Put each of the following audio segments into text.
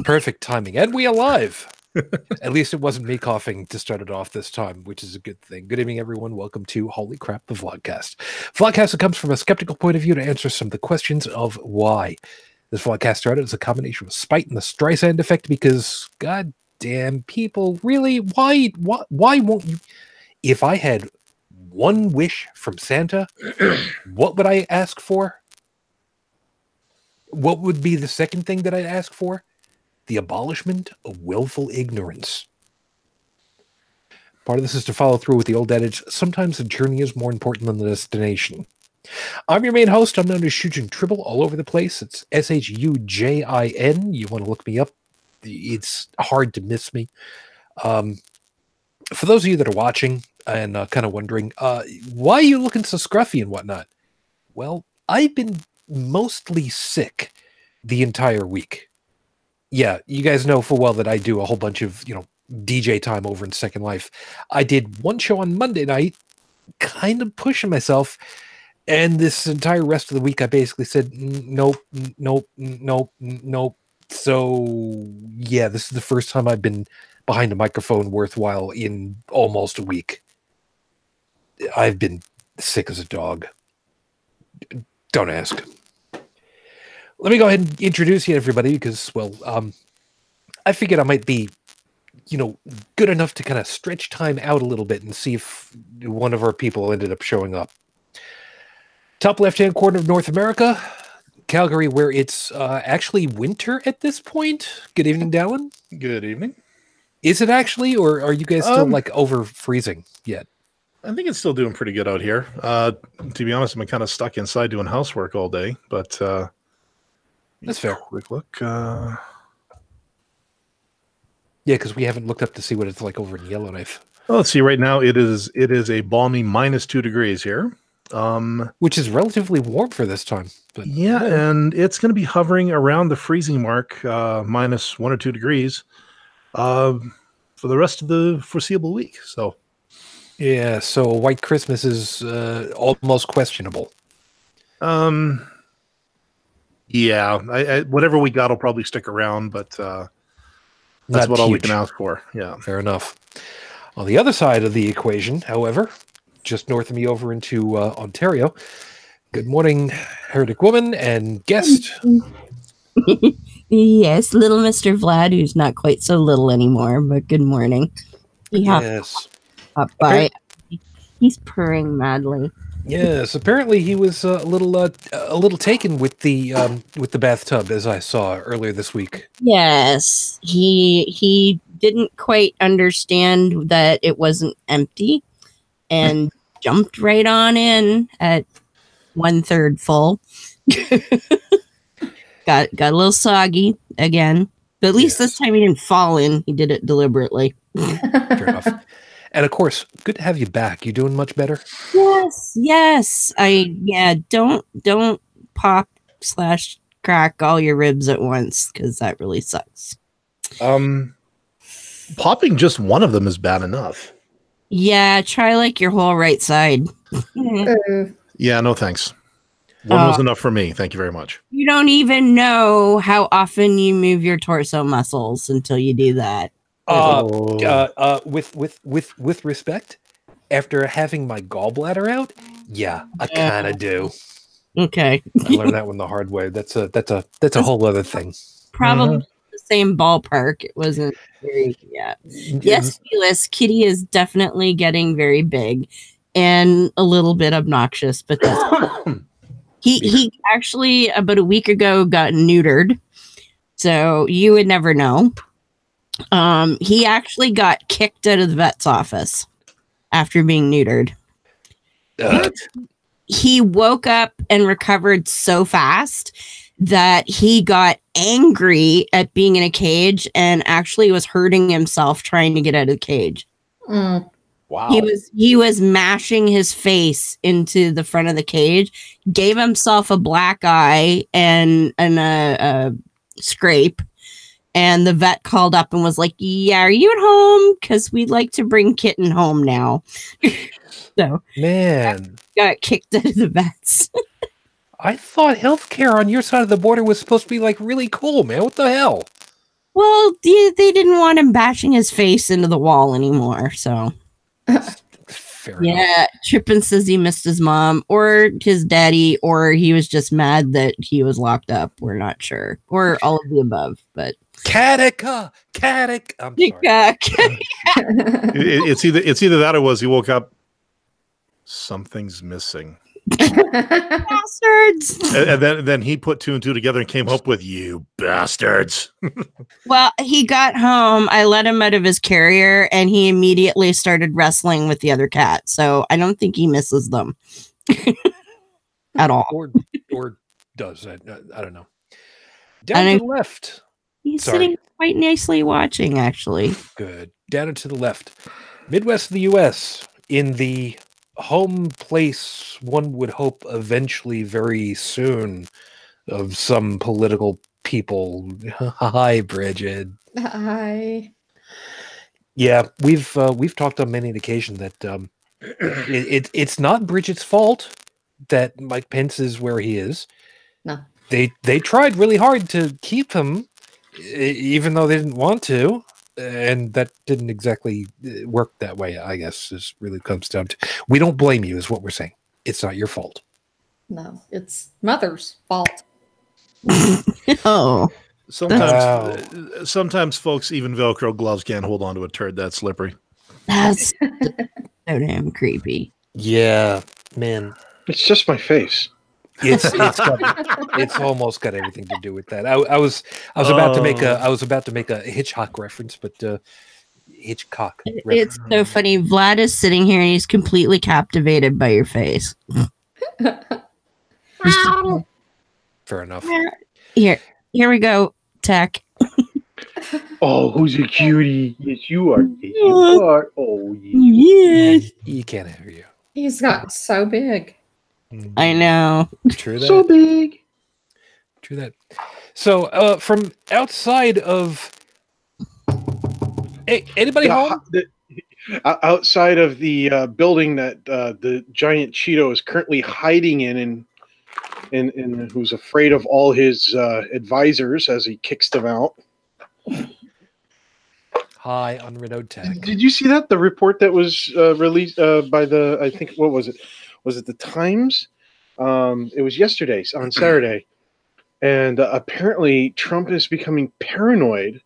Perfect timing. And we alive. At least it wasn't me coughing to start it off this time, which is a good thing. Good evening, everyone. Welcome to Holy Crap, the Vlogcast. Vlogcast that comes from a skeptical point of view to answer some of the questions of why. This vlogcast started as a combination of spite and the Streisand effect because, god damn, people, really, why won't you? If I had one wish from Santa, what would I ask for? What would be the second thing that I'd ask for? The abolishment of willful ignorance. Part of this is to follow through with the old adage, sometimes the journey is more important than the destination. I'm your main host. I'm known as Shujin Tribble all over the place. It's S-H-U-J-I-N. You want to look me up. It's hard to miss me. For those of you that are watching and kind of wondering, why are you looking so scruffy and whatnot? Well, I've been mostly sick the entire week. Yeah, you guys know full well that I do a whole bunch of, DJ time over in Second Life. I did one show on Monday night, kind of pushing myself, and this entire rest of the week I basically said, nope. So, yeah, this is the first time I've been behind a microphone worthwhile in almost a week. I've been sick as a dog. Don't ask. Let me go ahead and introduce you, everybody, because, well, I figured I might be, good enough to kind of stretch time out a little bit and see if one of our people ended up showing up. Top left-hand corner of North America, Calgary, where it's actually winter at this point. Good evening, Dalan. Good evening. Is it actually, or are you guys still, over freezing yet? I think it's still doing pretty good out here. To be honest, I'm kind of stuck inside doing housework all day, but... That's fair. Quick look. Yeah, because we haven't looked up to see what it's like over in Yellowknife. Well, let's see. Right now, it is a balmy -2 degrees here, which is relatively warm for this time. But yeah, and it's going to be hovering around the freezing mark, -1 or 2 degrees, for the rest of the foreseeable week. So, yeah. So, White Christmas is almost questionable. Yeah, whatever we got will probably stick around, but that's all we can ask for. Yeah, fair enough. On the other side of the equation, however, just north of me over into Ontario, good morning, Heretic Woman and guest. Yes, little Mr. Vlad, who's not quite so little anymore, but good morning. Yes. Up by. He's purring madly. Yes, apparently he was a little taken with the bathtub, as I saw earlier this week. Yes, he didn't quite understand that it wasn't empty, and jumped right on in at 1/3 full. got a little soggy again, but at least this time he didn't fall in. He did it deliberately. Fair enough. And of course, good to have you back. You doing much better? Yes. Don't pop / crack all your ribs at once, because that really sucks. Popping just one of them is bad enough. Yeah, try your whole right side. Yeah, no thanks. One was enough for me. Thank you very much. You don't even know how often you move your torso muscles until you do that. With respect, after having my gallbladder out, yeah, I kind of do. Okay, I learned that one the hard way. That's a whole other thing. Probably the same ballpark. It wasn't very. Yeah. Yes, Felis, Kitty is definitely getting very big and a little bit obnoxious, but that's he actually about a week ago got neutered, so you would never know. He actually got kicked out of the vet's office after being neutered. He woke up and recovered so fast that he got angry at being in a cage and actually was hurting himself trying to get out of the cage. Wow. He was mashing his face into the front of the cage, gave himself a black eye and a scrape. And the vet called up and was like, yeah, are you at home? Because we'd like to bring Kitten home now. So, man, got kicked out of the vets. I thought healthcare on your side of the border was supposed to be like really cool, man. What the hell? Well, they didn't want him bashing his face into the wall anymore, so. Fair enough. Yeah, Trippin says he missed his mom or his daddy, or he was just mad that he was locked up. We're not sure. Or all of the above, but Chanukah! I'm sorry. It's either that or was he woke up, something's missing. Bastards. And then he put 2 and 2 together and came up with you bastards. Well, he got home. I let him out of his carrier, and he immediately started wrestling with the other cat. So I don't think he misses them at all. Or does. I don't know. Down to the left. He's sitting quite nicely watching, actually. Good. Down and to the left. Midwest of the U.S. in the home place, one would hope eventually very soon, of some political people. Hi, Brigid. Hi. Yeah, we've talked on many an occasion that it's not Brigid's fault that Mike Pence is where he is. No. They tried really hard to keep him, even though they didn't want to. And that didn't exactly work that way, I guess, is really comes down to. We don't blame you, is what we're saying. It's not your fault. No, it's mother's fault. Oh. Sometimes folks, even Velcro gloves can't hold on to a turd that slippery. That's so damn creepy. Yeah, man. It's just my face. It's almost got everything to do with that. I was about to make a Hitchcock reference, but Hitchcock. It's so funny. Vlad is sitting here and he's completely captivated by your face. Fair enough. Here we go, Tech. Oh, who's a cutie? Yes, you are. Yes, you are. Oh, Yes. You can't hear you. He's got so big. I know. True that. So big. True that. So, from outside of, hey, anybody home? Outside of the building that the giant Cheeto is currently hiding in who's afraid of all his advisors as he kicks them out. Hi, UnrenownedTech. Did you see that? The report that was released by the, I think, what was it? Was it the Times? It was yesterday, on Saturday. And apparently Trump is becoming paranoid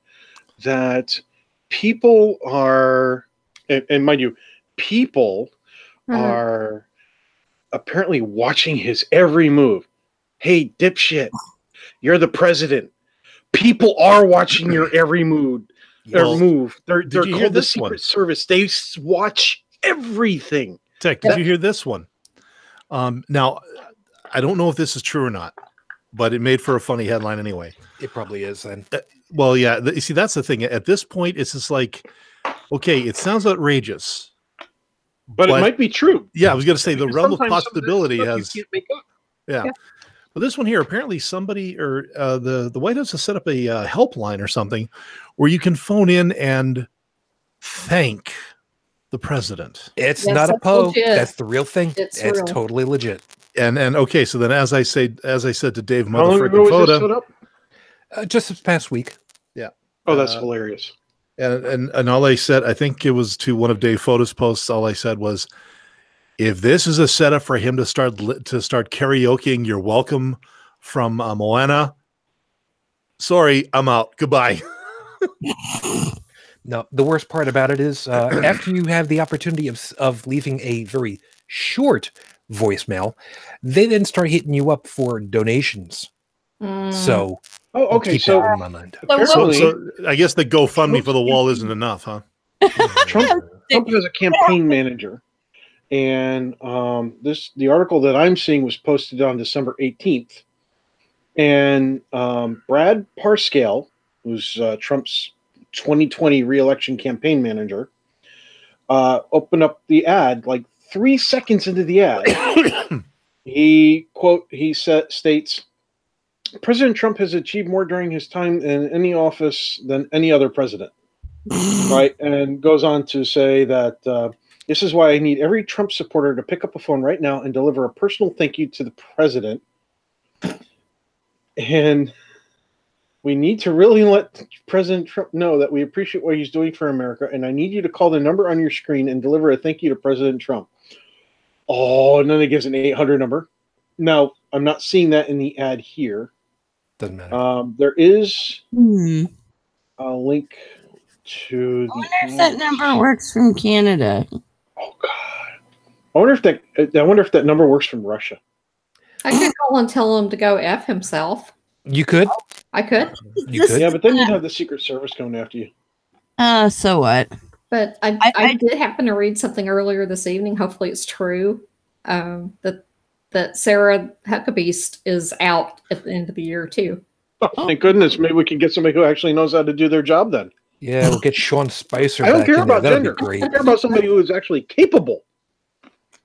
that people are, and mind you, people are apparently watching his every move. Hey, dipshit, you're the president. People are watching your every move. Move. They're called the Secret Service. They watch everything. Tech, did you hear this one? Now, I don't know if this is true or not, but it made for a funny headline anyway. It probably is then. Well, yeah. You see, that's the thing. At this point, it's just like, okay, it sounds outrageous, but it might be true. Yeah, I was going to say the realm of possibility has. You can't make up. Yeah. But this one here, apparently somebody or the White House has set up a helpline or something where you can phone in and thank the president. It's not a poke. Legit. That's the real thing. It's real. totally legit. And okay, so then as I said to Dave, How long ago was this set up? Just this past week. Yeah. Oh, that's hilarious. And all I said, I think it was to one of Dave Foda's posts. All I said was, if this is a setup for him to start karaokeing "You're Welcome" from Moana, sorry, I'm out. Goodbye. No, the worst part about it is after you have the opportunity of leaving a very short voicemail, they then start hitting you up for donations. So, okay. Keep So, that in my mind. So I guess the GoFundMe for the wall isn't enough, huh? Trump has a campaign manager, and the article that I'm seeing was posted on December 18th, and Brad Parscale, who's Trump's 2020 re-election campaign manager, opened up the ad like 3 seconds into the ad. He states, President Trump has achieved more during his time in any office than any other president. Right? And goes on to say that this is why I need every Trump supporter to pick up a phone right now and deliver a personal thank you to the president. And We need to really let President Trump know that we appreciate what he's doing for America, and I need you to call the number on your screen and deliver a thank you to President Trump. Oh, and then it gives an 800 number. Now, I'm not seeing that in the ad here. Doesn't matter. There is Hmm. a link to the. I wonder if that number works from Canada. Oh God! I wonder if that number works from Russia. I could call and tell him to go F himself. You could. I could. You could. Yeah, but then you'd have the Secret Service going after you. So what? But I did happen to read something earlier this evening. Hopefully it's true. That Sarah Huckabeast is out at the end of the year too. Oh, thank goodness. Maybe we can get somebody who actually knows how to do their job then. Yeah, we'll get Sean Spicer. I don't back care in about there. That'd gender. be great. I care about somebody who is actually capable.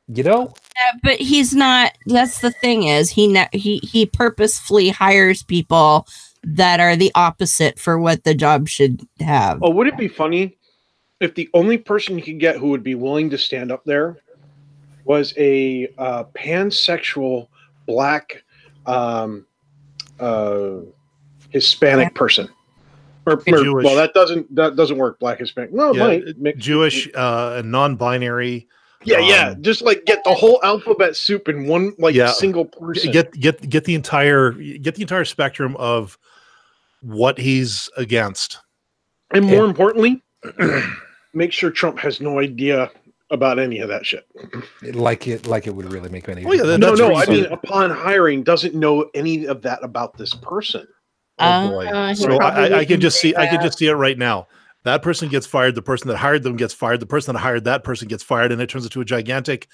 You know? Yeah, but he's not. That's the thing is he purposefully hires people that are the opposite for what the job should have. Oh, would it be funny if the only person you could get who would be willing to stand up there was a pansexual black Hispanic person? Or Jewish. Well, that doesn't work. Black Hispanic. No, it might. Mixed. Jewish and non-binary. Yeah. Just like get the whole alphabet soup in one single person. Get the entire spectrum of what he's against. And more importantly, make sure Trump has no idea about any of that shit. Like it would really make any. No. I mean, upon hiring, doesn't know any of that about this person. Oh boy! So I can just see it right now. That person gets fired. The person that hired them gets fired. The person that hired that person gets fired, and it turns into a gigantic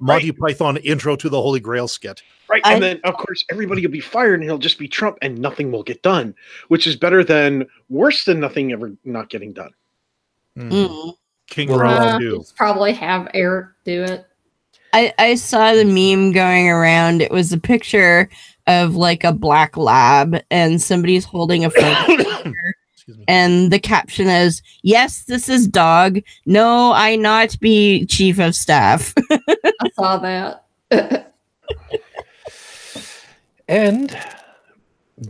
Monty Python intro to the Holy Grail skit. Right, and then of course everybody will be fired, and he'll just be Trump, and nothing will get done, which is worse than nothing ever not getting done. King Rowan probably have Eric do it. I saw the meme going around. It was a picture of like a black lab, and somebody's holding a phone. And the caption is, "Yes, this is dog. No, I not be chief of staff." I saw that. And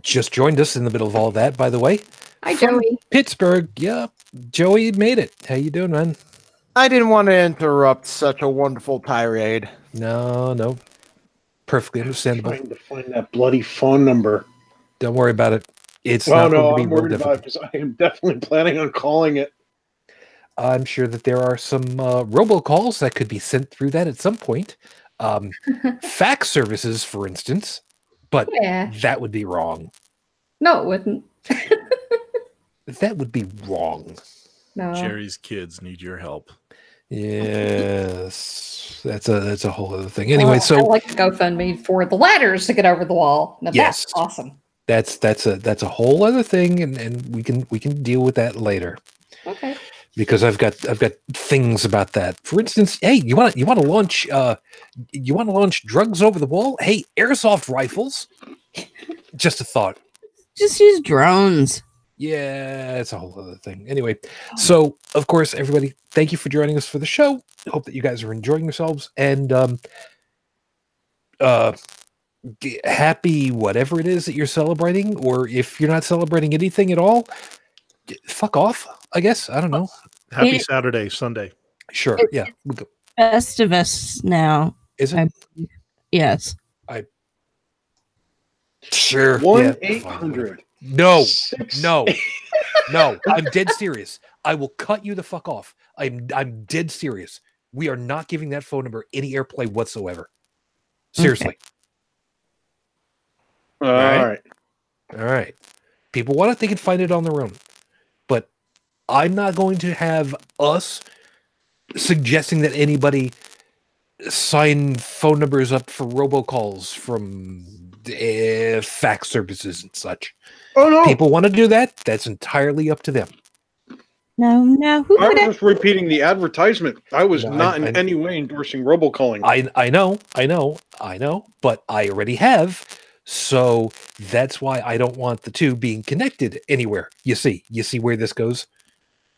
just joined us in the middle of all that, by the way. Hi, Joey. Pittsburgh. Yeah, Joey made it. How you doing, man? I didn't want to interrupt such a wonderful tirade. No. Perfectly understandable. I'm trying to find that bloody phone number. Don't worry about it. It's not going to be I'm real worried about it difficult. because I am definitely planning on calling it. I'm sure that there are some robocalls that could be sent through that at some point. Fax services, for instance. But that would be wrong. No, it wouldn't. That would be wrong. No. Jerry's kids need your help. Yes, that's a whole other thing. Anyway, so I like to GoFundMe for the ladders to get over the wall. Now, yes, that's awesome. That's a whole other thing, and we can deal with that later. Okay. Because I've got things about that. For instance, hey, you want to launch drugs over the wall? Hey, airsoft rifles. Just a thought. Just use drones. Yeah, it's a whole other thing. Anyway, so of course, everybody, thank you for joining us for the show. Hope that you guys are enjoying yourselves, and happy whatever it is that you're celebrating, or if you're not celebrating anything at all, fuck off. I guess I don't know. Happy Saturday, Sunday. Sure. Yeah. We'll go. Festivus now. Is it? Yes. Sure. 1-800. No. I'm dead serious. I will cut you the fuck off. I'm dead serious. We are not giving that phone number any airplay whatsoever. Seriously. Okay. All right. People want it, they can find it on their own. But I'm not going to have us suggesting that anybody sign phone numbers up for robocalls from fax services and such. Oh no! People want to do that. That's entirely up to them. No. I was just repeating the advertisement. I was not in any way endorsing robocalling. I know. But I already have. So that's why I don't want the two being connected anywhere. You see where this goes?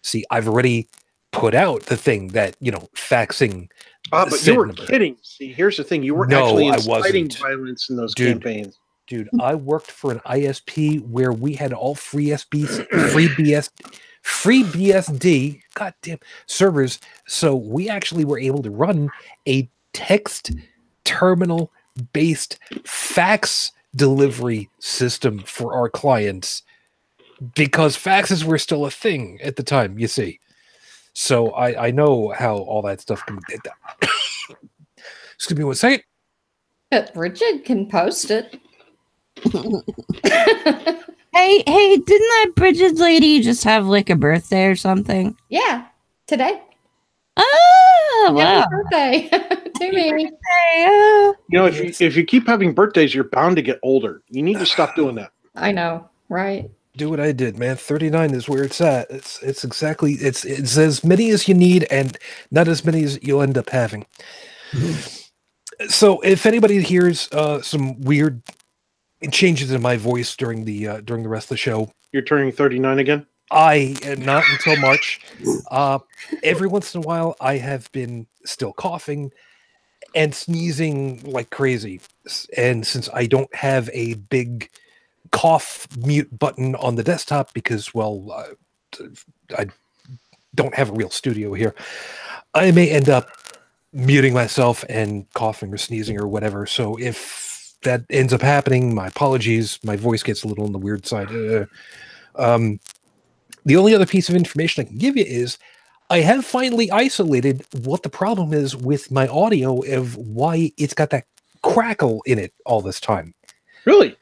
See, I've already put out the thing that, faxing. But you were kidding. See, here's the thing. You were actually inciting violence in those campaigns. Dude, I worked for an ISP where we had all free BSD, goddamn, servers. So we actually were able to run a text terminal based fax delivery system for our clients because faxes were still a thing at the time, you see. So I know how all that stuff can get done. Excuse me one second. Brigid can post it. Hey, didn't that Brigid lady just have like a birthday or something? Yeah, today. Oh, wow. Happy birthday to me. You know, if you keep having birthdays, you're bound to get older. You need to stop doing that. I know, right? Do what I did, man. 39 is where it's at. It's exactly it's as many as you need and not as many as you'll end up having. So if anybody hears some weird changes in my voice during the rest of the show, You're turning 39 again? not until March. Every once in a while I have been still coughing and sneezing like crazy. And since I don't have a big cough mute button on the desktop because, well, I don't have a real studio here, I may end up muting myself and coughing or sneezing or whatever. So if that ends up happening, my apologies. My voice gets a little on the weird side. The only other piece of information I can give you is I have finally isolated what the problem is with my audio of why it's got that crackle in it all this time. Really?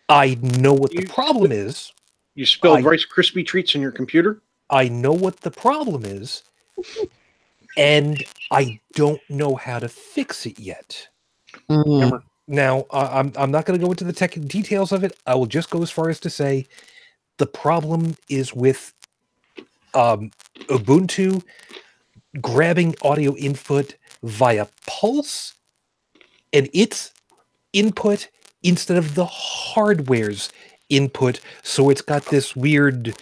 I know what the problem is. You spilled Rice Krispie treats in your computer? I know what the problem is, and I don't know how to fix it yet. Mm. Now, I'm not going to go into the tech details of it. I will just go as far as to say the problem is with Ubuntu grabbing audio input via Pulse and its input instead of the hardware's input. So it's got this weird,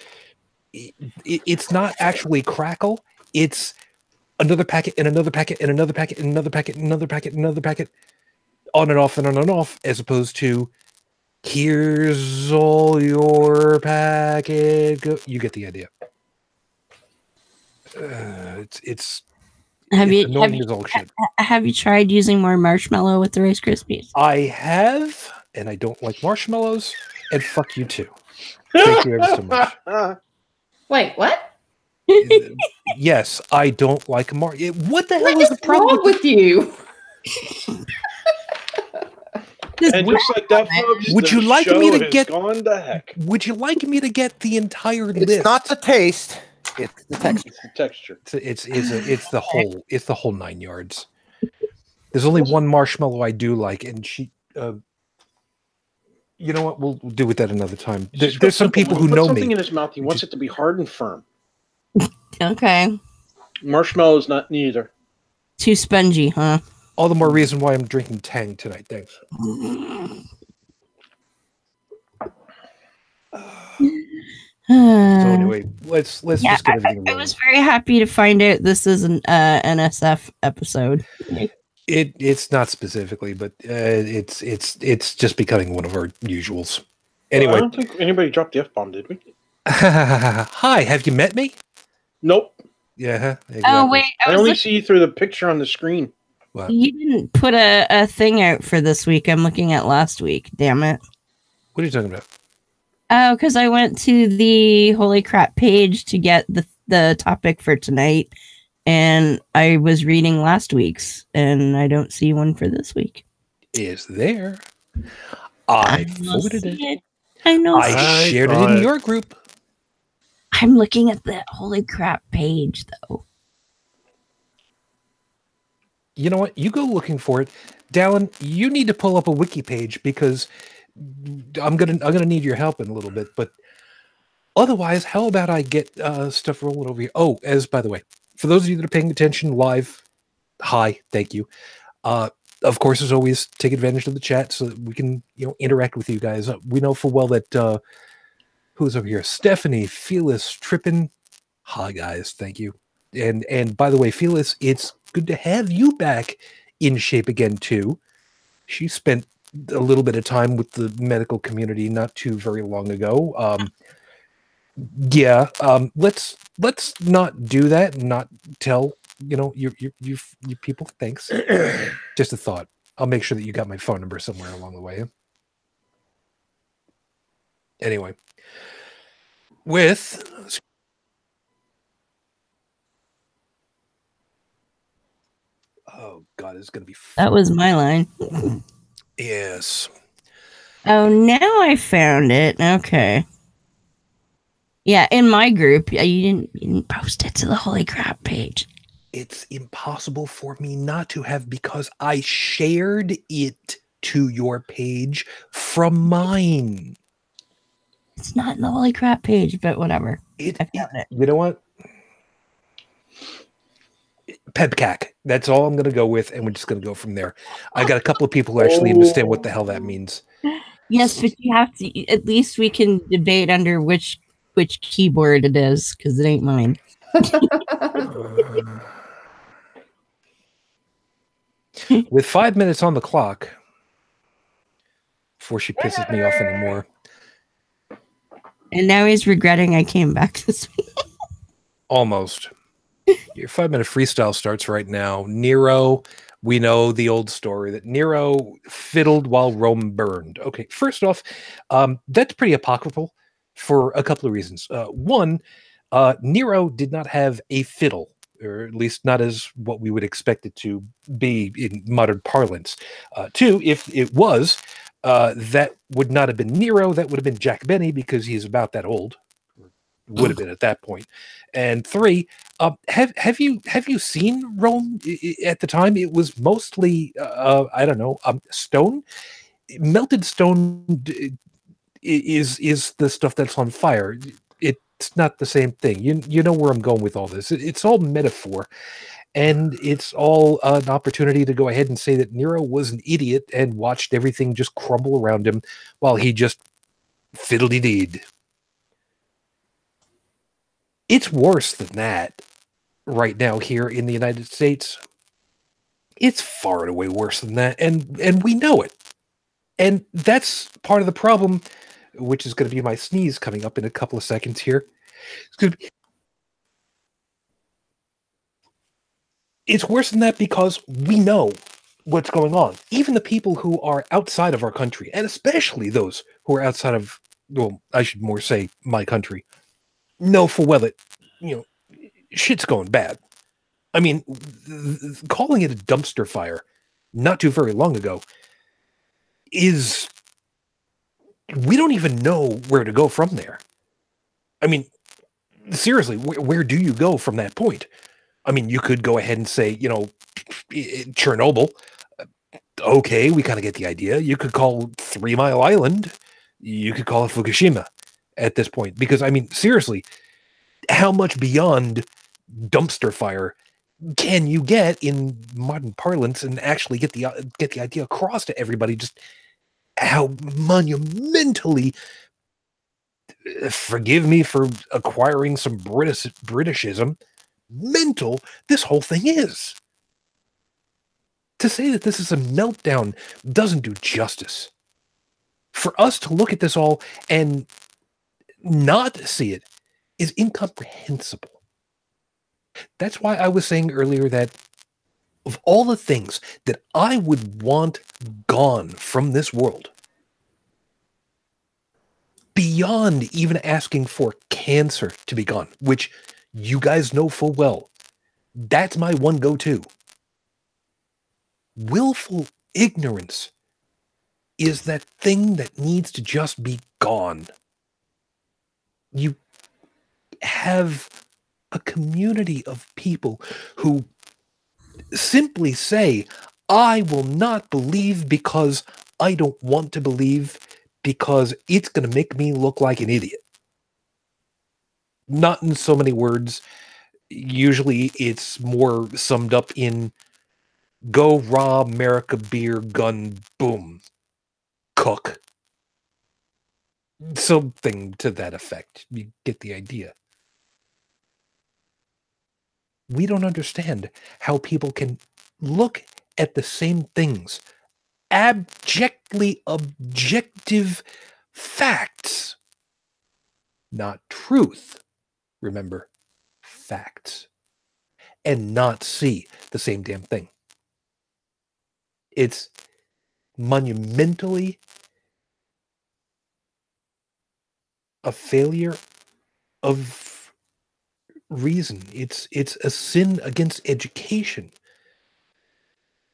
it's not actually crackle. It's another packet and another packet and another packet and another packet and another packet and another packet, on and off and on and off, as opposed to here's all your packet. You get the idea. It's annoying as all shit. Have you tried using more marshmallow with the Rice Krispies? I have, and I don't like marshmallows, and fuck you too. Thank you ever so much. Wait, what? Yes, I don't like what the hell What is the is problem wrong with you? And just like that, folks, Would the you like show me to has get- gone to heck. Would you like me to get the entire It's list? not the taste, it's the texture. It's the texture. It's the whole 9 yards. There's only one marshmallow I do like, and she. You know what? We'll do with that another time. There's some people who know something me. in his mouth. He wants it to be hard and firm. Okay. Marshmallow is not neither. Too spongy, huh? All the more reason why I'm drinking Tang tonight. Thanks. So anyway, let's just get everything I rolling. was very happy to find out this is an NSF episode. It's not specifically, but it's just becoming one of our usuals. I Anyway, don't think anybody dropped the F-bomb, did we? hi, have you met me? Nope. Yeah. Exactly. Oh wait, I only see you through the picture on the screen. What? you didn't put a thing out for this week. I'm looking at last week. Damn it. What are you talking about? Oh, because I went to the Holy Crap page to get the topic for tonight, and I was reading last week's, and I don't see one for this week. Is there? I forwarded see it. I know. I shared it saw in it. your group. I'm looking at the Holy Crap page, though. You know what? You go looking for it. Dalan, you need to pull up a wiki page because I'm gonna need your help in a little bit. But otherwise, how about I get stuff rolling over here? Oh, by the way, for those of you that are paying attention live, hi, thank you. Of course, as always, take advantage of the chat so that we can interact with you guys. We know full well that who's over here? Stephanie, Felis, Trippin. Hi guys, thank you. And by the way, Felis, it's good to have you back in shape again too. She spent a little bit of time with the medical community not too very long ago. Let's not do that and not tell you people. Thanks. Just a thought. I'll make sure that you got my phone number somewhere along the way. Anyway, oh god, it's gonna be That was my line. yes. Oh, now I found it. Okay. Yeah, in my group, you didn't post it to the Holy Crap page. It's impossible for me not to have, because I shared it to your page from mine. It's not in the Holy Crap page, but whatever. I found it. You know what? Pebcac. That's all I'm going to go with, and we're just going to go from there. I got a couple of people who actually understand what the hell that means. Yes, but you have to. At least we can debate under which keyboard it is, because it ain't mine. With 5 minutes on the clock, before she pisses me off anymore. And now he's regretting I came back this week. Almost. Your 5-minute freestyle starts right now. Nero, we know the old story that Nero fiddled while Rome burned. Okay, first off, that's pretty apocryphal for a couple of reasons. One, Nero did not have a fiddle, or at least not as what we would expect it to be in modern parlance. Two, if it was, that would not have been Nero, that would have been Jack Benny, because he's about that old. Would have been at that point. And three, have you seen Rome at the time? It was mostly I don't know, stone. Melted stone is the stuff that's on fire. It's not the same thing. You know where I'm going with all this. It's all metaphor, and it's all an opportunity to go ahead and say that Nero was an idiot and watched everything just crumble around him while he just fiddle-de-deed. It's worse than that right now here in the United States. It's far and away worse than that, and we know it. And that's part of the problem, which is going to be my sneeze coming up in a couple of seconds here. It's worse than that because we know what's going on. Even the people who are outside of our country, and especially those who are outside of, well, I should more say my country, know full well that, shit's going bad. I mean, calling it a dumpster fire not too very long ago is, we don't even know where to go from there. I mean, seriously, where do you go from that point? I mean, you could go ahead and say, Chernobyl. Okay, we kind of get the idea. You could call 3 Mile Island. You could call it Fukushima at this point. Because, I mean, seriously, how much beyond dumpster fire can you get in modern parlance and actually get the idea across to everybody? Just how monumentally, forgive me for acquiring some Britishism, mental this whole thing is. To say that this is a meltdown doesn't do justice. For us to look at this all and not see it is incomprehensible. That's why I was saying earlier that of all the things that I would want gone from this world, beyond even asking for cancer to be gone, which you guys know full well, that's my one go-to. Willful ignorance is that thing that needs to just be gone. You have a community of people who simply say, I will not believe because I don't want to believe, because it's going to make me look like an idiot. Not in so many words. Usually it's more summed up in go raw America beer gun boom cook. Something to that effect. You get the idea. We don't understand how people can look at the same things abjectly objective facts, not truth. Remember, facts, and not see the same damn thing. It's monumentally a failure of reason. It's a sin against education.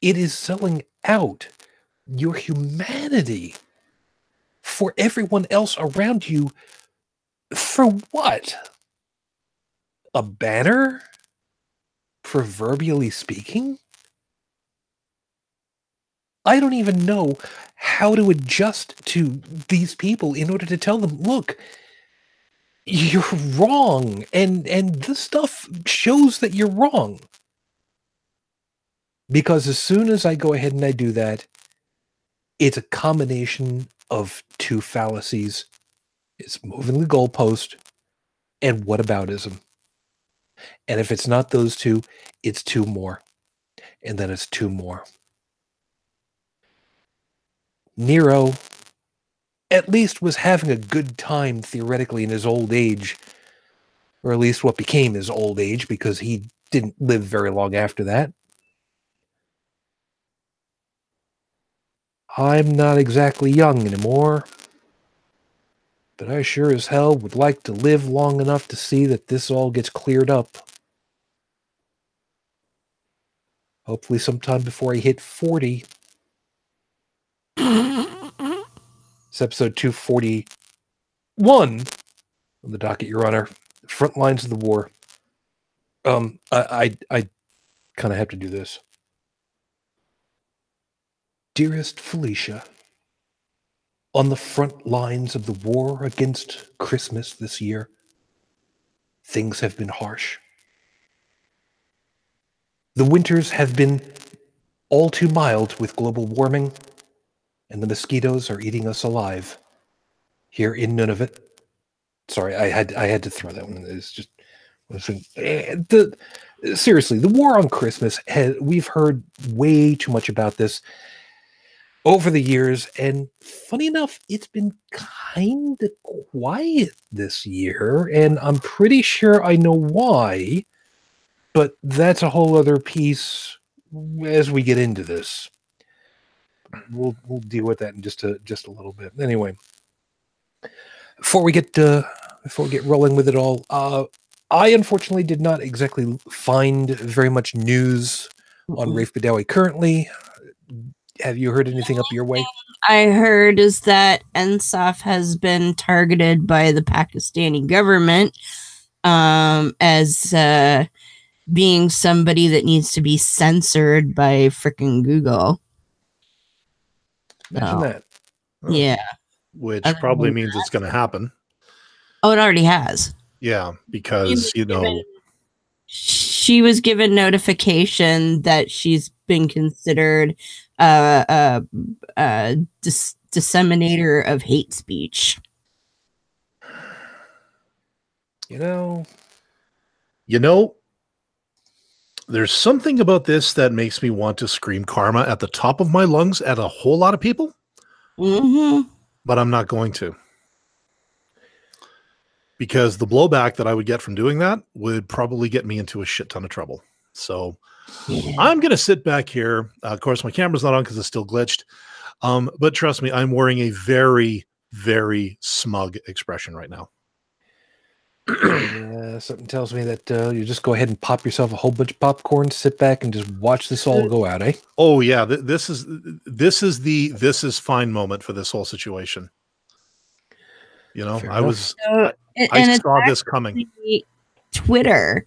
It is selling out your humanity for everyone else around you. For what? A banner? Proverbially speaking? I don't even know how to adjust to these people in order to tell them, look, you're wrong, and this stuff shows that you're wrong. Because as soon as I go ahead and I do that, it's a combination of two fallacies. It's moving the goalpost and whataboutism. And if it's not those two, it's two more. And then it's two more. Nero at least was having a good time theoretically in his old age, or at least what became his old age, because he didn't live very long after that. I'm not exactly young anymore, but I sure as hell would like to live long enough to see that this all gets cleared up. Hopefully sometime before I hit 40. It's episode 241 on the docket, Your Honor. Front lines of the war. I kind of have to do this. Dearest Felicia, on the front lines of the war against Christmas this year, things have been harsh. The winters have been all too mild with global warming, and the mosquitoes are eating us alive. Here in Nunavut. Sorry, I had to throw that one. It's just seriously, the war on Christmas. We've heard way too much about this over the years, and funny enough, it's been kind of quiet this year, and I'm pretty sure I know why. But that's a whole other piece as we get into this. We'll deal with that in just a little bit. Anyway, before we get rolling with it all, I unfortunately did not exactly find very much news on Rafe Badawi currently. Have you heard anything up your way? I heard is that NSAF has been targeted by the Pakistani government as being somebody that needs to be censored by frickin' Google. Imagine that. Yeah. Which probably means it's going to happen. Oh, it already has. Yeah, because, she was given notification that she's been considered a disseminator of hate speech. You know, there's something about this that makes me want to scream karma at the top of my lungs at a whole lot of people. Mm-hmm. But I'm not going to. Because the blowback that I would get from doing that would probably get me into a shit ton of trouble. So I'm going to sit back here. Of course, my camera's not on because it's still glitched. But trust me, I'm wearing a very, very smug expression right now. Something tells me that you just go ahead and pop yourself a whole bunch of popcorn, sit back, and just watch this all go out, eh? Oh yeah, this is fine moment for this whole situation. Fair I saw this coming. Twitter,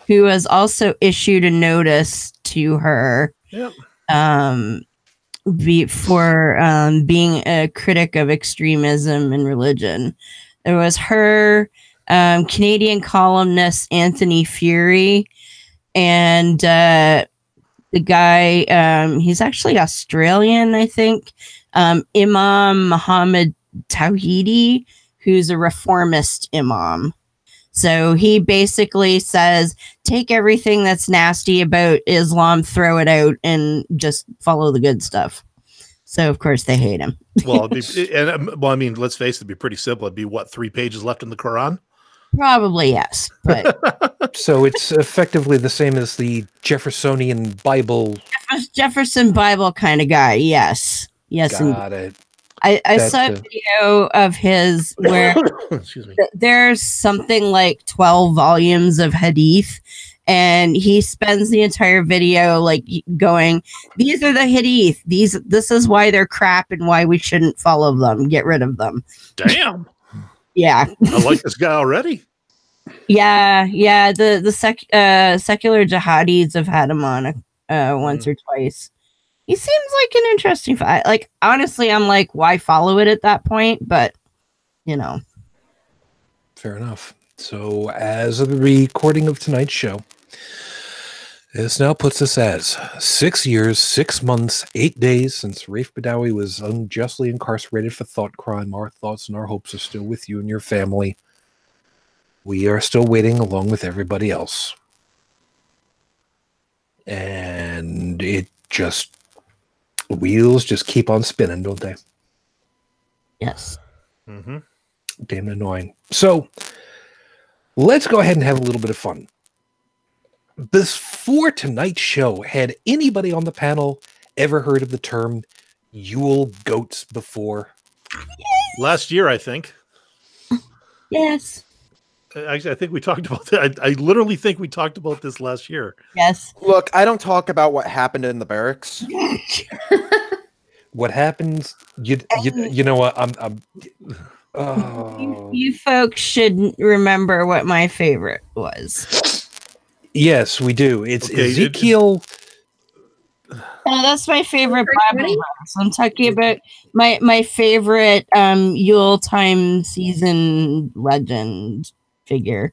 who has also issued a notice to her, for being a critic of extremism and religion. There was her. Canadian columnist Anthony Fury, and the guy, he's actually Australian, I think, Imam Muhammad Tawhidi, who's a reformist imam. So he basically says, take everything that's nasty about Islam, throw it out, and just follow the good stuff. So of course they hate him. Well, I mean, let's face it, it'd be pretty simple. It'd be what, 3 pages left in the Quran? Probably yes, but So it's effectively the same as the Jeffersonian Bible. Jefferson Bible kind of guy. Yes, yes. Got it. I saw a video of his where Excuse me. There's something like 12 volumes of hadith, and he spends the entire video like going, these are the hadith, this is why they're crap and why we shouldn't follow them, get rid of them. Damn. Yeah. I like this guy already. Yeah, the secular jihadis have had him on once or twice. He seems like an interesting fight. Like, honestly, I'm like, why follow it at that point? But, you know. Fair enough. So, as of the recording of tonight's show, this now puts us as 6 years, 6 months, 8 days since Rafe Badawi was unjustly incarcerated for thought crime. Our thoughts and our hopes are still with you and your family. We are still waiting along with everybody else. And it just... wheels just keep on spinning, don't they? Yes. Mm-hmm. Damn annoying. So, let's go ahead and have a little bit of fun. Before tonight's show, had anybody on the panel ever heard of the term Yule goats before? Last year, I think. Yes. Actually, I think we talked about that. I literally think we talked about this last year. Yes. Look, I don't talk about what happened in the barracks. What happens? You know what? You folks should remember what my favorite was. Yes, we do. It's Okay, Ezekiel. Oh, that's my favorite Bible verse. I'm talking about my favorite Yule time season legend figure.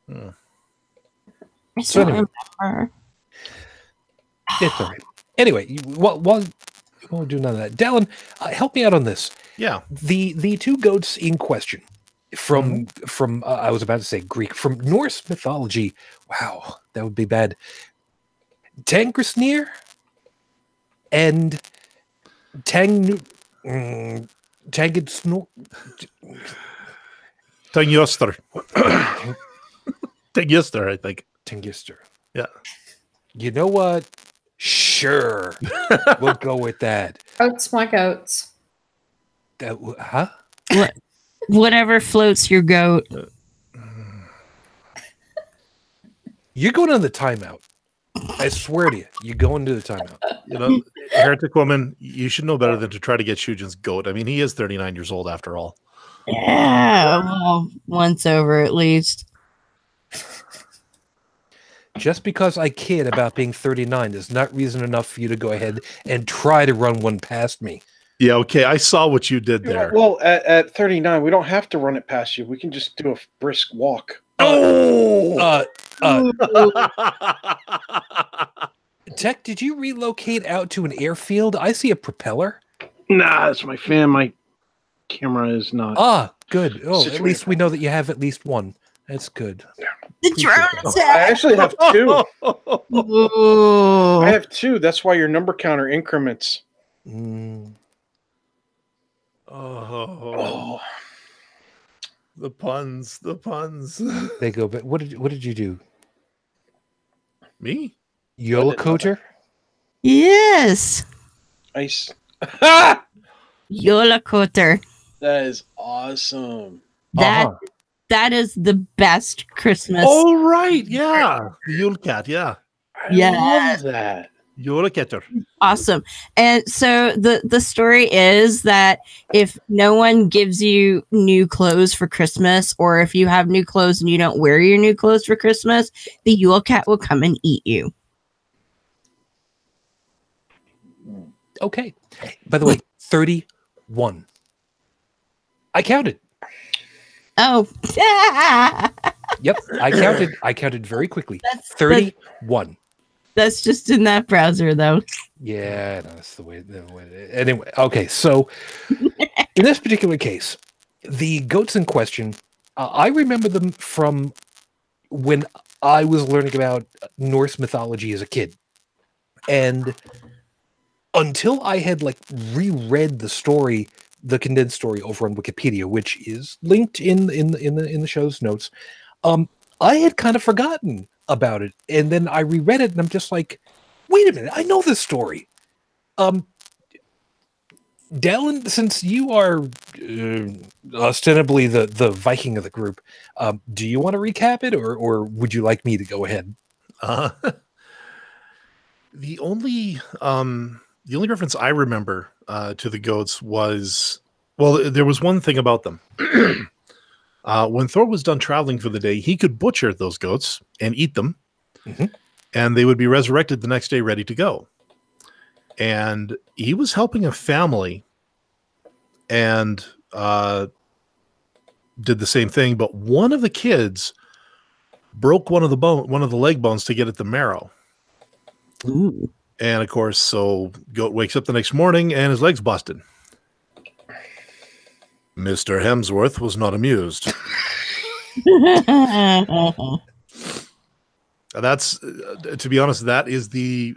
I So still anyway. remember. It's all right. Anyway, while we're doing none of that, Dalan, help me out on this. Yeah. The two goats in question from I was about to say Greek, from Norse mythology. Wow, that would be bad. Tanngrisnir and Tanngnjóstr. Tanngjóstr. Tanngjóstr, I think. Tanngjóstr. Yeah. You know what? Sure, we'll go with that. Oats, my goats. Huh? Whatever floats your goat. You're going on the timeout. I swear to you, you're going to the timeout. You know, Heretic Woman, you should know better than to try to get Shujin's goat. I mean, he is 39 years old after all. Yeah, well, once over at least. Just because I kid about being 39 is not reason enough for you to go ahead and try to run one past me. Yeah, okay, I saw what you did there. Well, at 39, we don't have to run it past you. We can just do a brisk walk. Tech, did you relocate out to an airfield? I see a propeller. Nah, that's my fan. My camera is not. Ah, good. Oh, at situated. least we know that you have at least one. That's good. The drone I attack. actually have two. Ooh. I have two. That's why your number counter increments. Mm. Oh, the puns. They go, but what did you do? Me? Yolocoter? Yes. Ice. Yolakoter. That is awesome. That is the best Christmas. Oh, right. Yeah. The Yule cat. Yeah. I Yeah. love that. Yule catter. Awesome. And so the story is that if no one gives you new clothes for Christmas, or if you have new clothes and you don't wear your new clothes for Christmas, the Yule cat will come and eat you. Okay. By the way, 31. I counted. Oh. Yep, I counted very quickly. That's 31. That's just in that browser, though. Yeah, no, that's the way. Anyway, okay. So, in this particular case, the goats in question, I remember them from when I was learning about Norse mythology as a kid, and until I had like reread the story, the condensed story over on Wikipedia, which is linked in the show's notes, I had kind of forgotten about it, and then I reread it, and I'm just like, wait a minute, I know this story. Dalan, since you are ostensibly the Viking of the group, do you want to recap it, or would you like me to go ahead? The only reference I remember to the goats was, well, there was one thing about them. When Thor was done traveling for the day, he could butcher those goats and eat them, and they would be resurrected the next day ready to go. And he was helping a family and did the same thing, but one of the kids broke one of the leg bones to get at the marrow. Ooh. And of course, so goat wakes up the next morning and his leg's busted. Mr. Hemsworth was not amused. That's, to be honest, that is the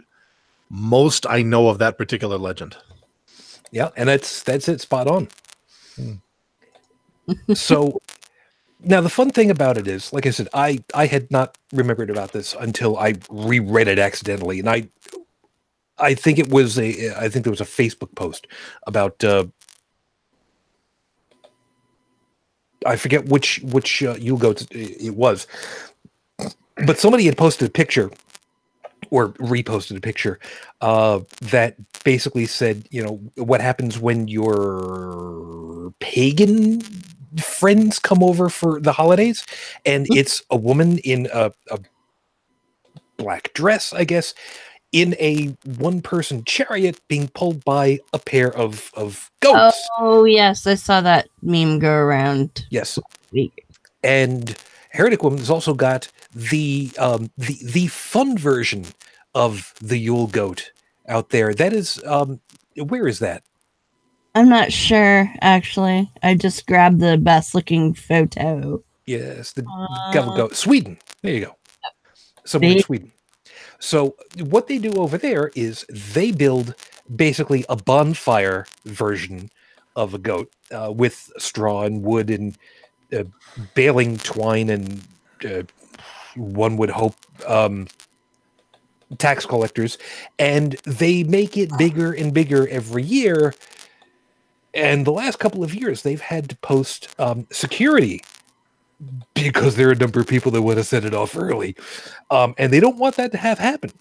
most I know of that particular legend. Yeah, and that's it, spot on. So now the fun thing about it is, like I said, I had not remembered about this until I reread it accidentally, and I think there was a Facebook post about I forget which Yule goats it was, but somebody had posted a picture or reposted a picture that basically said, you know, what happens when your pagan friends come over for the holidays, and it's a woman in a black dress, I guess, in a one-person chariot being pulled by a pair of goats. Oh yes, I saw that meme go around. Yes, and Heretic Woman has also got the fun version of the Yule goat out there. That is, where is that? I'm not sure, actually. I just grabbed the best looking photo. Yes, the Gavel goat. Sweden. There you go. Somewhere in Sweden. So what they do over there is they build basically a bonfire version of a goat with straw and wood and baling twine and one would hope tax collectors, and they make it bigger and bigger every year. And the last couple of years, they've had to post security because there are a number of people that want to set it off early. And they don't want that to happen.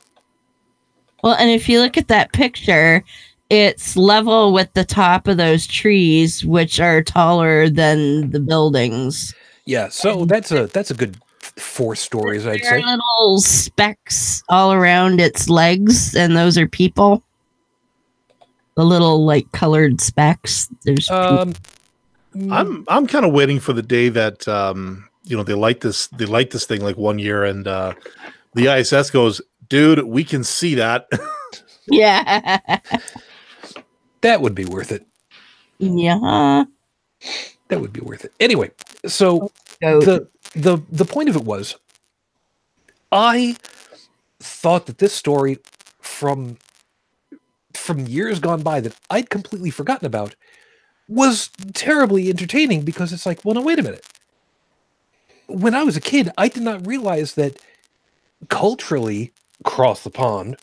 Well, and if you look at that picture, it's level with the top of those trees, which are taller than the buildings. Yeah, so that's a good 4 stories, I'd say. There are little specks all around its legs, and those are people. The little like colored specks. There's I'm kind of waiting for the day that you know, they light this thing like one year, and the ISS goes, dude, we can see that. Yeah. That would be worth it. Yeah. That would be worth it. Anyway, so the point of it was, I thought that this story from years gone by that I'd completely forgotten about was terribly entertaining, because it's like, well, no, wait a minute. When I was a kid, I did not realize that culturally across the pond,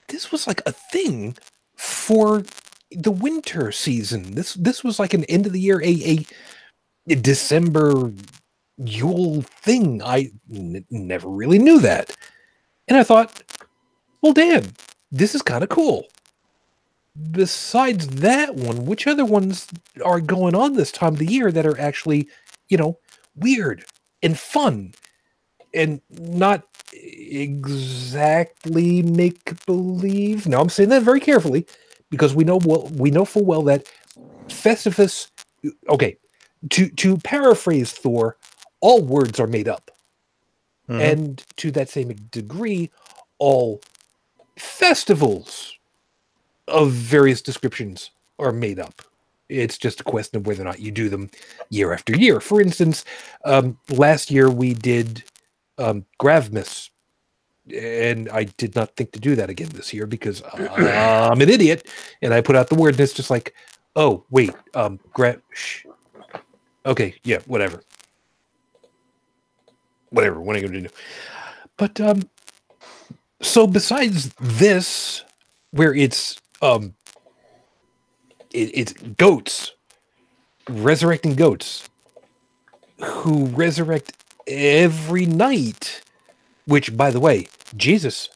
this was like a thing for the winter season. This was like an end of the year, a December Yule thing. I never really knew that. And I thought, well, damn, this is kind of cool. Besides that one, which other ones are going on this time of the year that are actually, you know, weird and fun and not exactly make-believe? Now, I'm saying that very carefully, because we know full well that Festivus, okay, to paraphrase Thor, all words are made up. Mm-hmm. And to that same degree, all festivals of various descriptions are made up. It's just a question of whether or not you do them year after year. For instance, last year we did Gravmas, And I did not think to do that again this year because I'm an idiot. And I put out the word, and it's just like, oh, wait, shh. Okay, yeah, whatever. Whatever, what are you going to do? But, so besides this, where it's goats, resurrecting goats, who resurrect every night, which, by the way, Jesus,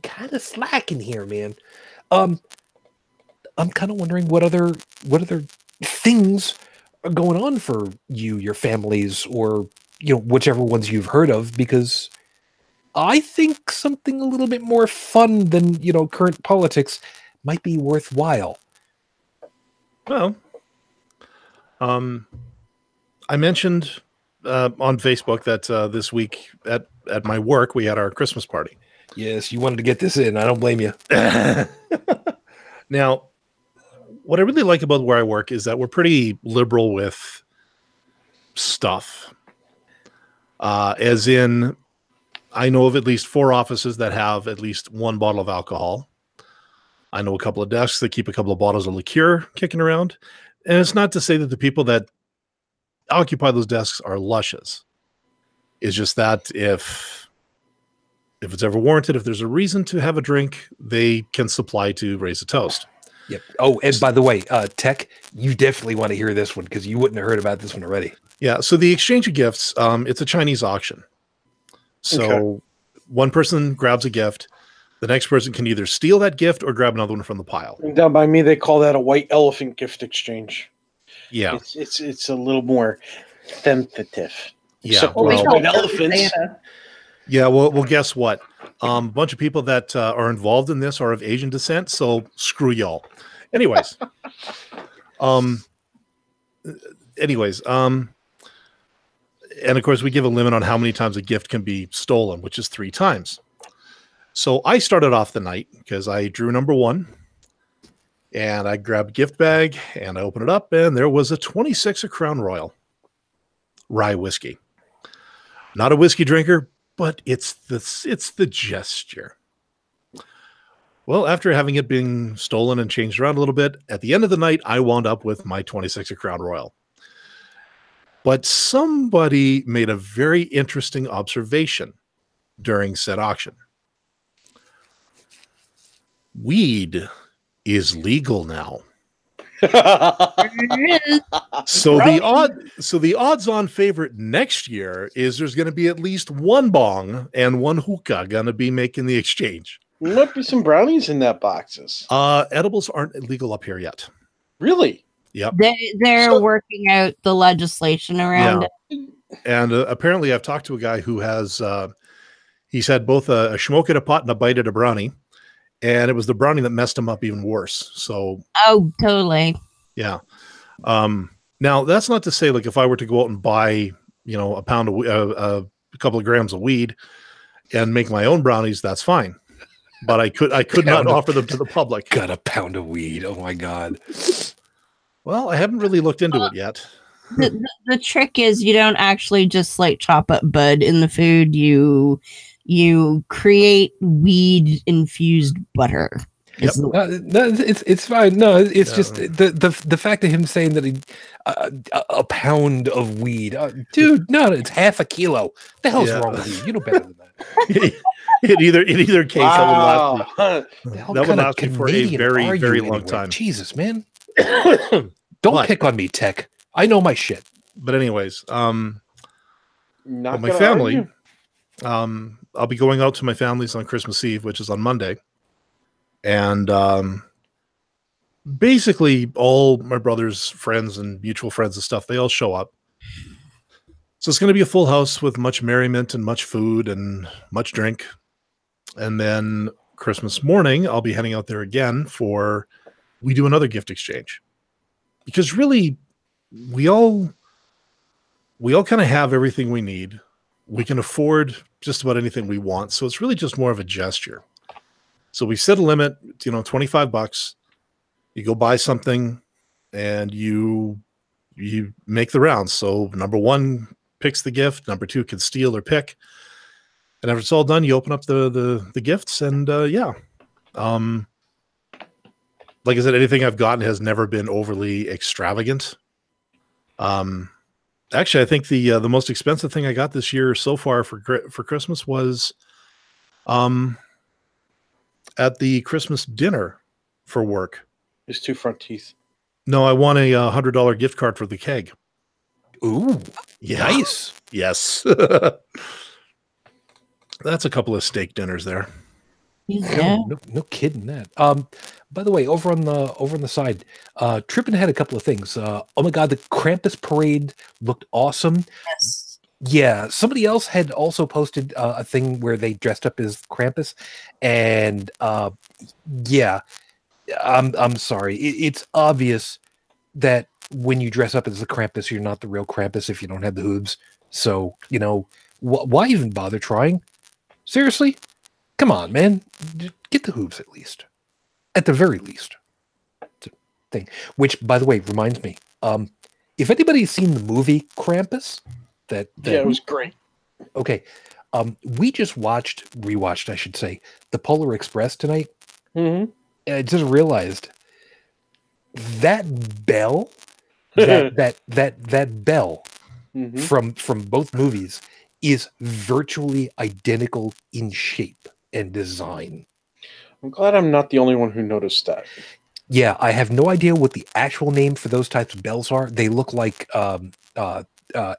kind of slacking here, man. I'm kind of wondering what other things are going on for you, your families, or whichever ones you've heard of, because I think something a little bit more fun than current politics might be worthwhile. Well, I mentioned on Facebook that this week at my work we had our Christmas party. Yes, you wanted to get this in. I don't blame you. Now, what I really like about where I work is that we're pretty liberal with stuff. As in, I know of at least 4 offices that have at least 1 bottle of alcohol. I know a couple of desks that keep a couple of bottles of liqueur kicking around. And it's not to say that the people that occupy those desks are lushes. It's just that if it's ever warranted, if there's a reason to have a drink, they can supply to raise a toast. Yep. Oh, and by the way, Tech, you definitely want to hear this one because you wouldn't have heard about this one already. Yeah. So the exchange of gifts, it's a Chinese auction. So one person grabs a gift. The next person can either steal that gift or grab another one from the pile. And down by me, they call that a white elephant gift exchange. Yeah. It's a little more sensitive. Yeah. So, Well, elephants. Yeah. Well, guess what? A bunch of people that are involved in this are of Asian descent. So screw y'all. Anyways. And of course, we give a limit on how many times a gift can be stolen, which is 3 times. So I started off the night because I drew number 1, and I grabbed a gift bag and I opened it up, and there was a 26 of Crown Royal rye whiskey. Not a whiskey drinker, but it's the gesture. Well, after having it being stolen and changed around a little bit, at the end of the night, I wound up with my 26 of Crown Royal. But somebody made a very interesting observation during said auction. Weed is legal now. So the odds-on favorite next year is there's going to be at least 1 bong and 1 hookah going to be making the exchange. There might be some brownies in that boxes. Edibles aren't illegal up here yet. Really? Yep. They're working out the legislation around it. And apparently I've talked to a guy who has, he's had both a smoke at a pot and a bite at a brownie. And it was the brownie that messed him up even worse. So, oh, totally. Yeah. Now that's not to say, like, if I were to go out and buy, a pound of, a couple of grams of weed and make my own brownies, that's fine. But I could not offer them to the public. Got a pound of weed. Oh my God. Well, I haven't really looked into it yet. The trick is you don't actually just chop up bud in the food. You create weed infused butter. Yep. No, it's fine. No, it's just the fact of him saying that a pound of weed, dude. No, it's half a kilo. The hell's wrong with you? You know better than that. in either case, Wow. that would last me for a very, very long time. Jesus, man. Don't pick on me, Tech. I know my shit. But anyways, Not my family. I'll be going out to my family's on Christmas Eve, which is on Monday. And basically all my brother's friends and mutual friends and stuff, they all show up. So it's going to be a full house with much merriment and much food and much drink. And then Christmas morning, I'll be heading out there again we do another gift exchange. Because really, we all kind of have everything we need. We can afford just about anything we want. So it's really just more of a gesture. So we set a limit, $25. You go buy something and you make the rounds. So number 1 picks the gift. Number 2 can steal or pick. And after it's all done, you open up the gifts, and yeah. Like I said, anything I've gotten has never been overly extravagant. Actually, I think the most expensive thing I got this year so far for Christmas was at the Christmas dinner for work. His 2 front teeth. No, I won a $100 gift card for the keg. Ooh, Yeah. nice. Yes. That's a couple of steak dinners there. Yeah. No kidding that. By the way, over on the side, Trippin had a couple of things. Oh my God, the Krampus parade looked awesome. Yes. Yeah, somebody else had also posted a thing where they dressed up as Krampus, and yeah, I'm sorry. It's obvious that when you dress up as the Krampus, you're not the real Krampus if you don't have the hooves. So why even bother trying? Seriously, come on, man, get the hooves at least, at the very least. It's a thing. Which, by the way, reminds me, if anybody's seen the movie Krampus. Yeah, it was great. Okay. We just rewatched, I should say, The Polar Express tonight. Mm-hmm. And I just realized that bell, that bell Mm-hmm. from both movies is virtually identical in shape and design. I'm glad I'm not the only one who noticed that. Yeah, I have no idea what the actual name for those types of bells are. They look like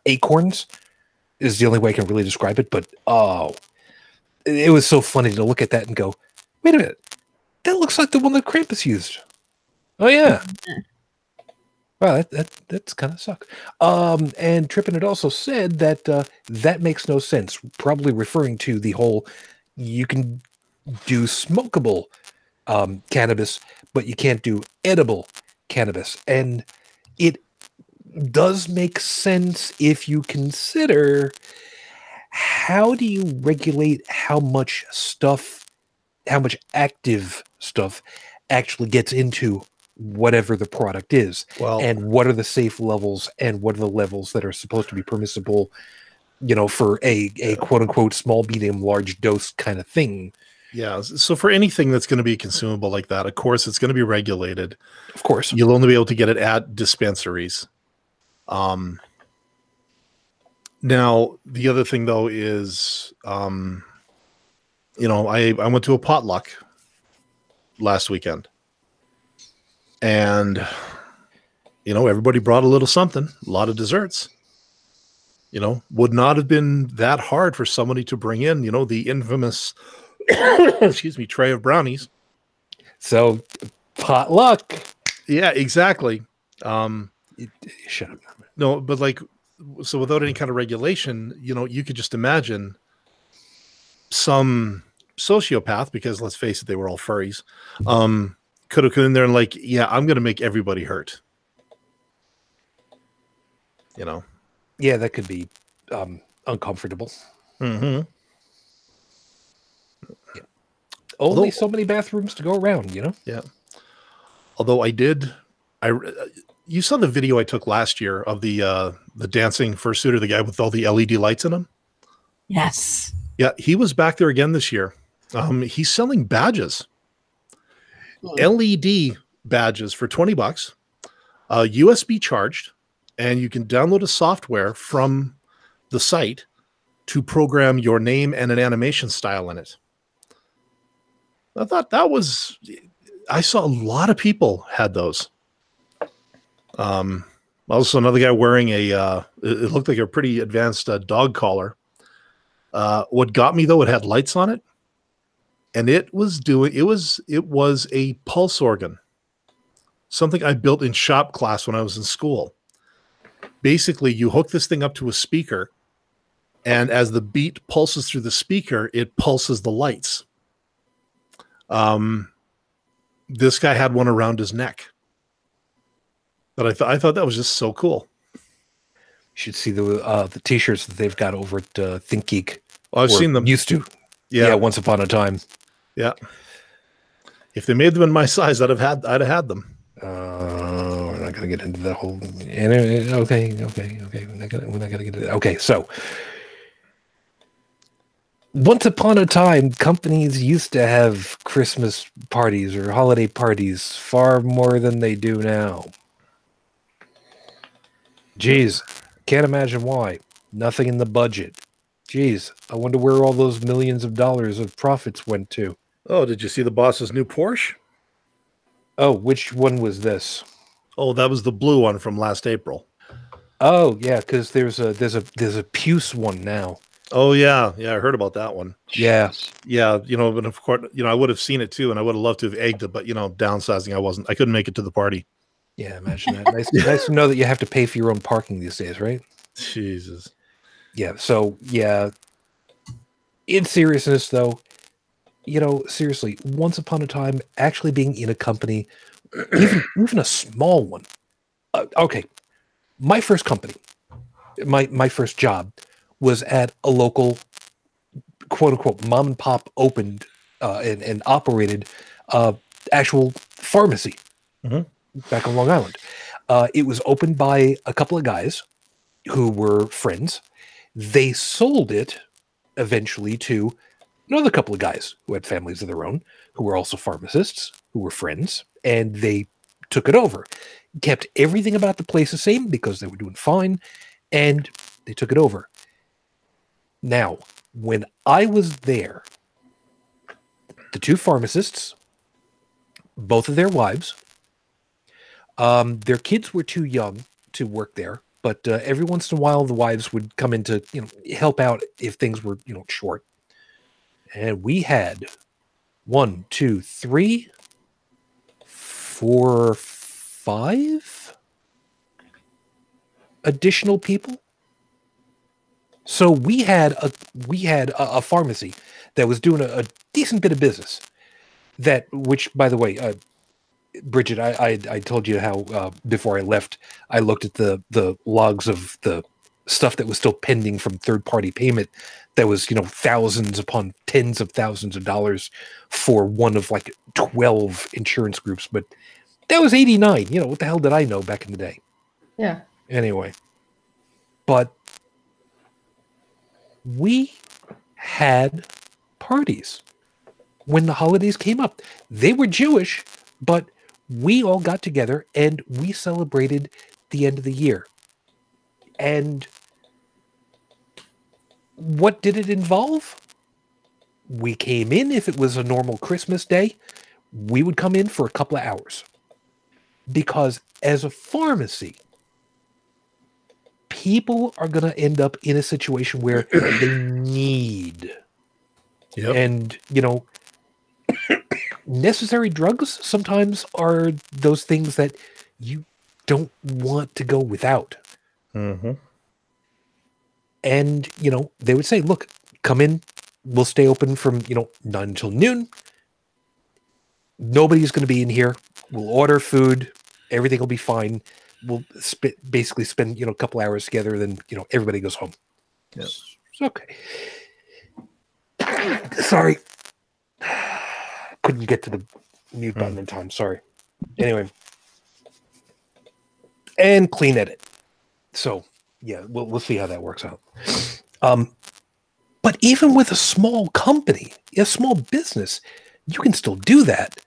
acorns is the only way I can really describe it. But it was so funny to look at that and go, wait a minute, that looks like the one that Krampus used. Oh yeah. Wow, that's kind of suck. And Trippin had also said that that makes no sense, probably referring to the whole you can do smokable cannabis, but you can't do edible cannabis. And it does make sense if you consider how do you regulate how much active stuff actually gets into whatever the product is, Well, and what are the safe levels and what are the levels that are supposed to be permissible, for a quote unquote small, medium, large dose kind of thing. yeah. So for anything that's going to be consumable like that, of course, it's going to be regulated. Of course. You'll only be able to get it at dispensaries. Now, the other thing, though, is, I went to a potluck last weekend. And, everybody brought a little something, a lot of desserts. Would not have been that hard for somebody to bring in, the infamous, excuse me, tray of brownies. So, potluck. Yeah, exactly. Shut up. No, but so without any kind of regulation, you could just imagine some sociopath, because let's face it, they were all furries, could have come in there and yeah, I'm going to make everybody hurt. Yeah, that could be uncomfortable. Mm-hmm. Yeah. Only so many bathrooms to go around, Yeah. Although you saw the video I took last year of the dancing fursuiter, the guy with all the LED lights in him. Yes. Yeah, he was back there again this year. He's selling badges, LED badges for $20, USB charged, and you can download a software from the site to program your name and an animation style in it. I thought I saw a lot of people had those. Also another guy wearing it looked like a pretty advanced dog collar. What got me, though, it had lights on it, and it was a pulse organ, something I built in shop class when I was in school. Basically, you hook this thing up to a speaker, and as the beat pulses through the speaker, it pulses the lights. This guy had one around his neck. But I thought that was just so cool. You should see the T-shirts that they've got over at Think Geek. Well, I've seen them. Used to. Yeah, once upon a time. Yeah. If they made them in my size, I'd have had them. We're not going to get into that whole. Okay. We're not going to get into that. Okay, so Once upon a time, companies used to have Christmas parties or holiday parties far more than they do now. Jeez, can't imagine why. Nothing in the budget. Jeez, I wonder where all those millions of dollars of profits went to. Oh, did you see the boss's new Porsche? Oh, which one was this? Oh, that was the blue one from last April. Oh, yeah, because there's a puce one now. Oh yeah, I heard about that one. Yeah, but of course, I would have seen it too, and I would have loved to have egged it, but downsizing, I couldn't make it to the party. yeah. Imagine that. Nice to know that you have to pay for your own parking these days, right? Jesus. Yeah. So yeah. In seriousness, though, seriously, once upon a time, actually being in a company, even a small one. Okay, my first company, my first job was at a local, quote unquote, mom and pop opened and operated actual pharmacy back on Long Island. It was opened by a couple of guys who were friends. They sold it eventually to another couple of guys who had families of their own, who were also pharmacists, who were friends, and they took it over. Kept everything about the place the same because they were doing fine, and they took it over. Now, when I was there, the two pharmacists, both of their wives, their kids were too young to work there, but every once in a while the wives would come in to help out if things were short. And we had 1, 2, 3, 4, 5 additional people. So we had a pharmacy that was doing a decent bit of business. Which, by the way, Brigid, I told you how before I left, I looked at the logs of the stuff that was still pending from third-party payment. That was thousands upon tens of thousands of dollars for one of like 12 insurance groups. But that was 89. What the hell did I know back in the day? Yeah. Anyway, but we had parties when the holidays came up. They were Jewish, but we all got together and we celebrated the end of the year. And what did it involve? We came in, if it was a normal Christmas day, we would come in for a couple of hours. Because as a pharmacy, people are going to end up in a situation where they need. Yep. And, necessary drugs sometimes are those things that you don't want to go without. Mm-hmm. And, they would say, look, come in. We'll stay open from, 9 until noon. Nobody's going to be in here. We'll order food. Everything will be fine. We'll basically spend, a couple hours together. Then, everybody goes home. Yep. Okay. Sorry. Couldn't get to the mute button in time. Sorry. Anyway. And clean edit. So, yeah, we'll see how that works out. But even with a small company, a small business, you can still do that.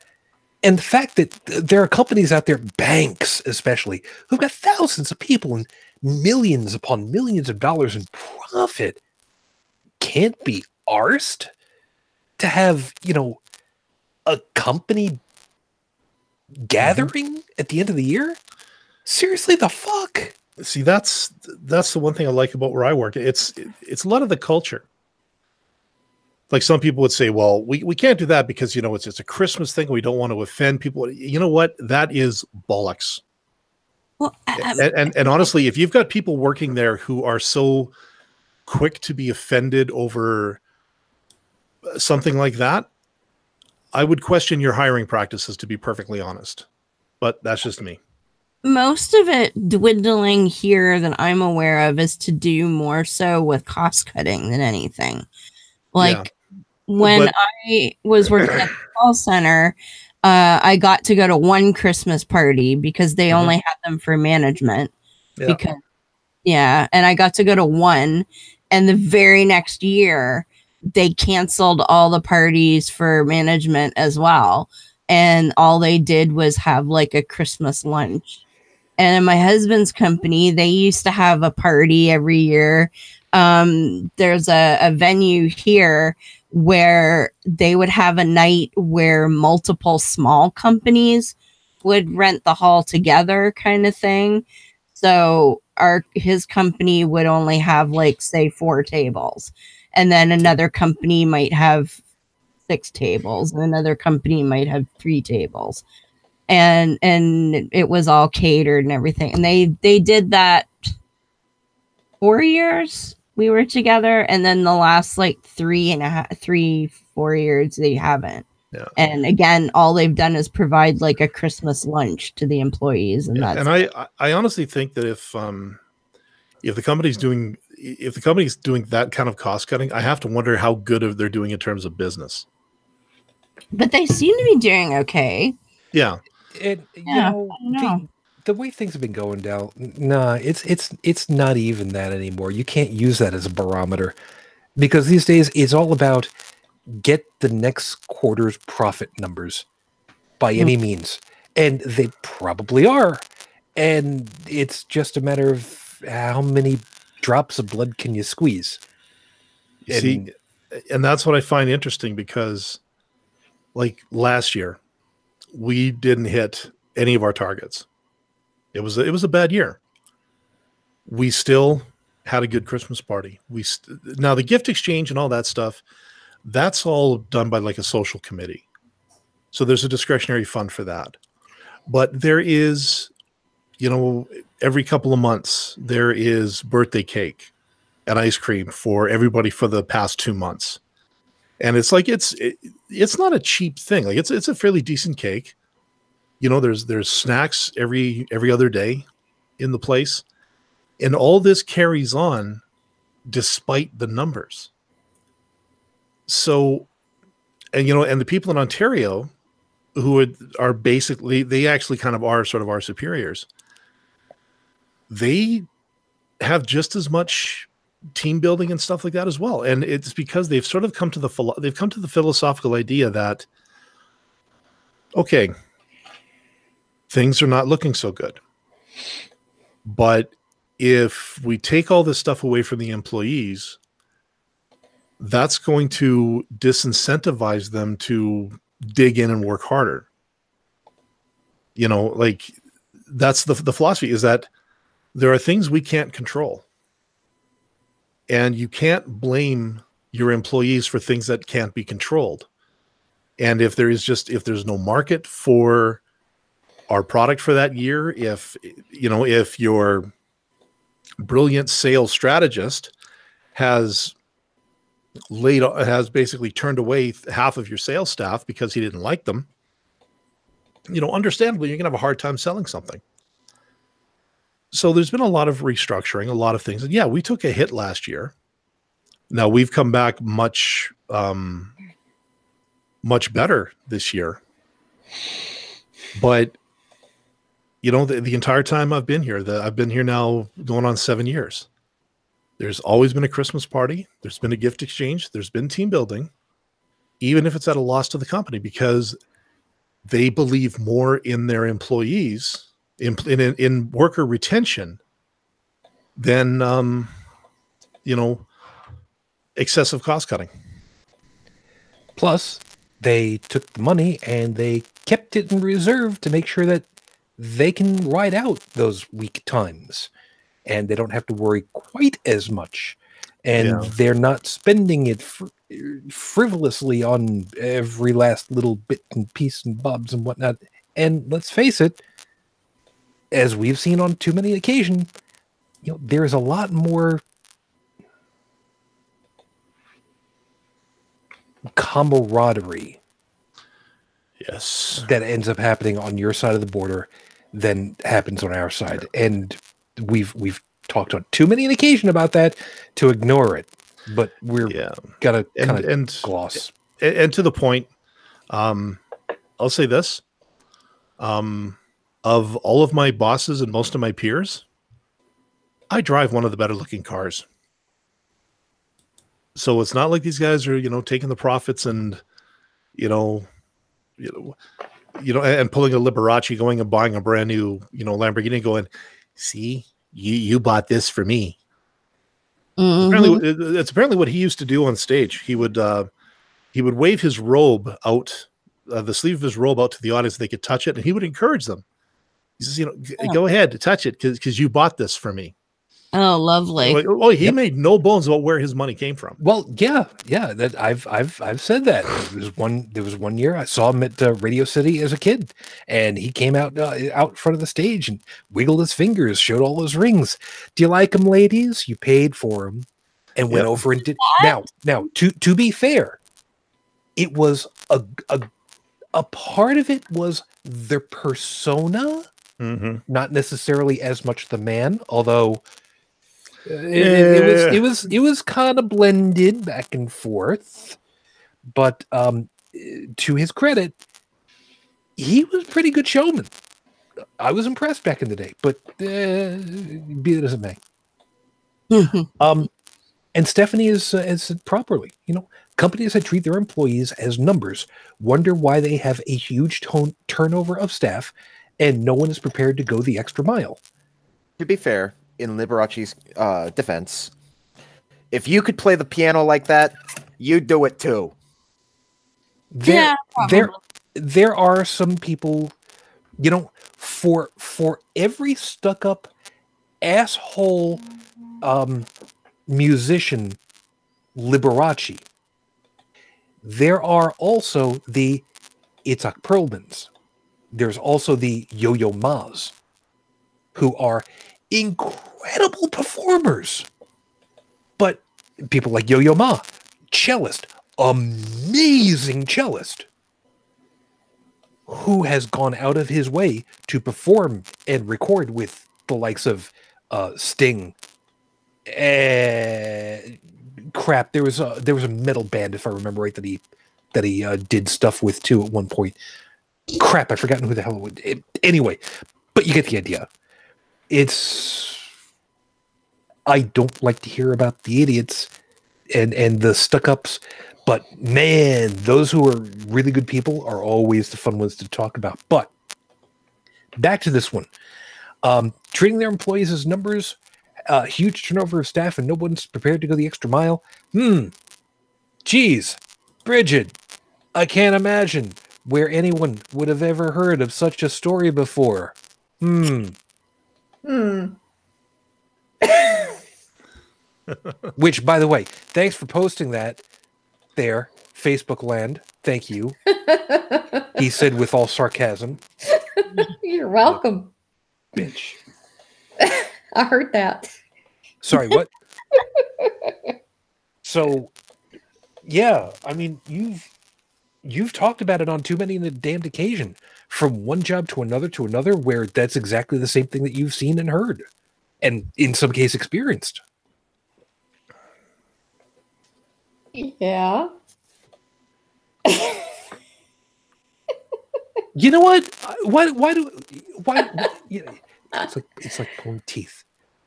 And the fact that there are companies out there, banks especially, who've got thousands of people and millions upon millions of dollars in profit, can't be arsed to have, a company gathering at the end of the year? Seriously, the fuck? See, that's the one thing I like about where I work. It's a lot of the culture. Like some people would say, well, we can't do that because, it's a Christmas thing. We don't want to offend people. You know what? That is bollocks. Well, and honestly, if you've got people working there who are so quick to be offended over something like that, I would question your hiring practices, to be perfectly honest. But that's just me. most of it dwindling here that I'm aware of is to do more so with cost cutting than anything. Like when I was working at the call center, I got to go to one Christmas party because they only had them for management. And I got to go to one, and the very next year they canceled all the parties for management as well. And all they did was have like a Christmas lunch. And in my husband's company, they used to have a party every year. There's a venue here where they would have a night where multiple small companies would rent the hall together, kind of thing. So his company would only have like, say, 4 tables, and then another company might have 6 tables, and another company might have 3 tables, and it was all catered and everything. And they did that 4 years we were together, and then the last like 4 years they haven't. Yeah. And again, all they've done is provide like a Christmas lunch to the employees, and that's. And I honestly think that if the company's doing that kind of cost cutting, I have to wonder how good they're doing in terms of business. But they seem to be doing okay. Yeah. You know, the way things have been going down, it's not even that anymore. You can't use that as a barometer, because these days it's all about get the next quarter's profit numbers by any means, and they probably are. And it's just a matter of how many drops of blood can you squeeze. And that's what I find interesting, because like last year, we didn't hit any of our targets. It was a bad year. We still had a good Christmas party. Now the gift exchange and all that stuff, that's all done by like a social committee. So there's a discretionary fund for that. But there is, every couple of months, there is birthday cake and ice cream for everybody for the past 2 months. And it's like, it's not a cheap thing. Like it's a fairly decent cake. There's snacks every other day in the place. And all this carries on despite the numbers. So, and the people in Ontario who are basically, they actually kind of are sort of our superiors. They have just as much team building and stuff like that as well. And it's because they've sort of come to the philosophical idea that, okay, things are not looking so good. But if we take all this stuff away from the employees, that's going to disincentivize them to dig in and work harder. Like that's the philosophy, is that there are things we can't control. And you can't blame your employees for things that can't be controlled. And if there's no market for our product for that year, if your brilliant sales strategist has basically turned away half of your sales staff because he didn't like them, understandably, you're going to have a hard time selling something. So there's been a lot of restructuring, a lot of things. And yeah, we took a hit last year. Now we've come back much better this year. But the entire time I've been here, I've been here now going on 7 years. There's always been a Christmas party. There's been a gift exchange. There's been team building, even if it's at a loss to the company, because they believe more in their employees, in worker retention than, excessive cost cutting. Plus, they took the money and they kept it in reserve to make sure that they can ride out those weak times, and they don't have to worry quite as much. And they're not spending it frivolously on every last little bit and piece and bobs and whatnot. And let's face it, as we've seen on too many occasions, there's a lot more camaraderie. Yes. That ends up happening on your side of the border than happens on our side. And we've talked on too many occasions about that to ignore it. But we're gotta kind of gloss. And to the point, I'll say this. Of all of my bosses and most of my peers, I drive one of the better looking cars. So it's not like these guys are, taking the profits and, you know, and pulling a Liberace, going and buying a brand new, Lamborghini, going, see, you bought this for me. Mhm. It's apparently what he used to do on stage. He would wave his robe out, the sleeve of his robe out to the audience. They could touch it, and he would encourage them. He says, go ahead, touch it, because you bought this for me. Oh, lovely. He made no bones about where his money came from. Well, yeah. That I've said that. There was one year I saw him at Radio City as a kid, and he came out front of the stage and wiggled his fingers, showed all his rings. Do you like them, ladies? You paid for them, and went over and did. Now, to be fair, it was a part of it was their persona, not necessarily as much the man, although. It was kind of blended back and forth, but to his credit, he was a pretty good showman. I was impressed back in the day, but be that as it may. And Stephanie has said properly, companies that treat their employees as numbers wonder why they have a huge turnover of staff, and no one is prepared to go the extra mile. To be fair, in Liberace's defense, if you could play the piano like that, you'd do it too. There are some people, for every stuck-up asshole musician Liberace, there are also the Itzhak Perlmans. There's also the Yo-Yo Ma's, who are incredible performers. But people like Yo-Yo Ma, cellist, amazing cellist, who has gone out of his way to perform and record with the likes of Sting. Crap, there was a metal band, if I remember right, that he did stuff with too at one point. Crap, I've forgotten who the hell it was. Anyway, but you get the idea. I don't like to hear about the idiots and the stuck-ups, but man, those who are really good people are always the fun ones to talk about. But back to this one. Treating their employees as numbers, huge turnover of staff, and no one's prepared to go the extra mile. Geez, Brigid, I can't imagine where anyone would have ever heard of such a story before. Which, by the way, thanks for posting that there, Facebook land. Thank you. He said with all sarcasm. You're welcome. Bitch. I heard that. Sorry, what? So, yeah, I mean, you've talked about it on too many a damned occasion, from one job to another, where that's exactly the same thing that you've seen and heard, and in some case experienced. Yeah. You know what? Why? It's like pulling teeth.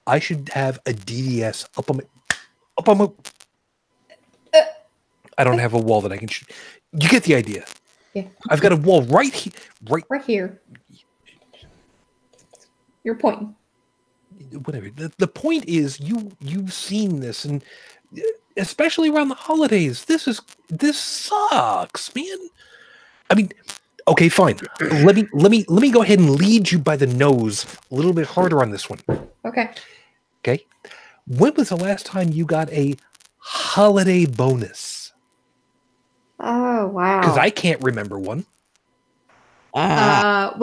I should have a DDS up on my. I don't have a wall that I can shoot. You get the idea. Yeah. I've got a wall right here. Right here. You're pointing. Whatever. The point is, you've seen this, and especially around the holidays, this sucks, man. I mean, okay, fine. Let me go ahead and lead you by the nose a little bit harder on this one. Okay. Okay. When was the last time you got a holiday bonus? Oh, wow. Because I can't remember one. When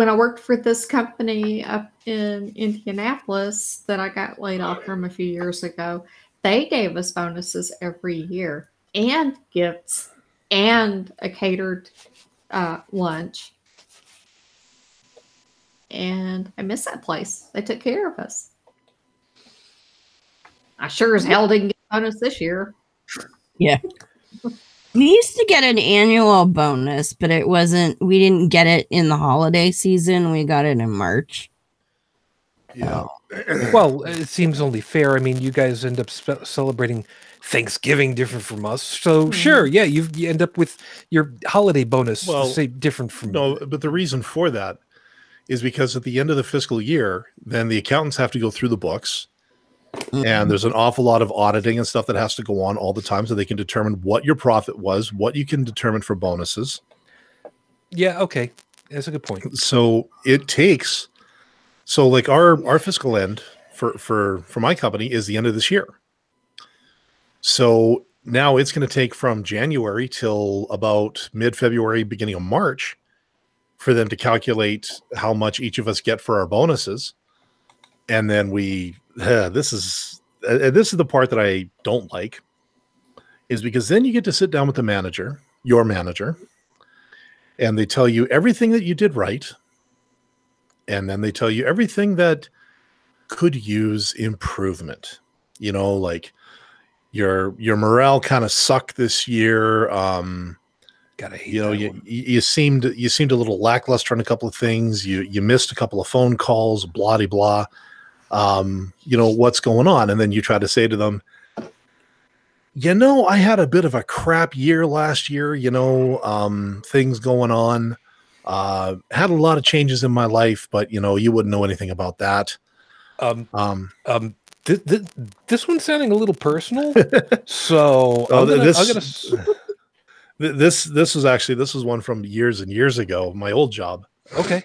I worked for this company up in Indianapolis that I got laid off from a few years ago, they gave us bonuses every year and gifts and a catered lunch. And I miss that place. They took care of us. I sure as hell didn't get a bonus this year. Yeah. We used to get an annual bonus, but we didn't get it in the holiday season. We got it in March. Yeah. Well, it seems only fair. I mean, you guys end up celebrating Thanksgiving different from us, so sure, yeah, you end up with your holiday bonus Well, say different from. No, but the reason for that is because at the end of the fiscal year, then the accountants have to go through the books, and there's an awful lot of auditing and stuff that has to go on all the time, so they can determine what your profit was, what you can determine for bonuses. Yeah, okay, that's a good point. So it takes, so like our fiscal end for my company is the end of this year. So now it's going to take from January till about mid-February, beginning of March, for them to calculate how much each of us get for our bonuses. And then this is the part that I don't like, is because then you get to sit down with the manager, your manager, and they tell you everything that you did right. And then they tell you everything that could use improvement. You know, like your morale kind of sucked this year. Gotta hate You know, that one. you seemed a little lackluster on a couple of things. You missed a couple of phone calls, blah de blah. You know, what's going on? And then you try to say to them, you know, I had a bit of a crap year last year, you know, things going on. Had a lot of changes in my life, but you know, you wouldn't know anything about that. This one's sounding a little personal, so this was one from years and years ago, my old job. Okay.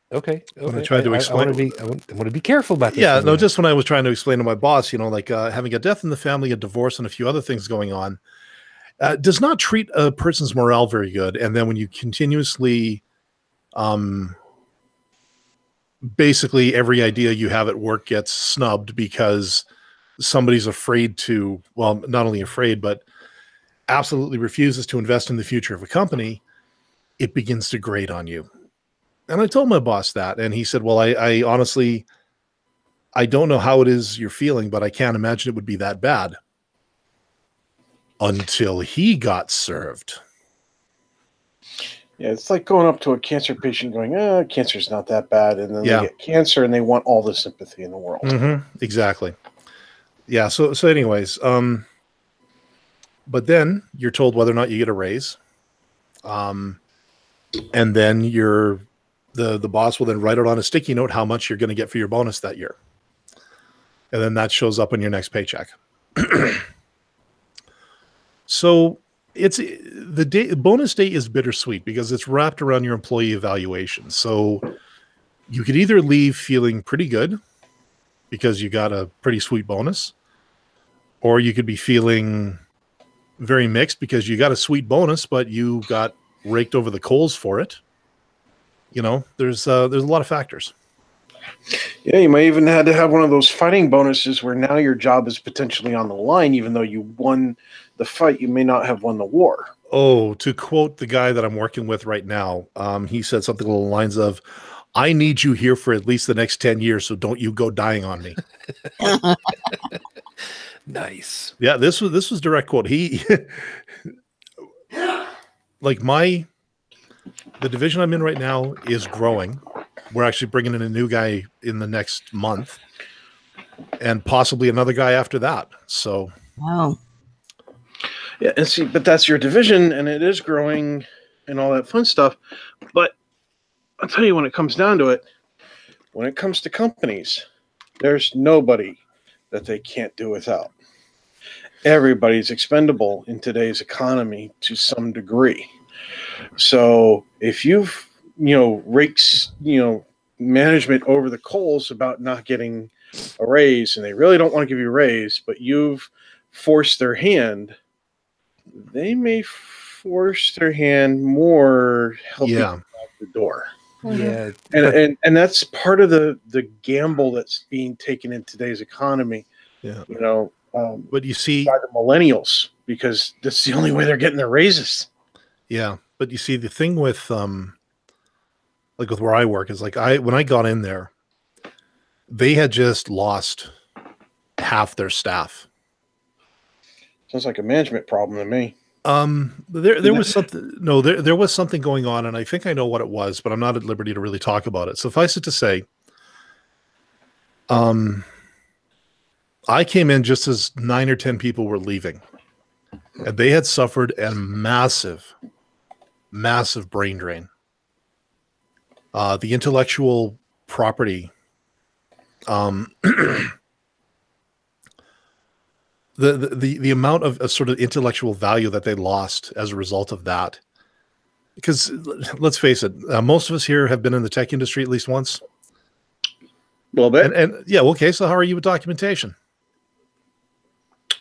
When I tried to explain, I want to be careful about this. Yeah, no, just when I was trying to explain to my boss, you know, like having a death in the family, a divorce, and a few other things going on, does not treat a person's morale very good. And then when you continuously, basically every idea you have at work gets snubbed because somebody's afraid to, well, not only afraid, but absolutely refuses to invest in the future of a company, it begins to grate on you. And I told my boss that, and he said, well, I honestly, I don't know how it is you're feeling, but I can't imagine it would be that bad. Until he got served. Yeah, it's like going up to a cancer patient going, cancer's not that bad. And then they get cancer and they want all the sympathy in the world. Mm-hmm. Exactly. Yeah. So anyways, but then you're told whether or not you get a raise. And then the boss will then write it on a sticky note how much you're going to get for your bonus that year. And then that shows up on your next paycheck. So bonus day is bittersweet because it's wrapped around your employee evaluation. So you could either leave feeling pretty good because you got a pretty sweet bonus, or you could be feeling very mixed because you got a sweet bonus, but you got raked over the coals for it. You know, there's a lot of factors. Yeah, you might even have to have one of those fighting bonuses where now your job is potentially on the line, even though you won the fight, you may not have won the war. Oh, to quote the guy that I'm working with right now, he said something along the lines of, I need you here for at least the next 10 years, so don't you go dying on me. Nice. Yeah, this was direct quote. He like the division I'm in right now is growing. We're actually bringing in a new guy in the next month and possibly another guy after that. So, wow. Yeah, and see, but that's your division and it is growing and all that fun stuff. But I'll tell you, when it comes down to it, when it comes to companies, there's nobody that they can't do without. Everybody's expendable in today's economy to some degree. So if you've, rakes, management over the coals about not getting a raise, and they really don't want to give you a raise, but you've forced their hand, they may force their hand more, helping you out the door. Yeah, and that's part of the gamble that's being taken in today's economy. Yeah, but you see, by the millennials, because that's the only way they're getting their raises. Yeah, but you see, the thing with like with where I work is like when I got in there, they had just lost half their staff. Sounds like a management problem to me. There was something. No, there was something going on, and I think I know what it was, but I'm not at liberty to really talk about it. Suffice it to say, I came in just as 9 or 10 people were leaving, and they had suffered a massive brain drain. The intellectual property, the amount of sort of intellectual value that they lost as a result of that. Because let's face it, most of us here have been in the tech industry at least once. A little bit. And yeah, okay, so how are you with documentation?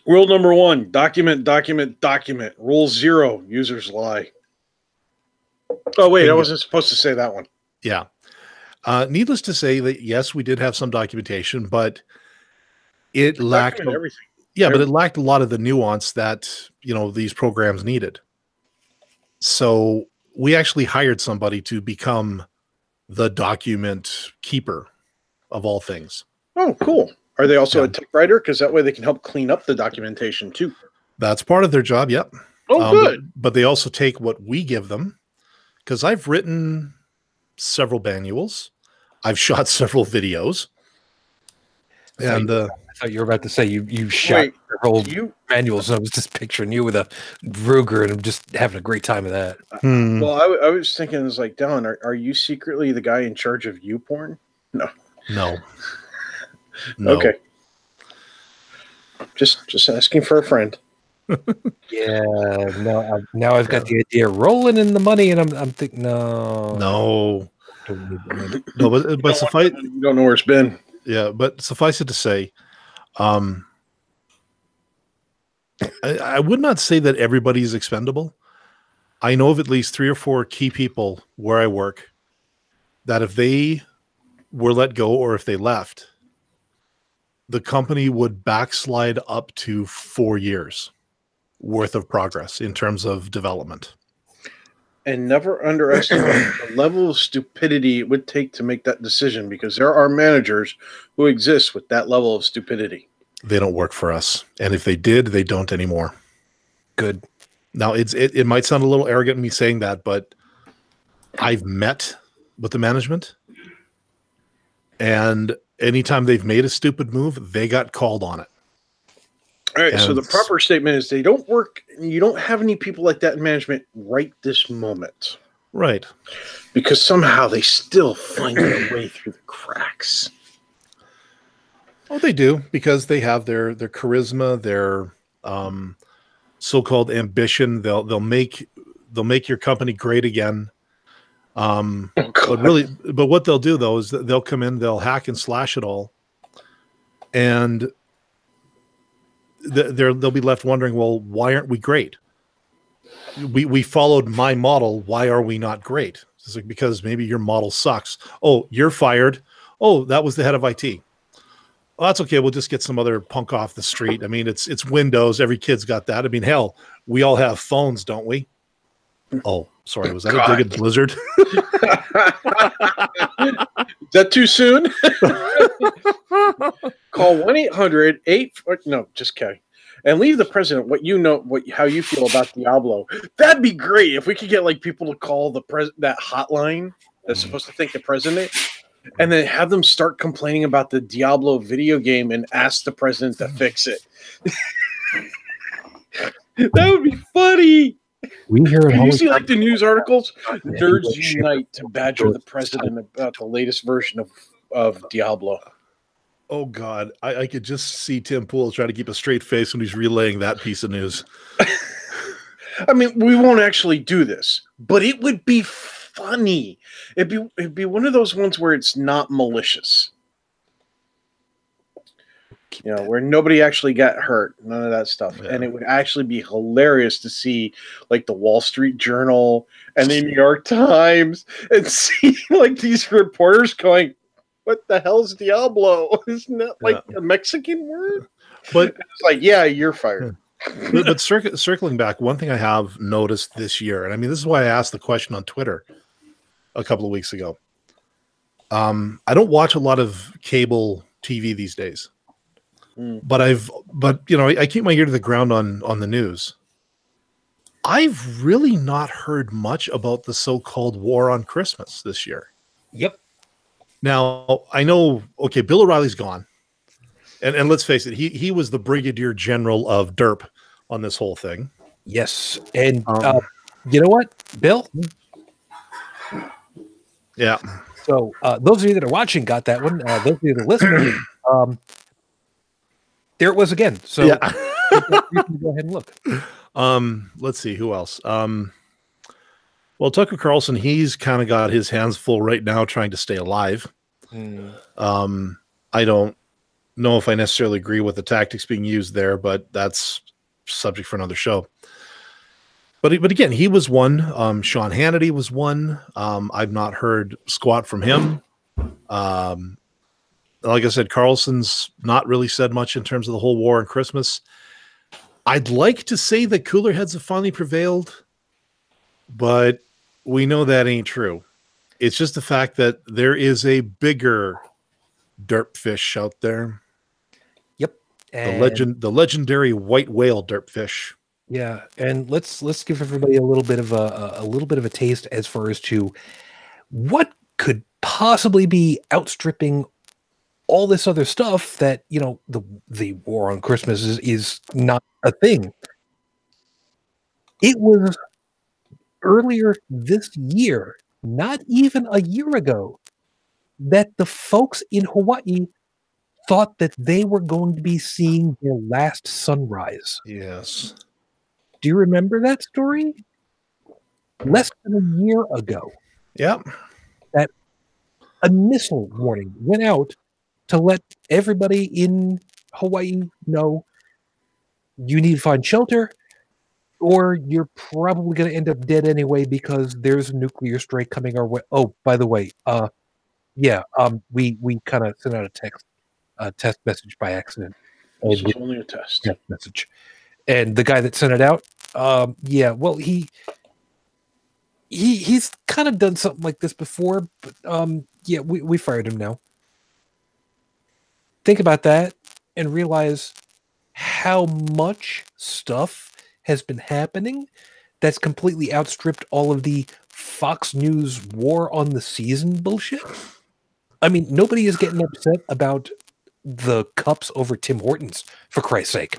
Rule number 1, document. Rule 0, users lie. Oh, wait, I wasn't supposed to say that one. Yeah. Needless to say that, yes, we did have some documentation, but it lacked everything. Yeah, but it lacked a lot of the nuance that, these programs needed. So we actually hired somebody to become the document keeper of all things. Oh, cool. Are they also a tech writer? Because that way they can help clean up the documentation too. That's part of their job, yep. Oh, good. But they also take what we give them, because I've written several manuals. I've shot several videos. And I thought you were about to say you shot several manuals, and I was just picturing you with a Ruger and I'm just having a great time with that. Well, I was thinking, it's like, Dalan, are you secretly the guy in charge of YouPorn? No. Okay. Just asking for a friend. Yeah, no. Now I've got the idea rolling in the money, and I'm thinking, no. But suffice, you don't know where it's been. Yeah, but suffice it to say, I would not say that everybody is expendable. I know of at least 3 or 4 key people where I work that if they were let go or if they left, the company would backslide up to 4 years worth of progress in terms of development. And never underestimate the level of stupidity it would take to make that decision, because there are managers who exist with that level of stupidity. They don't work for us. And if they did, they don't anymore. Good. Now, it might sound a little arrogant me saying that, but I've met with the management, and anytime they've made a stupid move, they got called on it. All right, so the proper statement is they don't work. You don't have any people like that in management right this moment. Right. Because somehow they still find their way through the cracks. Oh, they do, because they have their charisma, their so-called ambition. They'll make your company great again. But what they'll do though is that they'll come in, they'll hack and slash it all, and they'll be left wondering, well, why aren't we great? We followed my model. Why are we not great? It's like, because maybe your model sucks. Oh, you're fired. Oh, that was the head of IT. Well, that's okay. We'll just get some other punk off the street. I mean, it's Windows. Every kid's got that. I mean, hell, we all have phones, don't we? Oh, sorry. Was that a dig at Blizzard? Is that too soon? Call 1-800-8. No, just kidding. And leave the president how you feel about Diablo. That'd be great if we could get like people to call that hotline that's supposed to thank the president, and then have them start complaining about the Diablo video game and ask the president to fix it. That would be funny. We hear it. You see, like the news articles, nerds unite to badger the president about the latest version of Diablo. Oh God, I could just see Tim Pool trying to keep a straight face when he's relaying that piece of news. I mean, we won't actually do this, but it would be funny. It'd be one of those ones where it's not malicious. Where nobody actually got hurt, none of that stuff. Yeah. And it would actually be hilarious to see like the Wall Street Journal and the New York Times and see like these reporters going, what the hell is Diablo? Isn't that like a Mexican word? But it's like, yeah, you're fired. But circling back, one thing I have noticed this year, and I mean, this is why I asked the question on Twitter a couple of weeks ago. I don't watch a lot of cable TV these days. But I keep my ear to the ground on the news. I've really not heard much about the so-called war on Christmas this year. Yep. Now, I know, okay, Bill O'Reilly's gone. And let's face it, he was the Brigadier General of DERP on this whole thing. Yes. And you know what, Bill? Yeah. So those of you that are watching got that one. Those of you that are listening, there it was again. So yeah. you can go ahead and look. Let's see who else. Well, Tucker Carlson, he's kind of got his hands full right now trying to stay alive. I don't know if I necessarily agree with the tactics being used there, but that's subject for another show. But again, he was one. Sean Hannity was one. I've not heard squat from him. Like I said, Carlson's not really said much in terms of the whole war on Christmas. I'd like to say that cooler heads have finally prevailed, but we know that ain't true. It's just the fact that there is a bigger derp fish out there. Yep. And The legendary white whale derp fish. yeah, and let's give everybody a little bit of a taste as far as to what could possibly be outstripping all this other stuff that, you know, the war on Christmas is not a thing. It was earlier this year, not even a year ago, that the folks in Hawaii thought that they were going to be seeing their last sunrise. Yes. Do you remember that story? Less than a year ago, Yep. that a missile warning went out to let everybody in Hawaii know you need to find shelter, or you're probably going to end up dead anyway because there's a nuclear strike coming our way. Oh, by the way, we kind of sent out a test message by accident. This was only a test message, and the guy that sent it out, well, he's kind of done something like this before, but we fired him now. Think about that and realize how much stuff has been happening that's completely outstripped all of the Fox News war on the season bullshit. I mean, nobody is getting upset about the cups over Tim Hortons, for Christ's sake.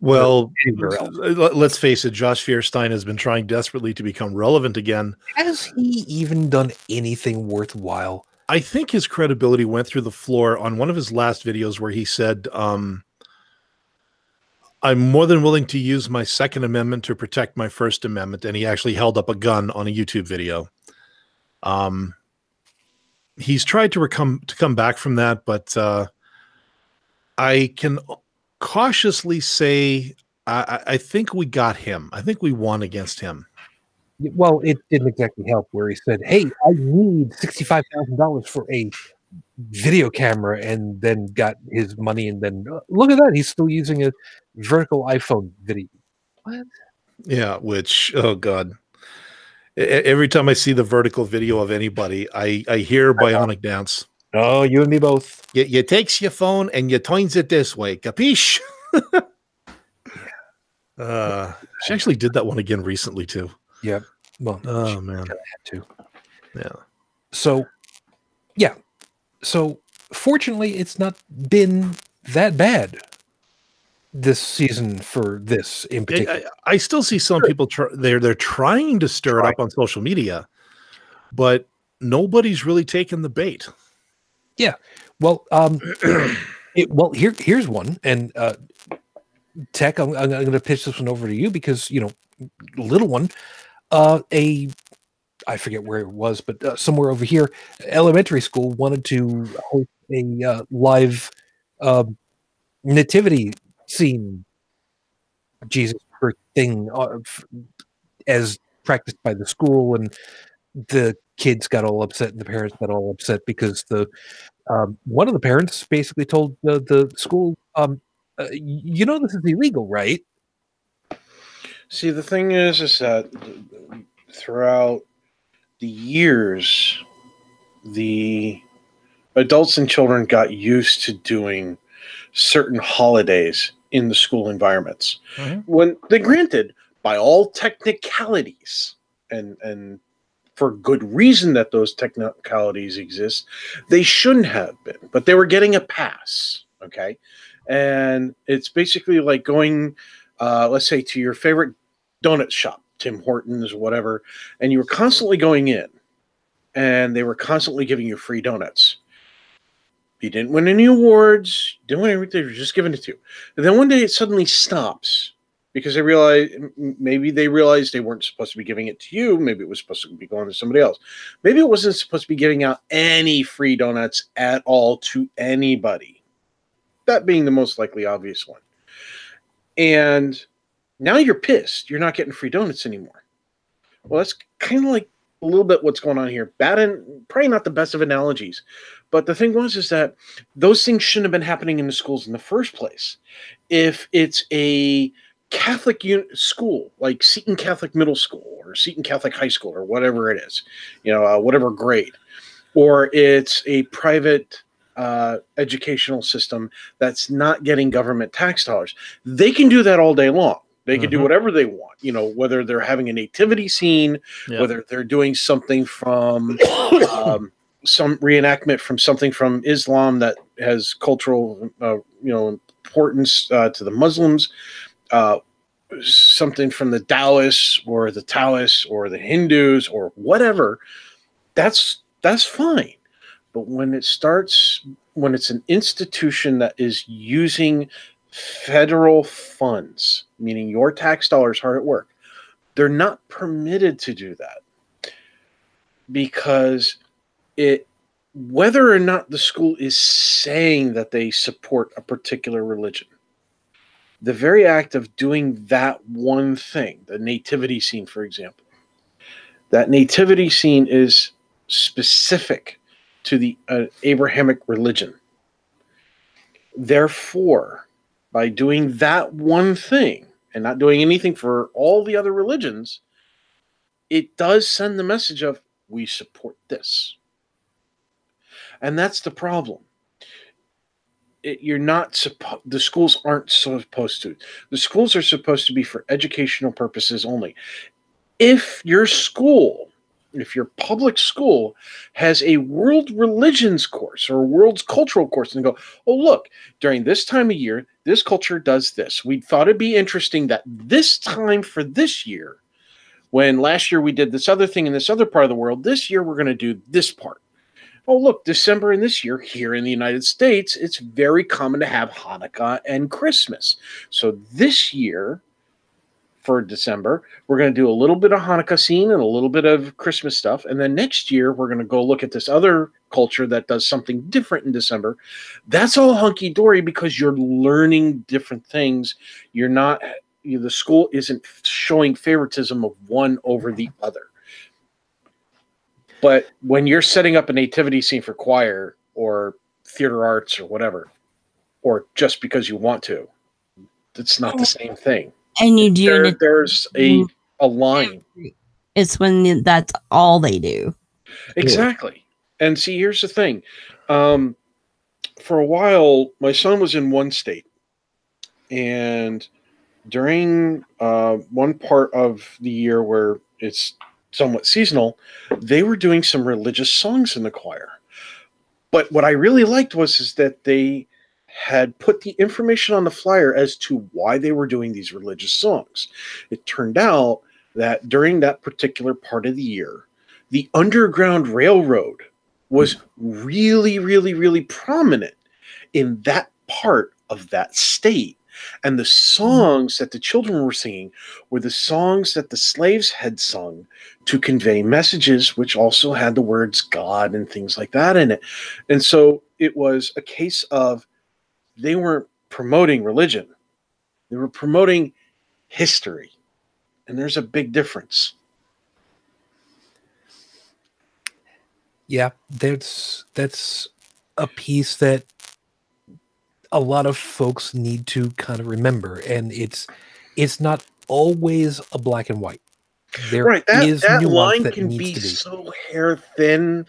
Well, let's face it, Josh Fierstein has been trying desperately to become relevant again. Has he even done anything worthwhile? I think his credibility went through the floor on one of his last videos where he said, I'm more than willing to use my Second Amendment to protect my First Amendment. And he actually held up a gun on a YouTube video. He's tried to come back from that, but I can cautiously say I think we got him. I think we won against him. Well, it didn't exactly help where he said, hey, I need $65,000 for a video camera, and then got his money, and then look at that, he's still using a vertical iPhone video. What? Yeah, which, oh God. Every time I see the vertical video of anybody, I hear Bionic Dance. Oh, you and me both. You takes your phone and you turns it this way. Capiche? She actually did that one again recently, too. Yep. Well, oh man, had to. Yeah. So, yeah. So, fortunately, it's not been that bad this season for this in particular. I still see some people they're trying to stir it up on social media, but nobody's really taken the bait. Yeah. Well, here's one, and Tech, I'm going to pitch this one over to you because, you know, little one, I forget where it was, but somewhere over here, elementary school wanted to host a live nativity scene, Jesus birth thing, as practiced by the school, and the kids got all upset and the parents got all upset because the one of the parents basically told the school, you know, this is illegal, right? See, the thing is that throughout the years, the adults and children got used to doing certain holidays in the school environments. Mm-hmm. When they, granted, by all technicalities and for good reason that those technicalities exist. They shouldn't have been, but they were getting a pass. Okay. And it's basically like going, let's say, to your favorite donut shop, Tim Hortons, whatever, and you were constantly going in and they were constantly giving you free donuts. You didn't win any awards, didn't win everything, they were just giving it to you. And then one day it suddenly stops because they realized they weren't supposed to be giving it to you. Maybe it was supposed to be going to somebody else. Maybe it wasn't supposed to be giving out any free donuts at all to anybody. That being the most likely obvious one. And now you're pissed. You're not getting free donuts anymore. Well, that's kind of like a little bit what's going on here. Bad and probably not the best of analogies. But the thing is that those things shouldn't have been happening in the schools in the first place. If it's a Catholic school, like Seton Catholic Middle School or Seton Catholic High School or whatever it is, whatever grade, or it's a private educational system that's not getting government tax dollars, they can do that all day long. They can do whatever they want, whether they're having a nativity scene, whether they're doing something from some reenactment from something from Islam that has cultural, importance to the Muslims, something from the Taoists or the Taoists or the Hindus or whatever. That's fine. But when it's an institution that is using federal funds, meaning your tax dollars hard at work, they're not permitted to do that, because whether or not the school is saying that they support a particular religion, the very act of doing that one thing, the nativity scene, for example, that nativity scene is specific to the Abrahamic religion. Therefore, by doing that one thing and not doing anything for all the other religions, it does send the message of, we support this. And that's the problem. The schools aren't supposed to. The schools are supposed to be for educational purposes only. If your public school has a world religions course or a world's cultural course, and go, oh, look, during this time of year, this culture does this. We thought it'd be interesting that this time for this year, when last year we did this other thing in this other part of the world, this year we're going to do this part. Oh, look, December in this year, here in the United States, it's very common to have Hanukkah and Christmas. So this year, for December, we're going to do a little bit of Hanukkah scene and a little bit of Christmas stuff. And then next year, we're going to go look at this other culture that does something different in December. That's all hunky-dory because you're learning different things. You're not, the school isn't showing favoritism of one over the other. But when you're setting up a nativity scene for choir or theater arts or whatever, or just because you want to, it's not the same thing. And you do. There's a line. It's when that's all they do. Exactly. And see, here's the thing. For a while, my son was in one state. And during one part of the year where it's somewhat seasonal, they were doing some religious songs in the choir. But what I really liked is that they had put the information on the flyer as to why they were doing these religious songs. It turned out that during that particular part of the year, the Underground Railroad was really, really, really prominent in that part of that state. And the songs that the children were singing were the songs that the slaves had sung to convey messages, which also had the words God and things like that in it. And so it was a case of they weren't promoting religion. They were promoting history. And there's a big difference. Yeah, that's a piece that a lot of folks need to kind of remember, and it's not always a black and white. There is that nuance line that can needs be to be so hair thin,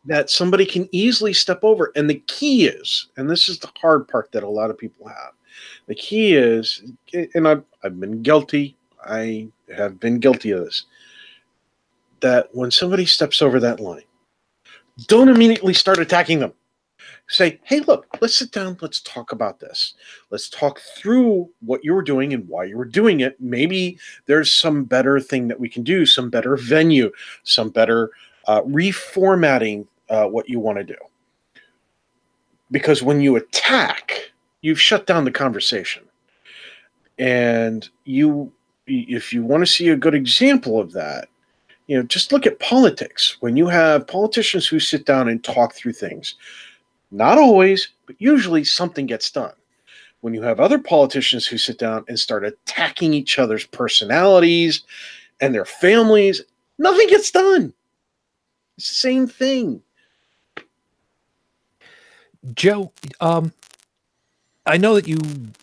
that somebody can easily step over. And the key is, and this is the hard part that a lot of people have, the key is, and I've been guilty. I have been guilty of this. that when somebody steps over that line, don't immediately start attacking them. Say, hey, look, let's sit down. Let's talk about this. Let's talk through what you were doing and why you were doing it. Maybe there's some better thing that we can do, some better venue, some better reformatting what you want to do. Because when you attack, you've shut down the conversation. And if you want to see a good example of that, just look at politics. When you have politicians who sit down and talk through things, not always, but usually something gets done. When you have other politicians who sit down and start attacking each other's personalities and their families, nothing gets done. It's the same thing. Joe, I know that you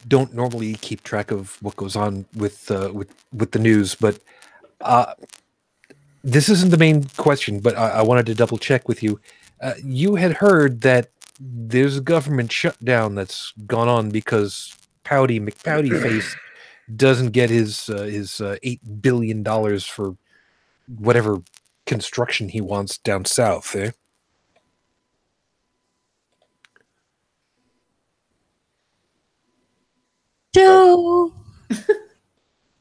don't normally keep track of what goes on with the news, but this isn't the main question. But I wanted to double check with you. You had heard that there's a government shutdown that's gone on because Pouty McPouty Face doesn't get his $8 billion for whatever construction he wants down south, eh? Joe.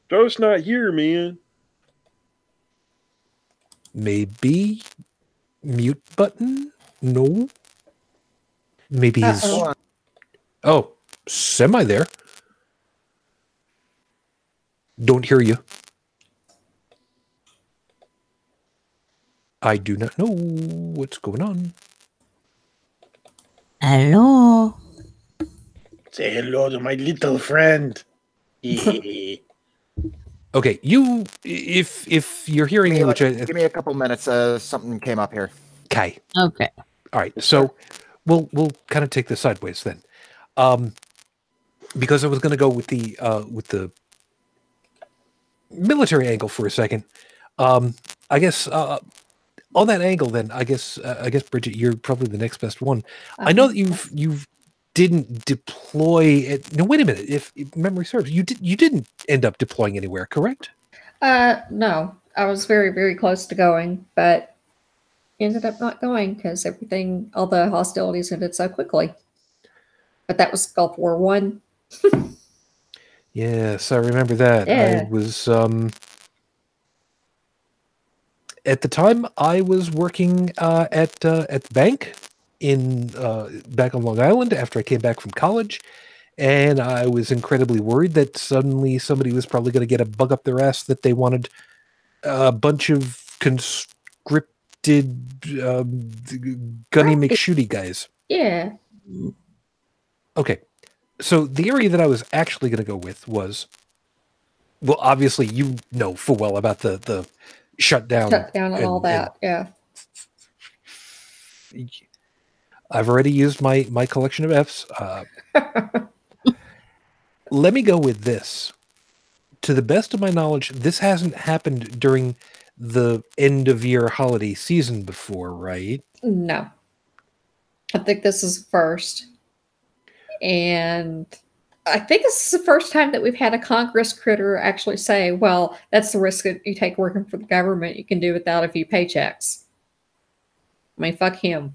Joe's not here, man. Maybe mute button? No. Maybe he's... Oh, semi there. Don't hear you. I do not know what's going on. Hello. Say hello to my little friend. Okay, if you're hearing me, which give me a couple minutes. Something came up here. Okay. Okay. All right. So we'll kind of take this sideways then, because I was going to go with the military angle for a second. I guess on that angle, then I guess Brigid, you're probably the next best one. I know that you've didn't deploy it. No, wait a minute. If memory serves, you didn't end up deploying anywhere, correct? No, I was very, very close to going, but ended up not going because all the hostilities ended so quickly. But that was Gulf War I. Yes, I remember that. Yeah. I was at the time I was working at the bank in back on Long Island after I came back from college, and I was incredibly worried that suddenly somebody was probably going to get a bug up their ass that they wanted a bunch of conscripted gunny McShooty guys. Yeah. Okay, so the area that I was actually going to go with was, well, obviously you know full well about the shutdown And all that. Yeah. I've already used my collection of Fs. Let me go with this. To the best of my knowledge, this hasn't happened during the end of year holiday season before, right? No. I think this is first. And I think this is the first time that we've had a Congress critter actually say, well, that's the risk that you take working for the government. You can do without a few paychecks. I mean, fuck him.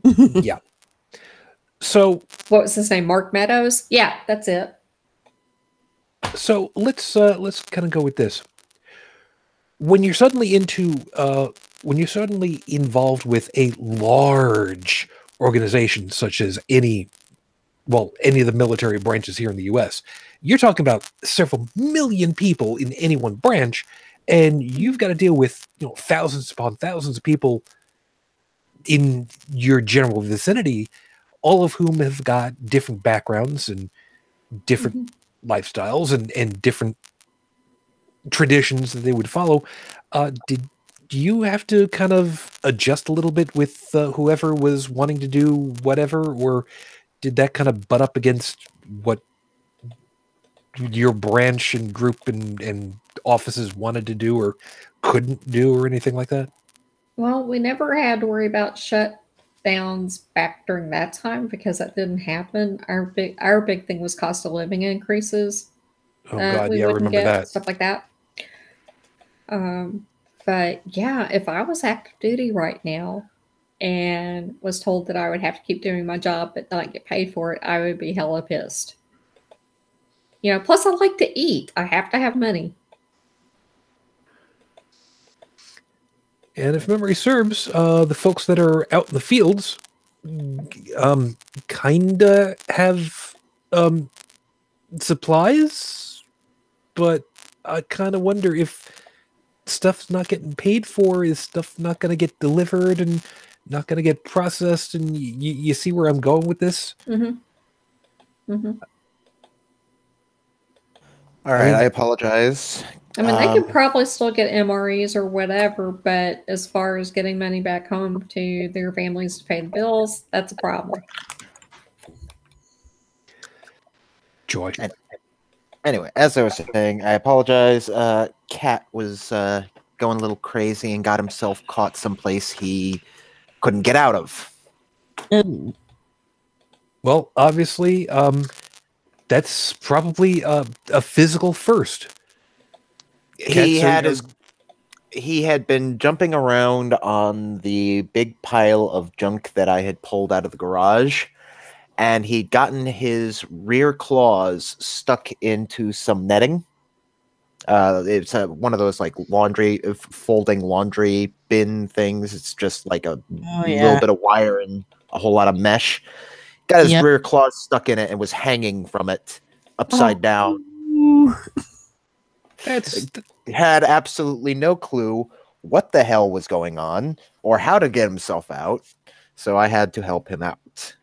Yeah. So what was his name? Mark Meadows? Yeah, that's it. So let's kind of go with this. When you're suddenly involved with a large organization such as any of the military branches here in the U.S., you're talking about several million people in any one branch, and you've got to deal with thousands upon thousands of people in your general vicinity, all of whom have got different backgrounds and different lifestyles and different traditions that they would follow. Did you have to kind of adjust a little bit with whoever was wanting to do whatever, or did that kind of butt up against what your branch and group and offices wanted to do or couldn't do or anything like that? Well, we never had to worry about shutdowns back during that time because that didn't happen. Our big thing was cost of living increases. Oh God, yeah, I remember that. Stuff like that. But yeah, if I was active duty right now and was told that I would have to keep doing my job but not get paid for it, I would be hella pissed. You know, plus I like to eat. I have to have money. And if memory serves, the folks that are out in the fields kinda have supplies, but I kind of wonder if stuff's not getting paid for, is stuff not going to get delivered and not going to get processed, and you see where I'm going with this? Mm-hmm. Mm-hmm. All right, I apologize. I mean, they could probably still get MREs or whatever, but as far as getting money back home to their families to pay the bills, that's a problem. Joy. Anyway, as I was saying, I apologize. Cat was going a little crazy and got himself caught someplace he couldn't get out of. Well, obviously, that's probably a physical first. He had been jumping around on the big pile of junk that I had pulled out of the garage, and he'd gotten his rear claws stuck into some netting. It's one of those like folding laundry bin things. It's just like a little bit of wire and a whole lot of mesh. Got his rear claws stuck in it and was hanging from it upside down. Had absolutely no clue what the hell was going on or how to get himself out. So I had to help him out.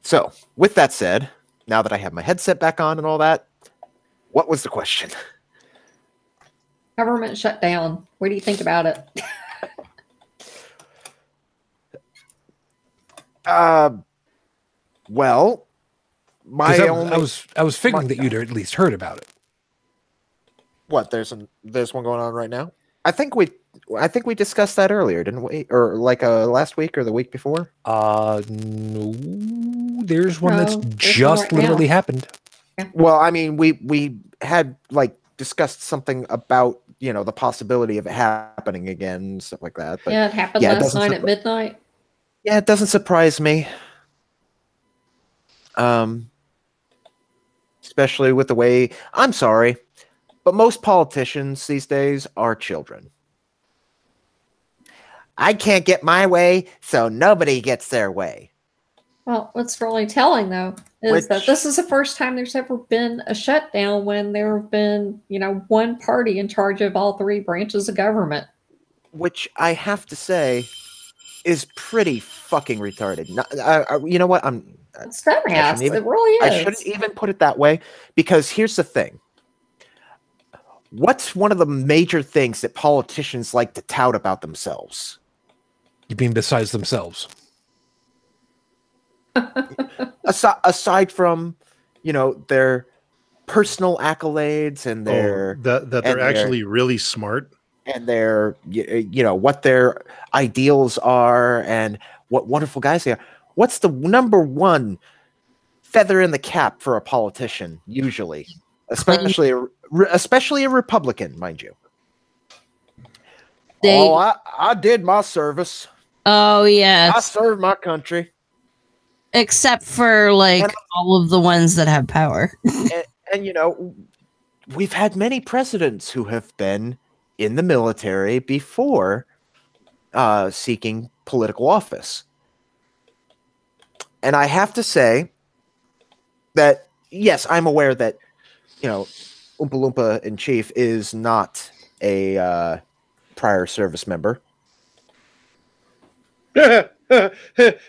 So with that said, now that I have my headset back on and all that, what was the question? Government shutdown. What do you think about it? Well, I was figuring that you'd at least heard about it. What? There's one going on right now. I think we discussed that earlier, didn't we? Or like last week or the week before? No, there's one that's just literally happened. Well, I mean, we had like discussed something about the possibility of it happening again and stuff like that. But yeah, it happened last night at midnight. Yeah, it doesn't surprise me. Especially with the way, I'm sorry, but most politicians these days are children. I can't get my way, so nobody gets their way. Well, what's really telling, though, is that this is the first time there's ever been a shutdown when there have been, one party in charge of all three branches of government. Which I have to say is pretty fucking retarded. You know what? It's dumbass. It really is. I shouldn't even put it that way, because here's the thing. What's one of the major things that politicians like to tout about themselves? You mean besides themselves? Aside from, their personal accolades and their that they're actually really smart, and their what their ideals are and what wonderful guys they are. What's the number one feather in the cap for a politician usually, especially a Republican, mind you? I did my service. Oh yeah, I served my country. Except for all of the ones that have power. and we've had many presidents who have been in the military before seeking political office. And I have to say that, yes, I'm aware that, Oompa Loompa in Chief is not a prior service member.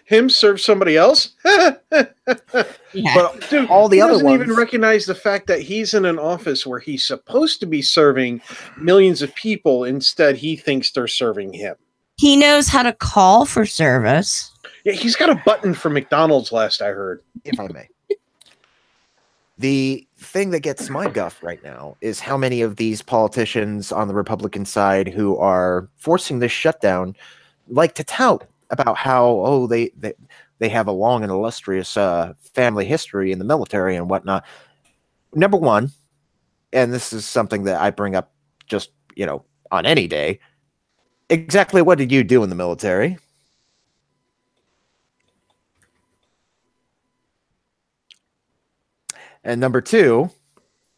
Him serve somebody else? Yeah. But dude, all the other ones doesn't even recognize the fact that he's in an office where he's supposed to be serving millions of people. Instead, he thinks they're serving him. He knows how to call for service. Yeah, he's got a button for McDonald's, last I heard. If I may. The thing that gets my guff right now is how many of these politicians on the Republican side who are forcing this shutdown like to tout about how, they have a long and illustrious family history in the military and whatnot. Number one, and this is something that I bring up just, on any day. Exactly what did you do in the military? And number two,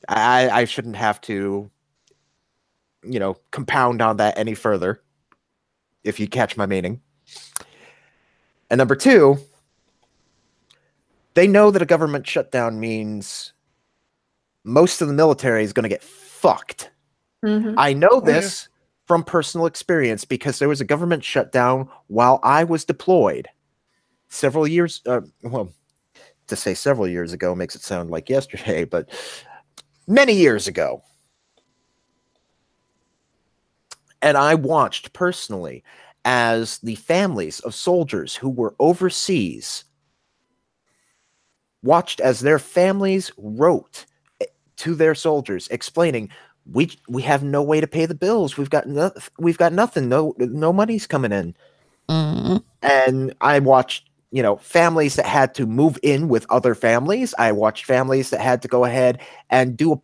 I shouldn't have to, compound on that any further, if you catch my meaning. And number two, they know that a government shutdown means most of the military is going to get fucked. Mhm. I know this from personal experience because there was a government shutdown while I was deployed several years. Well, to say several years ago makes it sound like yesterday, but many years ago. And I watched personally as the families of soldiers who were overseas watched as their families wrote to their soldiers explaining, we have no way to pay the bills. We've got nothing. No money's coming in. Mm-hmm. And I watched, families that had to move in with other families. I watched families that had to go ahead and do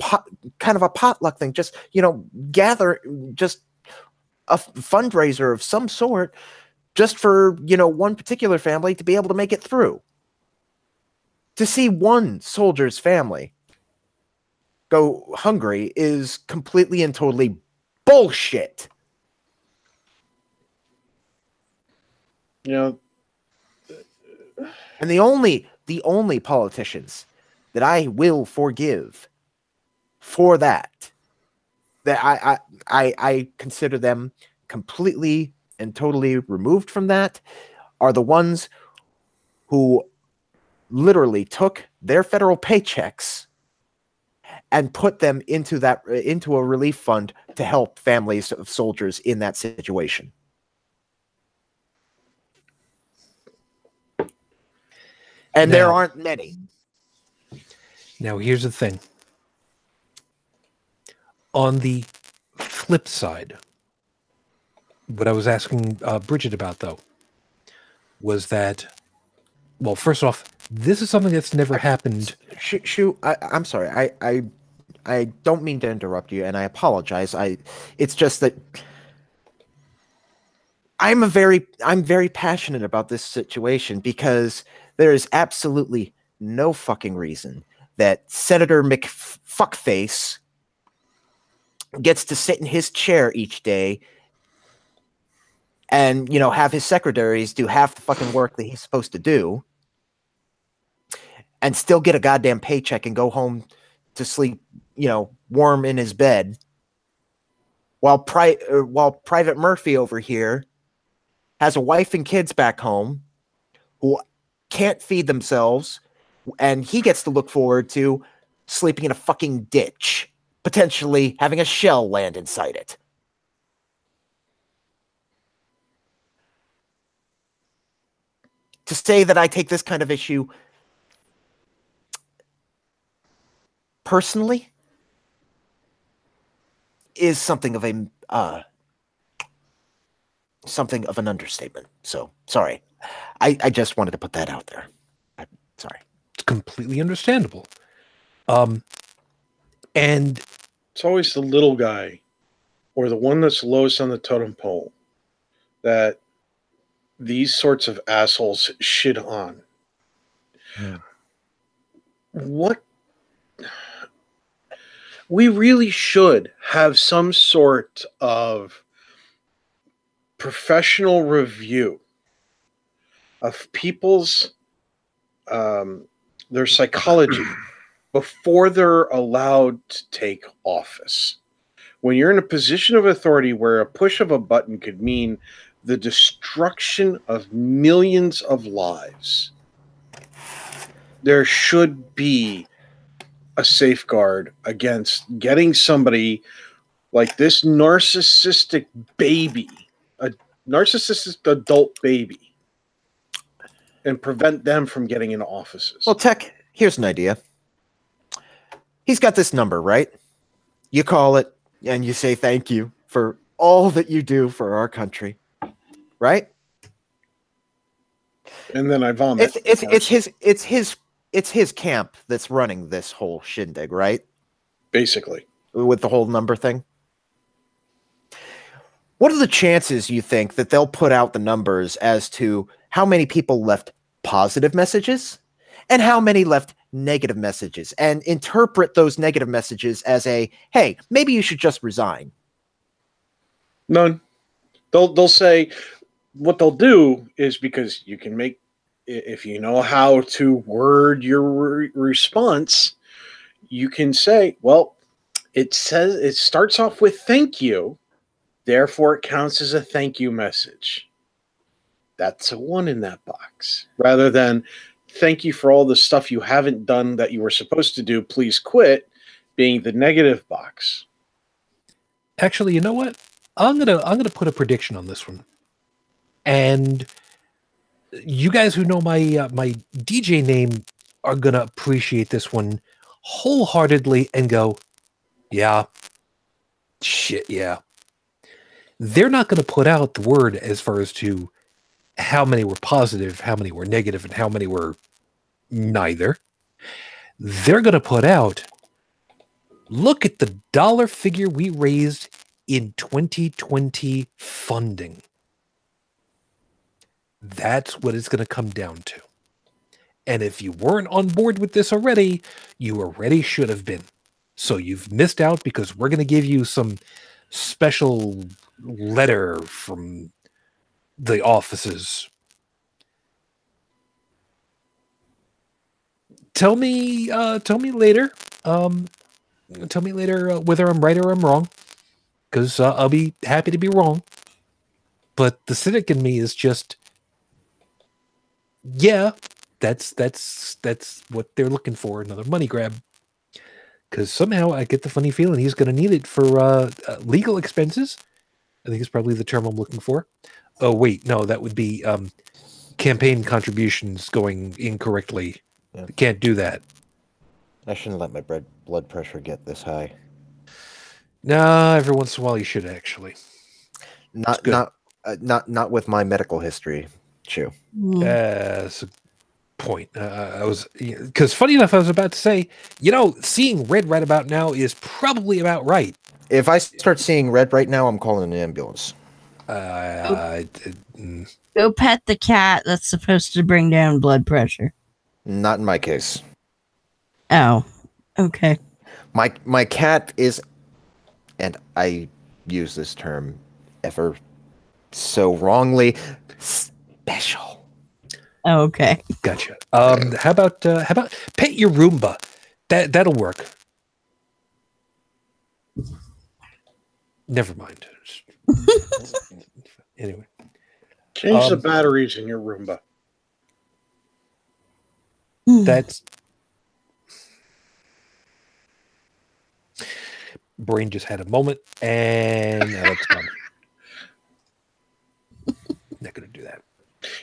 kind of a potluck thing. Just, gather just a fundraiser of some sort just for, one particular family to be able to make it through. To see one soldier's family go hungry is completely and totally bullshit. You know, And the only politicians that I will forgive for that I consider them completely and totally removed from that, are the ones who literally took their federal paychecks and put them into a relief fund to help families of soldiers in that situation. And there aren't many. Now, here's the thing. On the flip side, what I was asking Brigid about, though, was that, well, first off, this is something that's never happened. I'm sorry. I don't mean to interrupt you, and I apologize. It's just that I'm very passionate about this situation because there is absolutely no fucking reason that Senator McFuckface gets to sit in his chair each day and, have his secretaries do half the fucking work that he's supposed to do and still get a goddamn paycheck and go home to sleep, warm in his bed, while Private Murphy over here has a wife and kids back home who can't feed themselves, and he gets to look forward to sleeping in a fucking ditch, potentially having a shell land inside it. To say that I take this kind of issue personally is something of an understatement. So sorry. I just wanted to put that out there. I'm sorry. It's completely understandable. And it's always the little guy or the one that's lowest on the totem pole that these sorts of assholes shit on. Yeah. What? We really should have some sort of professional review of people's their psychology before they're allowed to take office. When you're in a position of authority where a push of a button could mean the destruction of millions of lives, there should be a safeguard against getting somebody like this narcissistic baby, a narcissistic adult baby, and prevent them from getting into offices. Well, Tech, here's an idea. He's got this number, right? You call it and you say thank you for all that you do for our country, right? And then I vomit. It's his camp that's running this whole shindig, right? Basically. With the whole number thing. What are the chances, you think, that they'll put out the numbers as to how many people left positive messages and how many left negative messages, and interpret those negative messages as a, hey, maybe you should just resign? None. They'll say, what they'll do is, because you can make, if you know how to word your response, you can say, well, it starts off with thank you, therefore it counts as a thank you message. That's a 1 in that box, rather than thank you for all the stuff you haven't done that you were supposed to do, please quit, being the negative box. Actually, you know what? I'm gonna put a prediction on this one, and you guys who know my my DJ name are gonna appreciate this one wholeheartedly and go, yeah, shit, yeah. They're not gonna put out the word as far as to how many were positive, how many were negative, and how many were neither. They're gonna put out, look at the dollar figure we raised in 2020 funding. That's what it's going to come down to. And if you weren't on board with this already, you already should have been. So you've missed out, because we're going to give you some special letter from the offices. Tell me later. Tell me later whether I'm right or I'm wrong, because I'll be happy to be wrong. But the cynic in me is just, yeah, that's what they're looking for, another money grab. Because somehow I get the funny feeling he's going to need it for legal expenses. I think it's probably the term I'm looking for. Oh, wait, no, that would be campaign contributions going incorrectly. Yeah. Can't do that. I shouldn't let my blood pressure get this high. Nah, every once in a while you should, actually. Not with my medical history. Chew. That's a point. I was, because funny enough, I was about to say, seeing red right about now is probably about right. If I start seeing red right now, I'm calling an ambulance. Go pet the cat that's supposed to bring down blood pressure. Not in my case. Oh, okay. My cat is, and I use this term ever so wrongly, special. Oh, okay. Gotcha. How about pet your Roomba? That'll work. Never mind. Anyway, change the batteries in your Roomba. That's brain just had a moment, and now it's gone. Not going to do that.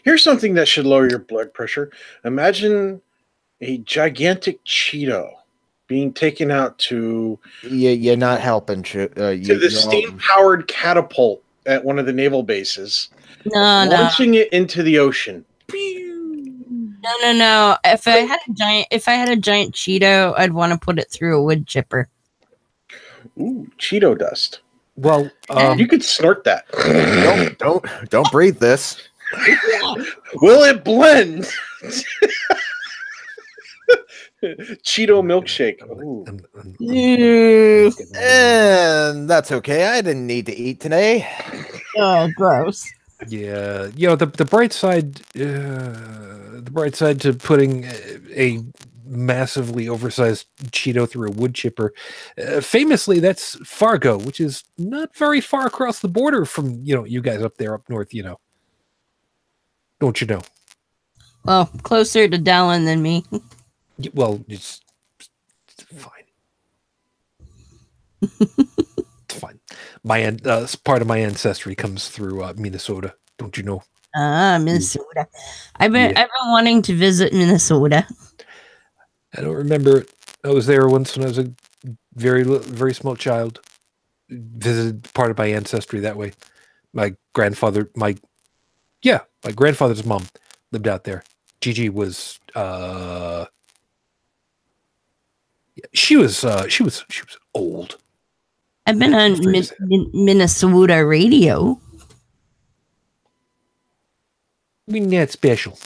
Here's something that should lower your blood pressure. Imagine a gigantic Cheeto being taken out to... You're not helping. To the steam-powered catapult at one of the naval bases. Launching it into the ocean. No. If I had a giant Cheeto, I'd want to put it through a wood chipper. Ooh, Cheeto dust. Well, you could snort that. Don't breathe this. Will it blend? Cheeto milkshake. And that's okay. I didn't need to eat today. Oh, gross. Yeah, the bright side, to putting a massively oversized Cheeto through a wood chipper, famously, that's Fargo, which is not very far across the border from you guys up there up north. Don't you know? Well, closer to Dalan than me. Well, it's fine. It's fine. Part of my ancestry comes through Minnesota. Don't you know? Minnesota. I've been wanting to visit Minnesota. I don't remember it. I was there once when I was a very small child. Visited part of my ancestry that way. My grandfather's mom lived out there. Gigi was she was old. I've been on Minnesota radio. I mean, that's special.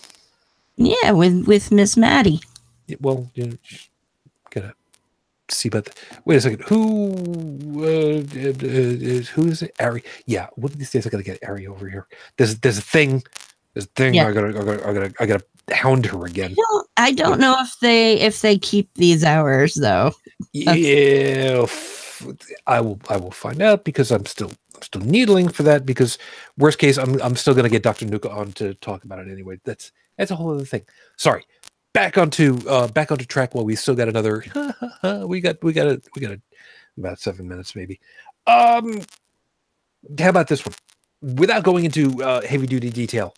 Yeah, with Miss Maddie. Yeah, well, you know, gotta see about that. Wait a second. Who is it? Ari. Yeah. One of these days I gotta get Ari over here. There's a thing. There's a thing. Yeah. I gotta hound her again. I don't know if they keep these hours though. Yeah, I will find out because I'm still needling for that, because worst case I'm still gonna get Dr. Nuka on to talk about it anyway. That's a whole other thing. Sorry. Back onto track while we still got another we got about 7 minutes maybe. How about this one? Without going into heavy duty detail.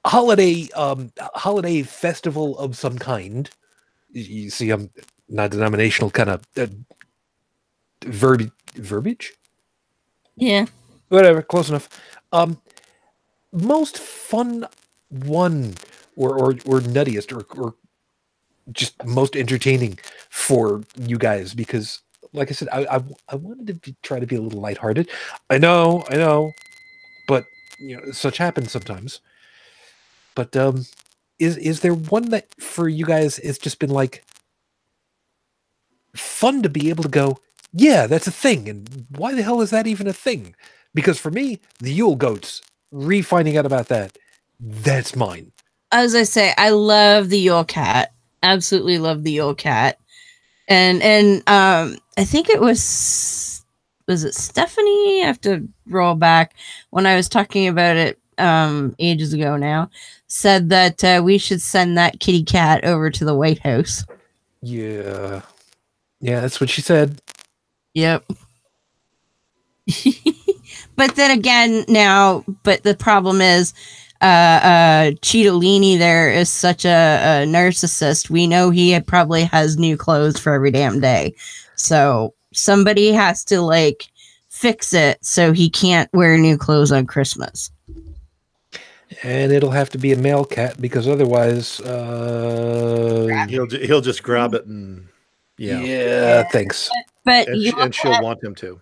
Holiday festival of some kind. You see, I'm non-denominational kind of verbiage. Yeah. Whatever, close enough. Most fun one or nuttiest or just most entertaining for you guys, because like I said, I wanted to try to be a little lighthearted. I know, but you know, such happens sometimes. But is there one that for you guys it's just been like fun to be able to go, yeah, that's a thing, and why the hell is that even a thing? Because for me, the Yule goats, finding out about that, that's mine. As I say, I love the Yule cat. Absolutely love the Yule cat. And I think it was it Stephanie? I have to roll back when I was talking about it ages ago now, said that we should send that kitty cat over to the White House. Yeah, that's what she said. Yep. But then again, but the problem is Cheetolini there is such a narcissist. We know he probably has new clothes for every damn day, so somebody has to like fix it so he can't wear new clothes on Christmas. And it'll have to be a male cat, because otherwise he'll just grab it and thanks. But and she'll want him to.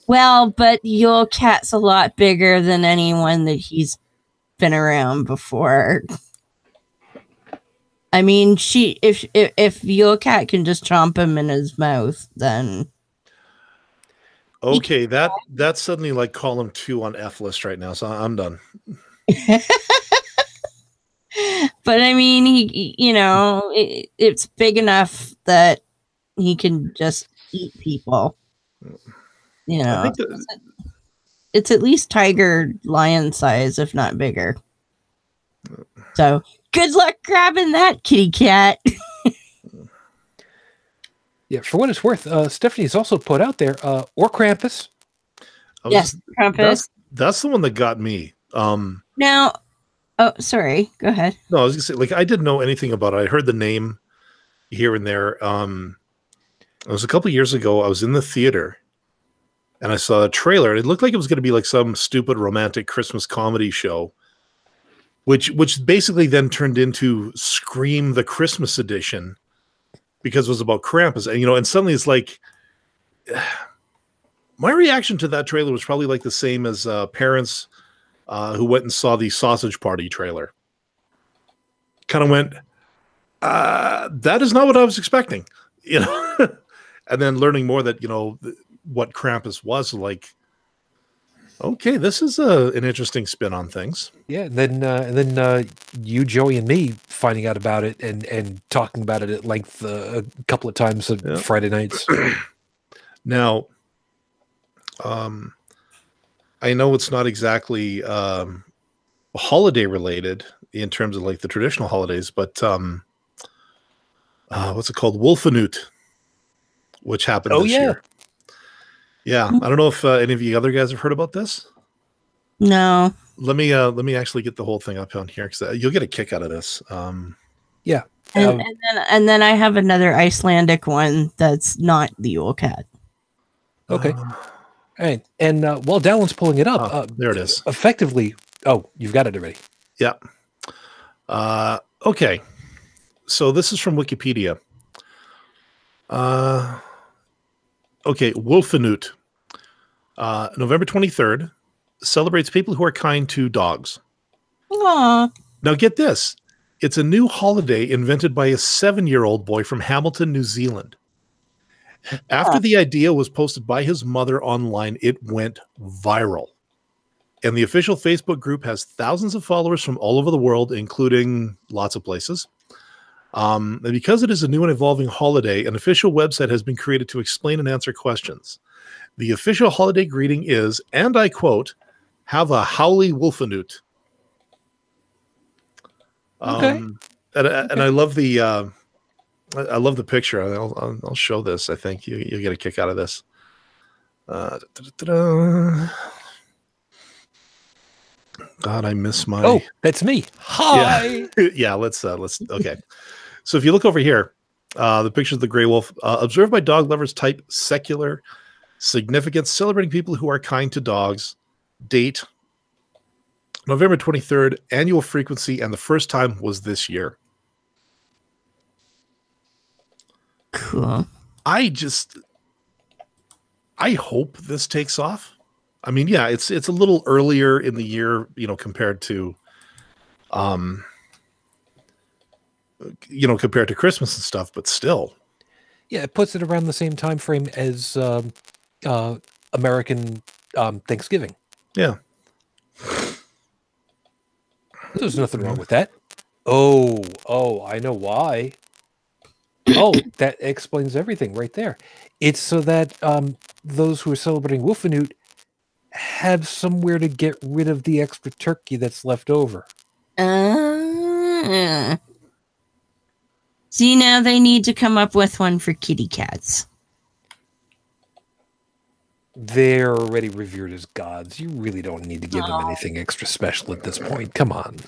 Well, but Yule Cat's a lot bigger than anyone that he's been around before. I mean, if Yule Cat can just chomp him in his mouth, then okay, that's suddenly like column 2 on F list right now, so I'm done. But I mean, it's big enough that he can just eat people. You know, it's at least tiger lion size, if not bigger. So good luck grabbing that kitty cat. Yeah, for what it's worth, Stephanie's also put out there, or Krampus. Yes, Krampus. That's the one that got me. Now, oh, sorry. Go ahead. No, I was gonna say, like, I didn't know anything about it. I heard the name here and there. It was a couple years ago. I was in the theater, and I saw a trailer. It looked like it was going to be like some stupid romantic Christmas comedy show, which basically then turned into Scream the Christmas edition, because it was about Krampus. And and suddenly it's like, my reaction to that trailer was probably like the same as parents who went and saw the Sausage Party trailer. Kind of went, that is not what I was expecting, and then learning more that what Krampus was like. Okay, this is an interesting spin on things. Yeah, and then you, Joey, and me finding out about it and talking about it at length a couple of times on Friday nights. Now, I know it's not exactly holiday related in terms of like the traditional holidays, but what's it called? Wolfenute, which happened this year. Yeah, I don't know if any of you other guys have heard about this. No. Let me actually get the whole thing up on here, because you'll get a kick out of this. And then I have another Icelandic one that's not the Yule Cat. Okay. All right. And while Dalan's pulling it up, there it is. Effectively, you've got it already. Yeah. Okay. So this is from Wikipedia. Okay, Wolfenut. November 23rd celebrates people who are kind to dogs. Aw. Now get this. It's a new holiday invented by a 7-year-old boy from Hamilton, New Zealand. After the idea was posted by his mother online, it went viral. And the official Facebook group has thousands of followers from all over the world, including lots of places. And because it is a new and evolving holiday, an official website has been created to explain and answer questions. The official holiday greeting is, and I quote, "Have a howly wolfenut." Okay. And I love the picture. I'll show this. I think you'll get a kick out of this. God, I miss my. Oh, that's me. Hi. Yeah. Let's okay. So if you look over here, the picture of the gray wolf, observed by dog lovers, type secular significance, celebrating people who are kind to dogs. Date November 23rd, annual frequency, and the first time was this year. Cool. I hope this takes off. I mean, yeah, it's a little earlier in the year, compared to compared to Christmas and stuff, but still. Yeah, it puts it around the same time frame as American Thanksgiving. Yeah. There's nothing wrong with that. Oh, I know why. Oh, that explains everything right there. It's so that those who are celebrating Wolfenut have somewhere to get rid of the extra turkey that's left over. See, now they need to come up with one for kitty cats. They're already revered as gods. You really don't need to give them anything extra special at this point. Come on.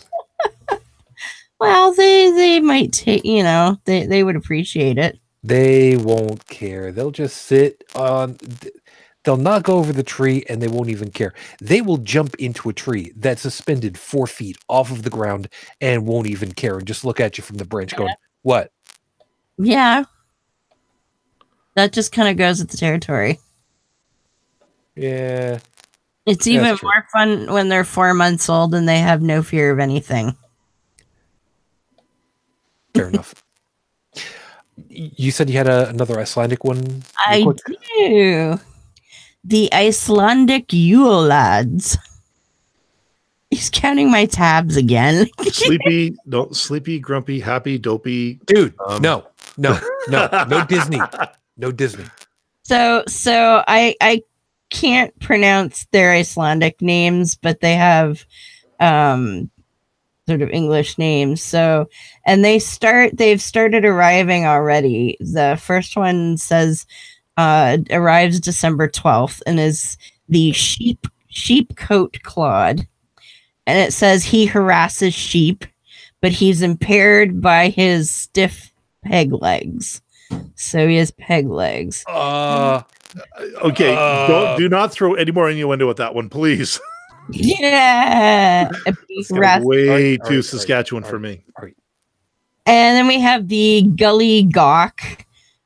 Well, they might take, they would appreciate it. They won't care. They'll just sit on... They'll knock over the tree and they won't even care. They will jump into a tree that's suspended 4 feet off of the ground and won't even care and just look at you from the branch going, what? Yeah. That just kind of goes with the territory. Yeah. It's even more fun when they're 4 months old and they have no fear of anything. Fair enough. You said you had another Icelandic one? I do. The Icelandic Yule lads. He's counting my tabs again. Sleepy, grumpy, happy, dopey. Dude, no Disney. No Disney. So I can't pronounce their Icelandic names, but they have sort of English names. So, and they've started arriving already. The first one says arrives December 12th and is the sheep coat clod. And it says he harasses sheep, but he's impaired by his stiff peg legs. So he has peg legs. Okay, do not throw any more innuendo at that one, please. Yeah. Way too Saskatchewan for me. And then we have the gully gawk,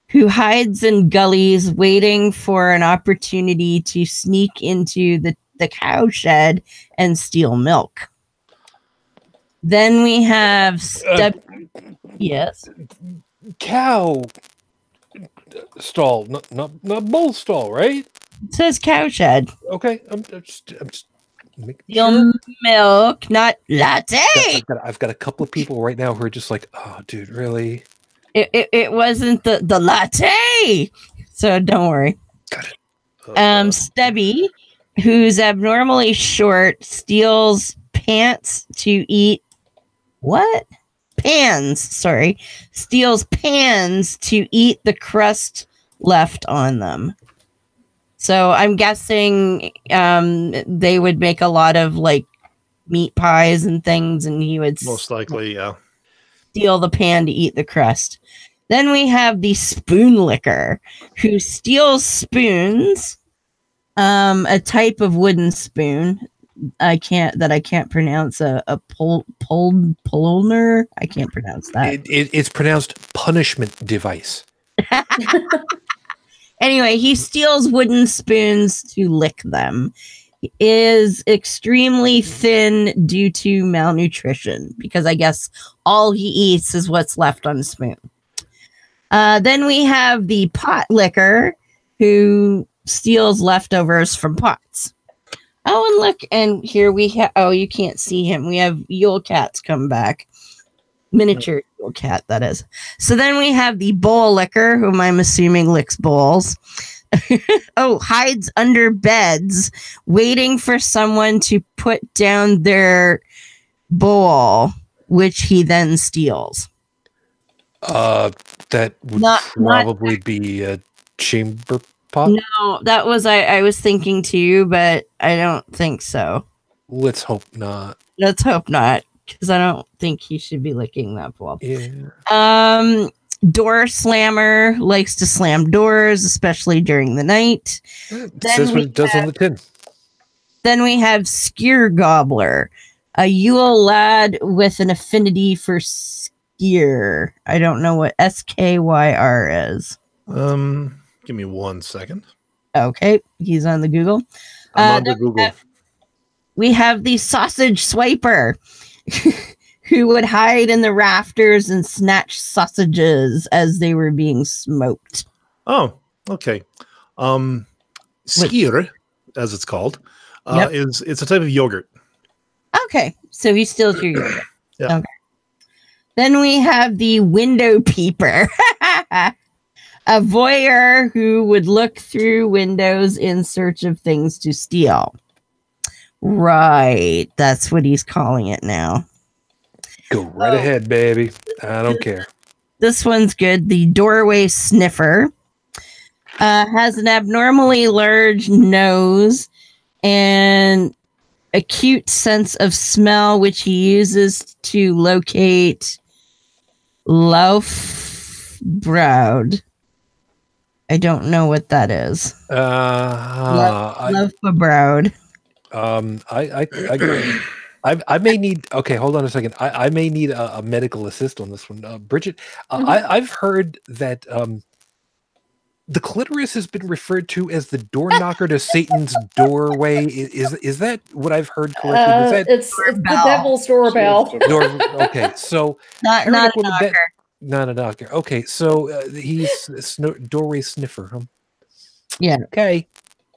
who hides in gullies waiting for an opportunity to sneak into the cow shed and steal milk. Then we have yes. Cow stall, not bull stall, right? It says cow shed. Okay, I'm just Steal milk, not latte. I've got a couple of people right now who are just like, oh, dude, really? It wasn't the latte, so don't worry. Got it. Stubby, who's abnormally short, steals pants to eat. What? Pans. Sorry, steals pans to eat the crust left on them. So I'm guessing they would make a lot of like meat pies and things, and he would most likely, yeah, steal the pan to eat the crust. Then we have the spoon licker, who steals spoons, a type of wooden spoon. I can't pronounce a polner. I can't pronounce that. It's pronounced punishment device. Anyway, he steals wooden spoons to lick them. He is extremely thin due to malnutrition because I guess all he eats is what's left on the spoon. Then we have the pot licker who steals leftovers from pots. Oh, and look, and here we have, oh, you can't see him. We have Yule cats come back. Miniature Yule cat, that is. So then we have the bowl licker, whom I'm assuming licks bowls. Oh, hides under beds, waiting for someone to put down their bowl, which he then steals. That would probably be a chamber pot. No, that was I was thinking too, but I don't think so. Let's hope not. Let's hope not, because I don't think he should be licking that bowl. Yeah. Door slammer likes to slam doors, especially during the night. It says what it does on the tin. Then we have Skyr Gobbler, a Yule lad with an affinity for skyr. I don't know what SKYR is. Give me 1 second. Okay, he's on the Google. I'm on the Google. We have the sausage swiper, who would hide in the rafters and snatch sausages as they were being smoked. Oh, okay. Skyr, as it's called, it's a type of yogurt. Okay, so he steals your yogurt. Yeah. Okay. Then we have the window peeper, a voyeur who would look through windows in search of things to steal. Right, that's what he's calling it now. Go right ahead, baby. I don't care. This one's good. The doorway sniffer has an abnormally large nose and acute sense of smell, which he uses to locate Laufbraude. I don't know what that is. Laufbraude. I may need. Okay, hold on a second. I may need a medical assist on this one. Brigid, I've heard that the clitoris has been referred to as the door knocker to Satan's doorway. Is that what I've heard correctly? It's the devil's doorbell. Okay, so not a knocker. Not a knocker. Okay, so he's a doorway sniffer. Huh? Yeah. Okay.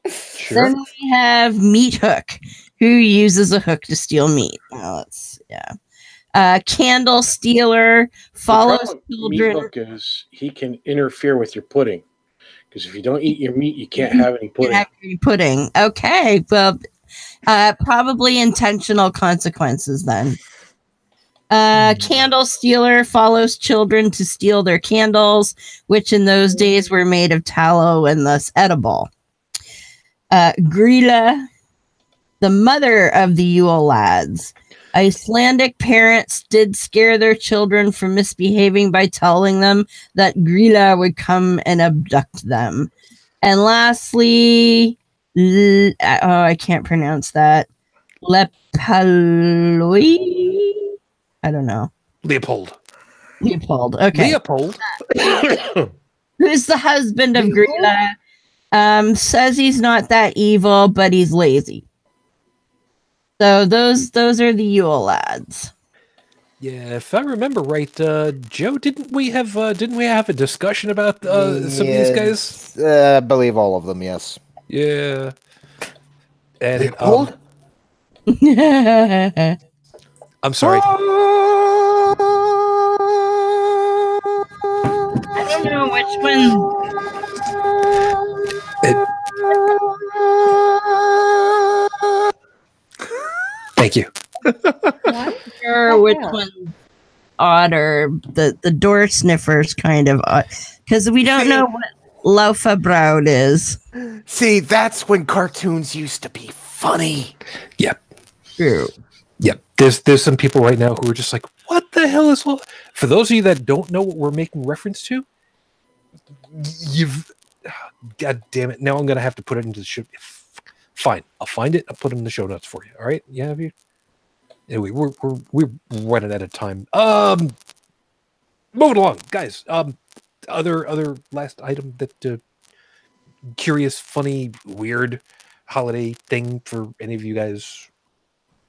Sure. Then we have Meat Hook, who uses a hook to steal meat. Candle stealer follows children. Meat hook is he can interfere with your pudding, because if you don't eat your meat, you can't have any pudding. Okay, well, probably intentional consequences then. Candle stealer follows children to steal their candles, which in those days were made of tallow and thus edible. Grilla, the mother of the Yule lads. Icelandic parents did scare their children from misbehaving by telling them that Grilla would come and abduct them. And lastly, I can't pronounce that. Lepaloi? I don't know. Leopold. Okay. Leopold. Who's the husband of Grilla? Says he's not that evil, but he's lazy. So those are the Yule lads. Yeah, if I remember right, Joe, didn't we have a discussion about some of these guys? I believe all of them. Yes. Yeah. And I'm sorry. I don't know which one. Thank you. What? Sure, which one odd or the door sniffers kind of odd, because we don't know what Laufbraude is. See, that's when cartoons used to be funny. Yep. True. Yep. There's some people right now who are just like, what the hell is For those of you that don't know what we're making reference to, God damn it. Now I'm going to have to put it into the show. Fine. I'll find it. I'll put it in the show notes for you. All right. Yeah. Have you? Anyway, we're running out of time. Moving along, guys. Other last item that curious, funny, weird holiday thing for any of you guys?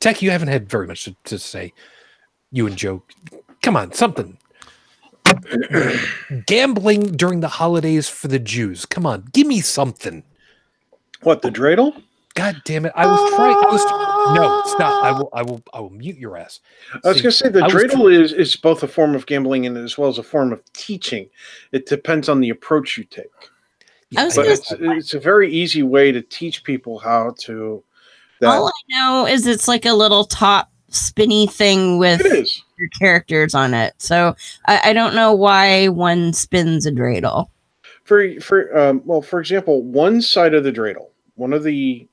Tech, you haven't had very much to say. You and Joe, come on, something. Gambling during the holidays for the Jews. Come on, give me something. What, the dreidel? God damn it! I was trying. No, stop! I will mute your ass. I was going to say the dreidel is both a form of gambling and as well as a form of teaching. It depends on the approach you take. Yeah, but it's a very easy way to teach people how to. All I know is it's like a little top spinny thing with your characters on it. So I don't know why one spins a dreidel. For example, one side of the dreidel, one of the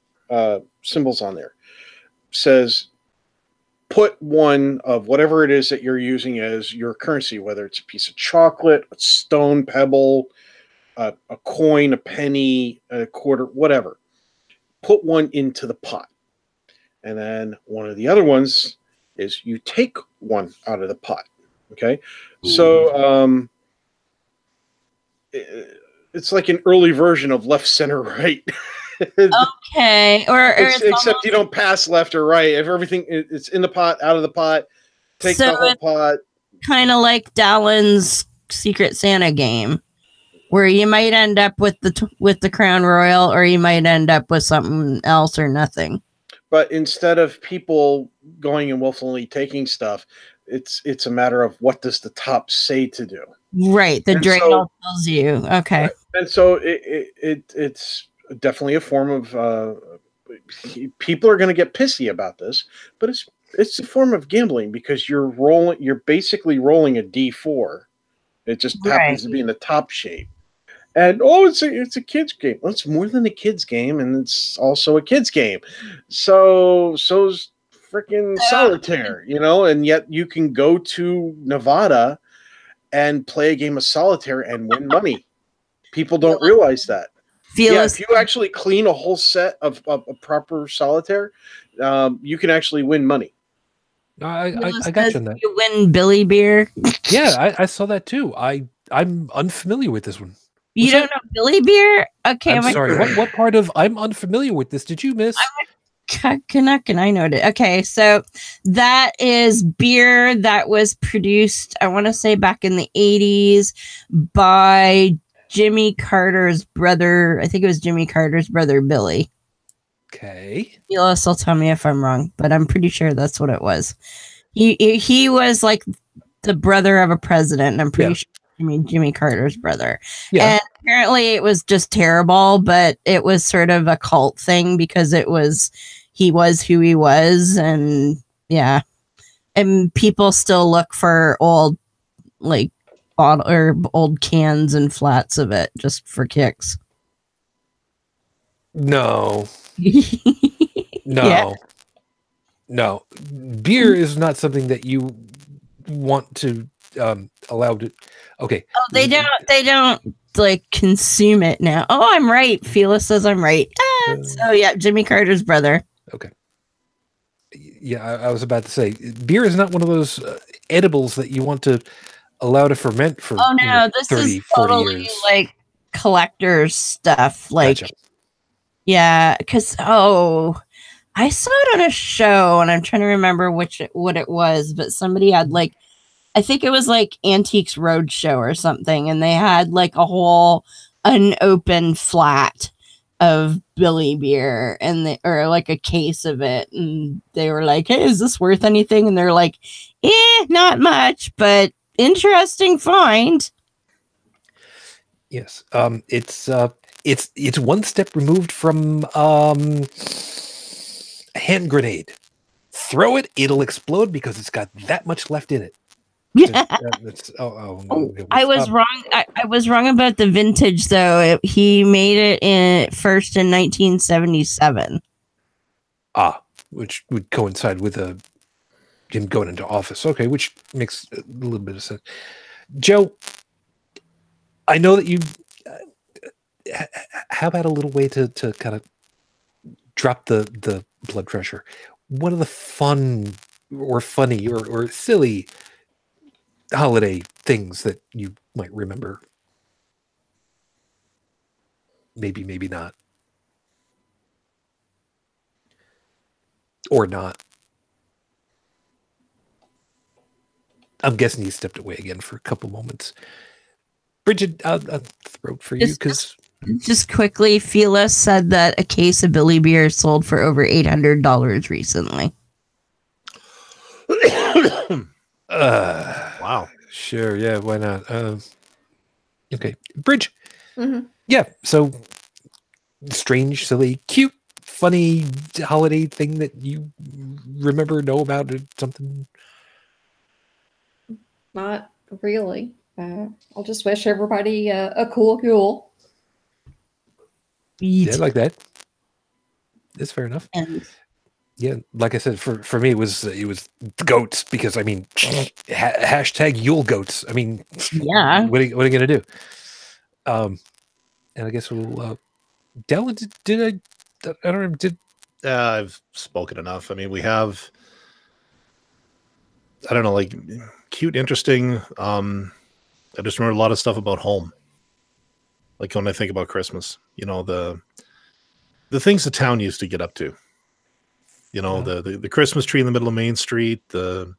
symbols on there says, put one of whatever it is that you're using as your currency, whether it's a piece of chocolate, a stone pebble, a coin, a penny, a quarter, whatever. Put one into the pot. And then one of the other ones is you take one out of the pot. Okay. Ooh. So it's like an early version of left, center, right. Okay. Except you don't pass left or right. If everything it's in the pot, out of the pot, take the whole pot. Kind of like Dalan's Secret Santa game, where you might end up with the Crown Royal, or you might end up with something else or nothing. But instead of people going and willfully taking stuff, it's a matter of what does the top say to do. Right. The dreidel tells you. Okay. Right. And so it's definitely a form of people are going to get pissy about this, but it's a form of gambling because you're basically rolling a D4. It just happens to be in the top shape. And it's a kid's game. Well, it's more than a kid's game, and it's also a kid's game. So's freaking solitaire, and yet you can go to Nevada and play a game of solitaire and win money. People don't realize that. If you actually clean a whole set of a proper solitaire, you can actually win money. I got you on that. You win Billy Beer. Yeah, I saw that too. I'm unfamiliar with this one. You don't know Billy Beer? Okay, I'm sorry. What part of I'm unfamiliar with this did you miss? Canuck, and I know it. Okay, so that is beer that was produced, I want to say back in the 80s by Jimmy Carter's brother. I think it was Jimmy Carter's brother, Billy. Okay. You'll tell me if I'm wrong, but I'm pretty sure that's what it was. He was like the brother of a president, and I'm pretty sure Jimmy Carter's brother. Yeah. And apparently it was just terrible, but it was sort of a cult thing because he was who he was, and yeah. And people still look for old bottle or old cans and flats of it just for kicks. No. No. Beer is not something that you want to allow to. Okay. Oh, they don't like consume it now. Oh, I'm right. Felix says I'm right. So yeah, Jimmy Carter's brother. Okay. Yeah, I was about to say beer is not one of those edibles that you want to allow to ferment for. Oh no, this 30, is totally years. Like collector's stuff. Like, gotcha. Yeah, because I saw it on a show, and I'm trying to remember what it was, but somebody had I think it was like Antiques Roadshow or something, and they had like a whole unopened flat of Billy Beer, or like a case of it, and they were like, "Hey, is this worth anything?" And they're like, not much, but interesting find." Yes, it's one step removed from a hand grenade. Throw it, it'll explode because it's got that much left in it. Yeah. I was wrong. I was wrong about the vintage though. He made it first in 1977. Which would coincide with him going into office. Okay, which makes a little bit of sense. Joe, I know that you. How about a little way to kind of drop the blood pressure? What are the fun or funny or silly holiday things that you might remember? maybe, maybe not. Or not. I'm guessing he stepped away again for a couple moments. Brigid, I'll throw it for you because... Just quickly, Fila said that a case of Billy beer sold for over $800 recently. Wow. Sure, yeah, why not? Okay. Bridge. Mm-hmm. Yeah, so strange, silly, cute, funny holiday thing that you remember, know about, or something? Not really. I'll just wish everybody a cool Yule. Yeah, like that. That's fair enough. And Yeah, like I said, for me it was the goats because I mean hashtag Yule goats. I mean, yeah, what are you gonna do? And I guess we'll. Dalan, did I don't know. Did I've spoken enough. I mean, we have. I don't know, like cute, interesting. I just remember a lot of stuff about home. Like when I think about Christmas, you know, the things the town used to get up to. You know, the Christmas tree in the middle of Main Street, the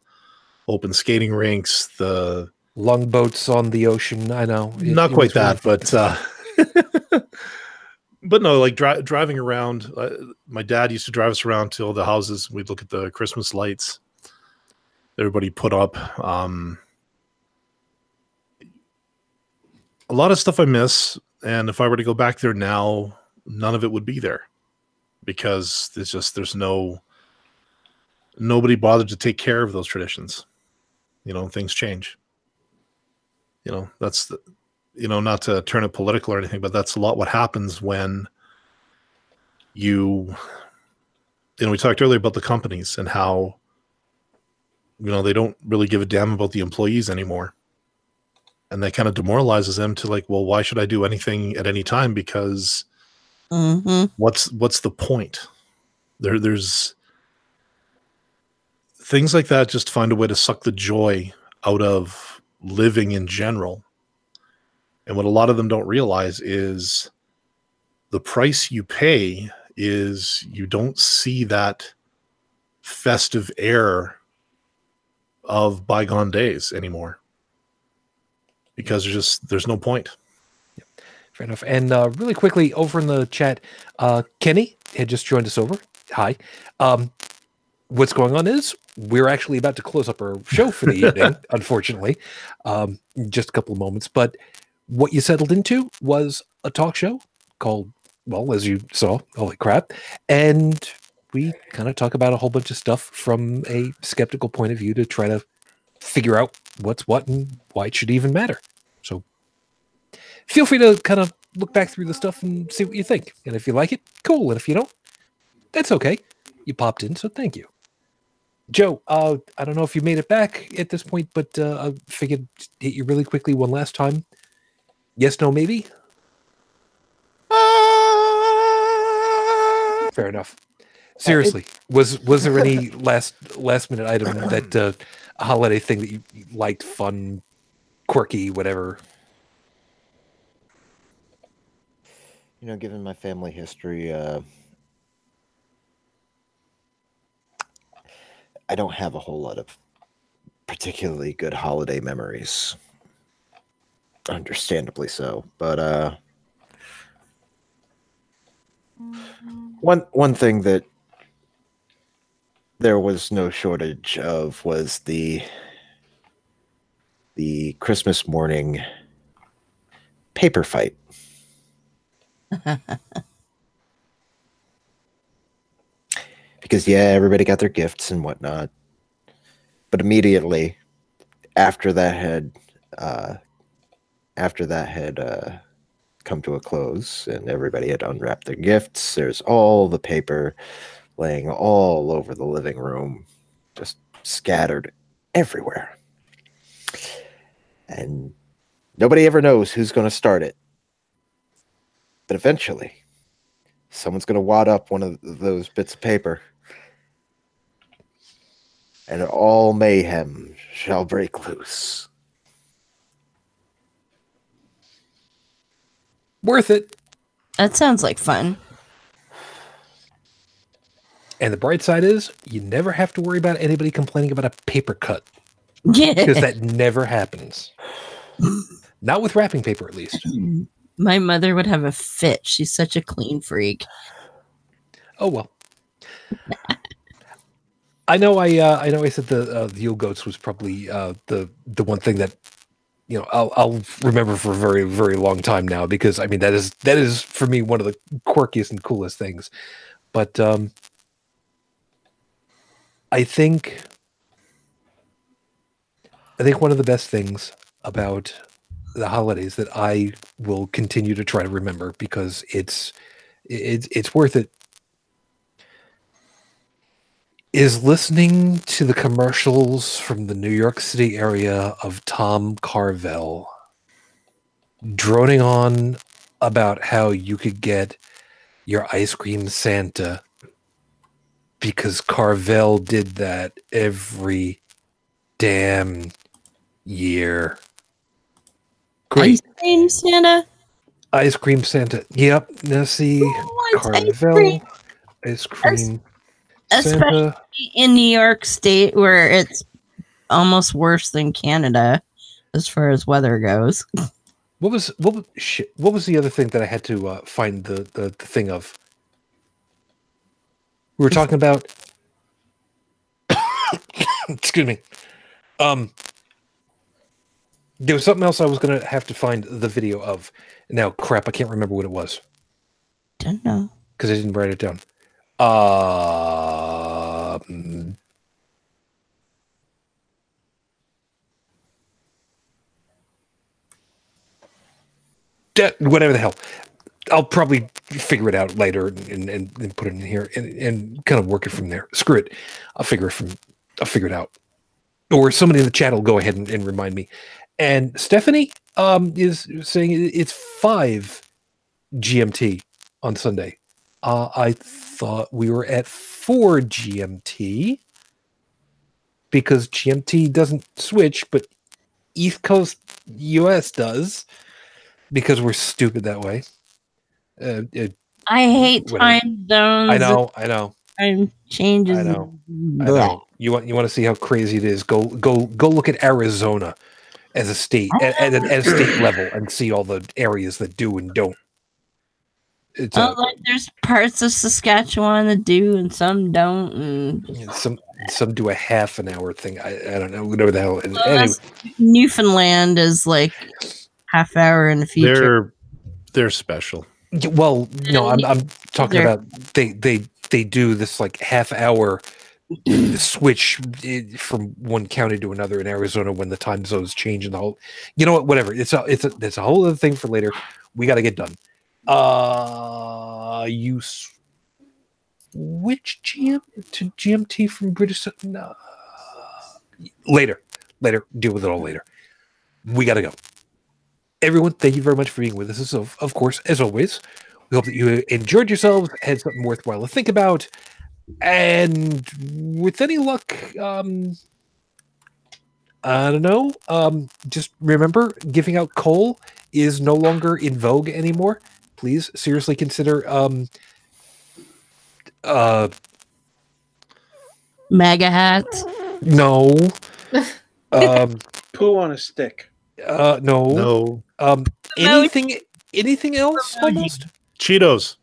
open skating rinks, the longboats on the ocean. I know, not quite that, but but no, like driving around. My dad used to drive us around to all the houses. We'd look at the Christmas lights everybody put up. A lot of stuff I miss, and if I were to go back there now, none of it would be there because there's nobody bothered to take care of those traditions. You know, things change. You know, that's the, you know, not to turn it political or anything, but that's a lot what happens when you know, we talked earlier about the companies and how, you know, they don't really give a damn about the employees anymore. And that kind of demoralizes them to like, well, why should I do anything at any time? Because what's the point? There's things like that just find a way to suck the joy out of living in general. And what a lot of them don't realize is the price you pay is you don't see that festive air of bygone days anymore because there's no point. Yep. Fair enough. And really quickly over in the chat, Kenny had just joined us over. Hi. What's going on is we're actually about to close up our show for the evening, unfortunately. Just a couple of moments, but what you settled into was a talk show called, well, as you saw, Holy Crap. And we kind of talk about a whole bunch of stuff from a skeptical point of view to try to figure out what's what and why it should even matter. So feel free to kind of look back through the stuff and see what you think. And if you like it, cool. And if you don't, that's okay. You popped in, so thank you. Joe, I don't know if you made it back at this point, but I figured hit you really quickly one last time. Yes, no, maybe? Fair enough. Seriously, was there any last minute item that a holiday thing that you liked, fun, quirky, whatever? You know, given my family history, I don't have a whole lot of particularly good holiday memories. Understandably so, but one thing that there was no shortage of was the Christmas morning paper fight. Because yeah, everybody got their gifts and whatnot, but immediately after that had come to a close and everybody had unwrapped their gifts, there's all the paper laying all over the living room, just scattered everywhere. And nobody ever knows who's going to start it. But eventually, someone's going to wad up one of those bits of paper, and all mayhem shall break loose. Worth it. That sounds like fun. And the bright side is you never have to worry about anybody complaining about a paper cut. Yeah. Because that never happens. Not with wrapping paper, at least. My mother would have a fit. She's such a clean freak. Oh, well. I know I said the Yule Goats was probably the one thing that I'll remember for a very, very long time now, because I mean that is for me one of the quirkiest and coolest things. But I think one of the best things about the holidays that I will continue to try to remember, because it's worth it, is listening to the commercials from the New York City area of Tom Carvel droning on about how you could get your ice cream Santa because Carvel did that every damn year. Great. Ice cream Santa? Ice cream Santa. Yep. Now see, Carvel ice cream Especially Santa. in New York State, where it's almost worse than Canada as far as weather goes. What was the other thing that I had to find the thing of? We were talking about. Excuse me. There was something else I was going to have to find the video of. Now, crap, I can't remember what it was. Don't know. Because I didn't write it down. Whatever the hell. I'll probably figure it out later and put it in here and kind of work it from there. Screw it. I'll figure it out. Or somebody in the chat will go ahead and remind me. And Stephanie is saying it's 5 GMT on Sunday. I thought we were at 4 GMT because GMT doesn't switch, but East Coast US does, because we're stupid that way. I hate whatever. time zones. I know. Time changes. I know. You want to see how crazy it is? Go look at Arizona as a state at a state level and see all the areas that do and don't. It's like there's parts of Saskatchewan that do and some don't, and some do a half an hour thing. I don't know, whatever the hell. Anyway, Newfoundland is like half hour in the future. They're special. Well, no, I'm talking about they do this like half hour switch from one county to another in Arizona when the time zones change and the whole. You know what? Whatever. It's a whole other thing for later. We got to get done. You switch GM to GMT from British. No. Later. Deal with it all later. We got to go. Everyone, thank you very much for being with us. Of course, as always, we hope that you enjoyed yourselves, had something worthwhile to think about, and with any luck, I don't know. Just remember, giving out coal is no longer in vogue anymore. Please seriously consider MAGA hats. No. Poo on a stick. No. Anything else? Almost. Cheetos.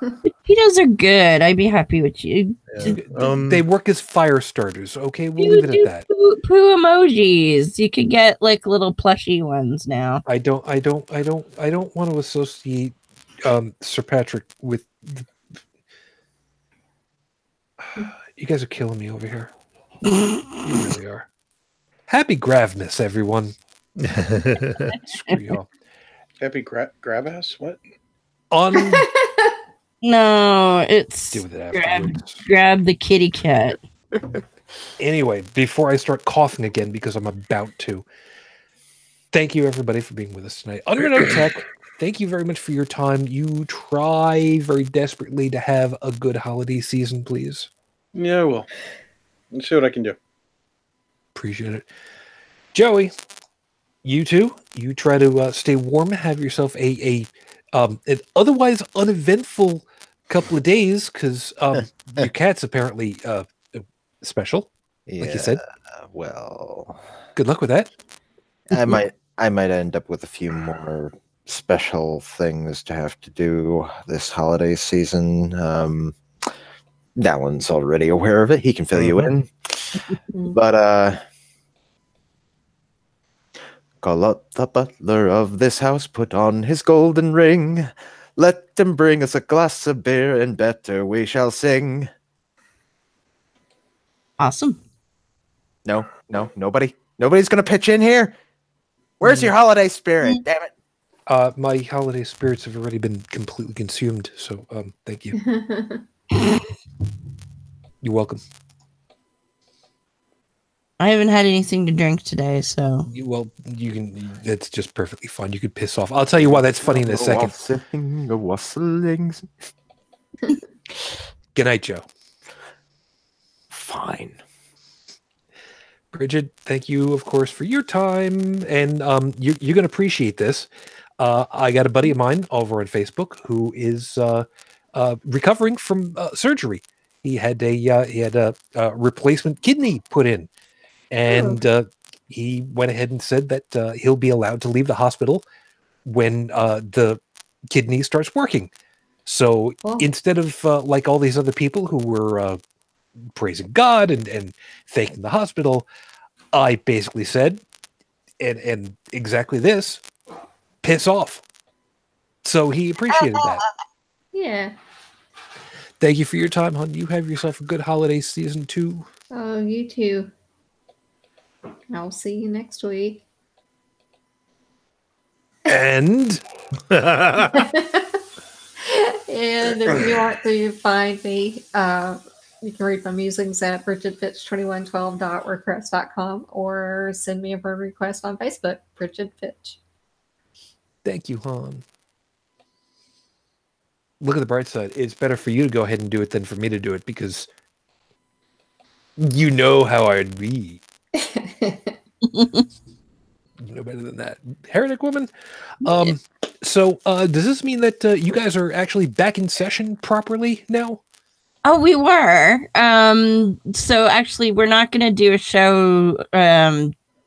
Cheetos are good. I'd be happy with you. They work as fire starters. Okay, we'll leave it at that. Poo emojis. You could get like little plushy ones now. I don't want to associate Sir Patrick with. You guys are killing me over here. You really are. Happy Gravmas, everyone. Screw y'all. Happy Gravass? What? No, it's Deal with it afterwards. grab the kitty cat. Anyway, before I start coughing again, because I'm about to, thank you everybody for being with us tonight. UnrenownedTech, thank you very much for your time. You try very desperately to have a good holiday season, please. Yeah, I will. Let's see what I can do. Appreciate it. Joey, You too. You try to stay warm. Have yourself an otherwise uneventful couple of days, because your cat's apparently special, like you said. Well, good luck with that. I might end up with a few more special things to have to do this holiday season. Dalan's already aware of it. He can fill you in. But call up the butler of this house, put on his golden ring. Let him bring us a glass of beer, and better we shall sing. Awesome. No, nobody's gonna pitch in here. Where's your holiday spirit? Damn it! My holiday spirits have already been completely consumed. So, thank you. You're welcome. I haven't had anything to drink today, so. You can. That's just perfectly fine. You could piss off. I'll tell you why that's funny in a second. Good night, Joe. Fine. Brigid, thank you, of course, for your time, and you're going to appreciate this. I got a buddy of mine over on Facebook who is recovering from surgery. He had a replacement kidney put in, and he went ahead and said that he'll be allowed to leave the hospital when the kidney starts working. So instead of like all these other people who were praising God and thanking the hospital, I basically said, and exactly this, piss off. So he appreciated that. Yeah. Thank you for your time, hon. You have yourself a good holiday season too. Oh, you too. I'll see you next week. And and if you want to find me, you can read my musings at brigidfitch2112.wordpress.com or send me a friend request on Facebook, Brigid Fitch. Thank you, hon. Look at the bright side. It's better for you to go ahead and do it than for me to do it, because you know how I'd be. No better than that. Heretic Woman. So does this mean that you guys are actually back in session properly now? Oh, we were. So actually, we're not going to do a show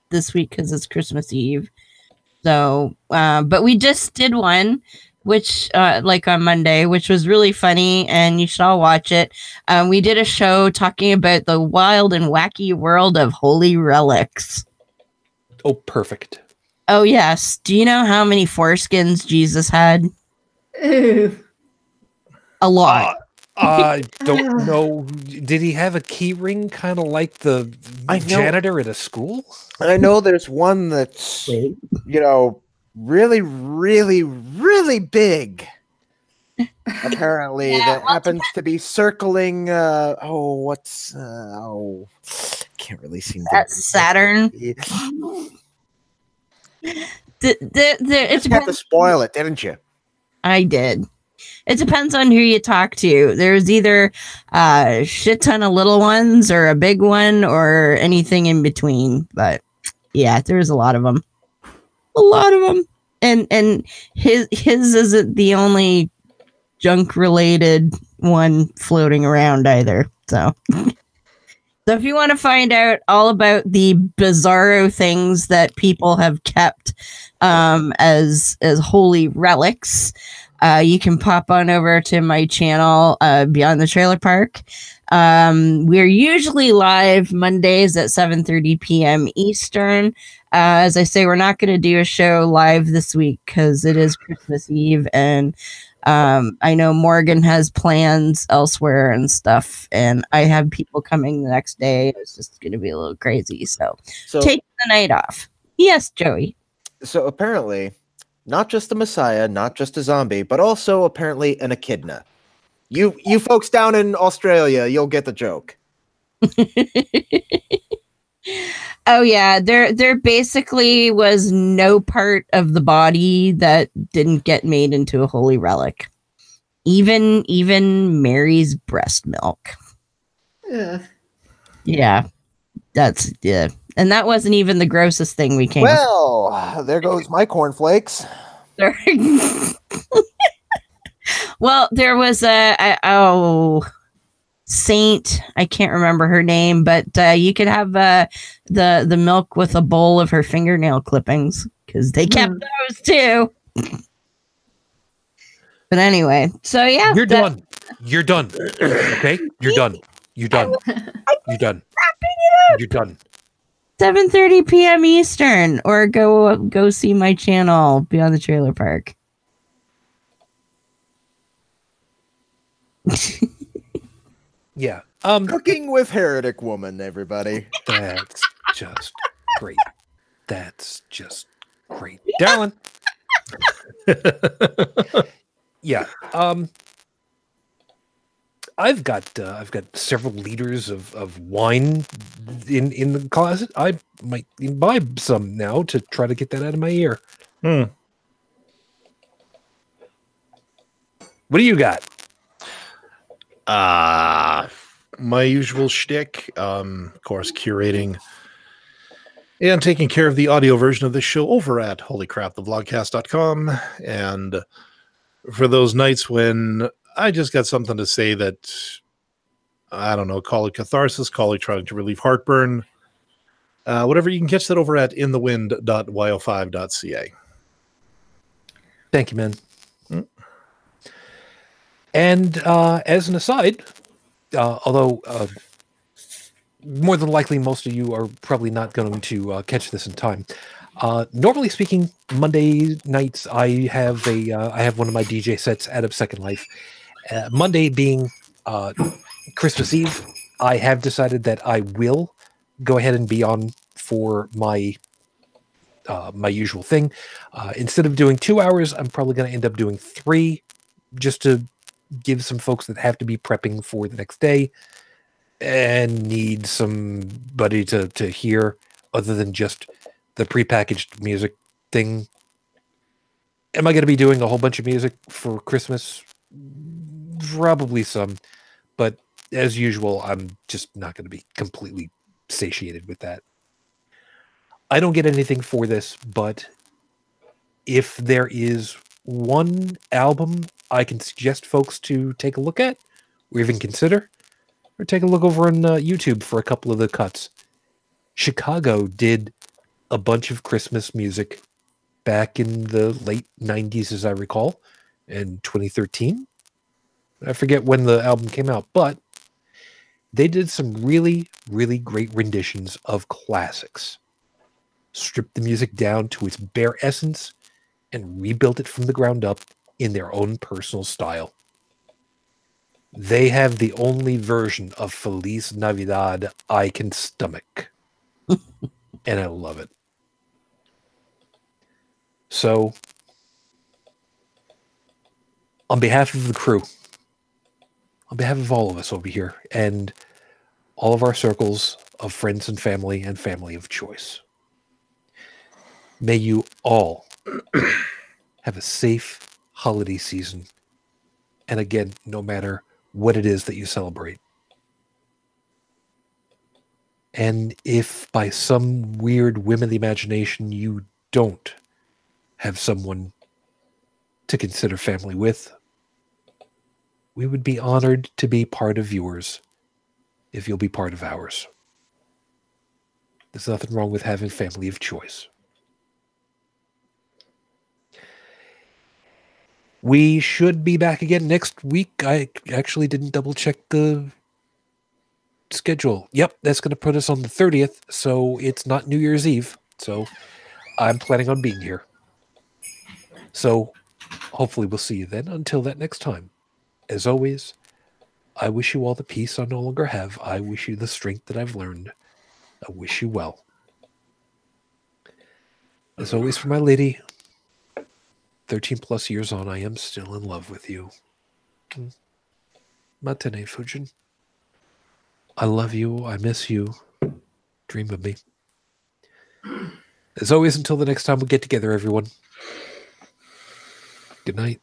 this week because it's Christmas Eve. So, but we just did one, which like on Monday, which was really funny, and you should all watch it. We did a show talking about the wild and wacky world of holy relics. Oh, perfect. Oh, yes. Do you know how many foreskins Jesus had? Ooh. A lot. I don't know. Did he have a key ring kind of like the janitor at a school? I know there's one that's, really, really, really big. Apparently, that happens to be circling. Can't really seem to. That's Saturn. You had to spoil it, didn't you? I did. It depends on who you talk to. There's either a shit ton of little ones or a big one or anything in between. But yeah, there's a lot of them. A lot of them. And his isn't the only junk related one floating around either. So if you want to find out all about the bizarro things that people have kept as holy relics, you can pop on over to my channel, Beyond the Trailer Park. We're usually live Mondays at 7:30 p.m. Eastern. As I say, we're not going to do a show live this week because it is Christmas Eve, and I know Morgan has plans elsewhere and stuff, and I have people coming the next day. It's just going to be a little crazy, so take the night off. Yes, Joey. So apparently, not just a Messiah, not just a zombie, but also apparently an echidna. You folks down in Australia, you'll get the joke. Oh yeah, there basically was no part of the body that didn't get made into a holy relic. Even Mary's breast milk. Ugh. Yeah. And that wasn't even the grossest thing we came. Well, Well, there goes my cornflakes. Well, there was a saint. I can't remember her name, but you could have the milk with a bowl of her fingernail clippings because they kept those too. But anyway, so yeah, You're done. You're done. Okay, you're done. You're done. You're done. You're done. 7:30 p.m. Eastern, or go see my channel Beyond the Trailer Park. Yeah. Cooking with Heretic Woman, everybody. That's just great. That's just great. Dalan. Yeah. I've got several liters of wine in the closet. I might imbibe some now to try to get that out of my ear. What do you got? My usual shtick, of course, curating and taking care of the audio version of this show over at holycrapthevlogcast.com. And for those nights when I just got something to say that, I don't know, call it catharsis, call it trying to relieve heartburn, whatever, you can catch that over at inthewind.yo5.ca. Thank you, man. And as an aside, although more than likely most of you are probably not going to catch this in time, normally speaking, Monday nights I have one of my DJ sets out of Second Life. Monday being Christmas Eve, I have decided that I will go ahead and be on for my my usual thing. Instead of doing 2 hours, I'm probably going to end up doing 3, just to give some folks that have to be prepping for the next day and need somebody to hear other than just the prepackaged music thing. Am I going to be doing a whole bunch of music for Christmas? Probably some, but as usual, I'm just not going to be completely satiated with that. I don't get anything for this, but if there is one album I can suggest folks to take a look at, or even consider, or take a look over on YouTube for a couple of the cuts. Chicago did a bunch of Christmas music back in the late 90s, as I recall, in 2013. I forget when the album came out, but they did some really, really great renditions of classics. Stripped the music down to its bare essence and rebuilt it from the ground up in their own personal style. They have the only version of Feliz Navidad I can stomach. And I love it. So, on behalf of the crew, on behalf of all of us over here, and all of our circles of friends and family of choice, may you all have a safe holiday season. And again, no matter what it is that you celebrate. And if by some weird whim of the imagination you don't have someone to consider family with, we would be honored to be part of yours if you'll be part of ours. There's nothing wrong with having family of choice. We should be back again next week. I actually didn't double check the schedule. Yep, that's going to put us on the 30th, so it's not New Year's Eve. So I'm planning on being here. So hopefully we'll see you then. Until that next time, as always, I wish you all the peace I no longer have. I wish you the strength that I've learned. I wish you well. As always, for my lady, 13 plus years on, I am still in love with you. Matane Fujin. I love you. I miss you. Dream of me. As always, until the next time we get together, everyone. Good night.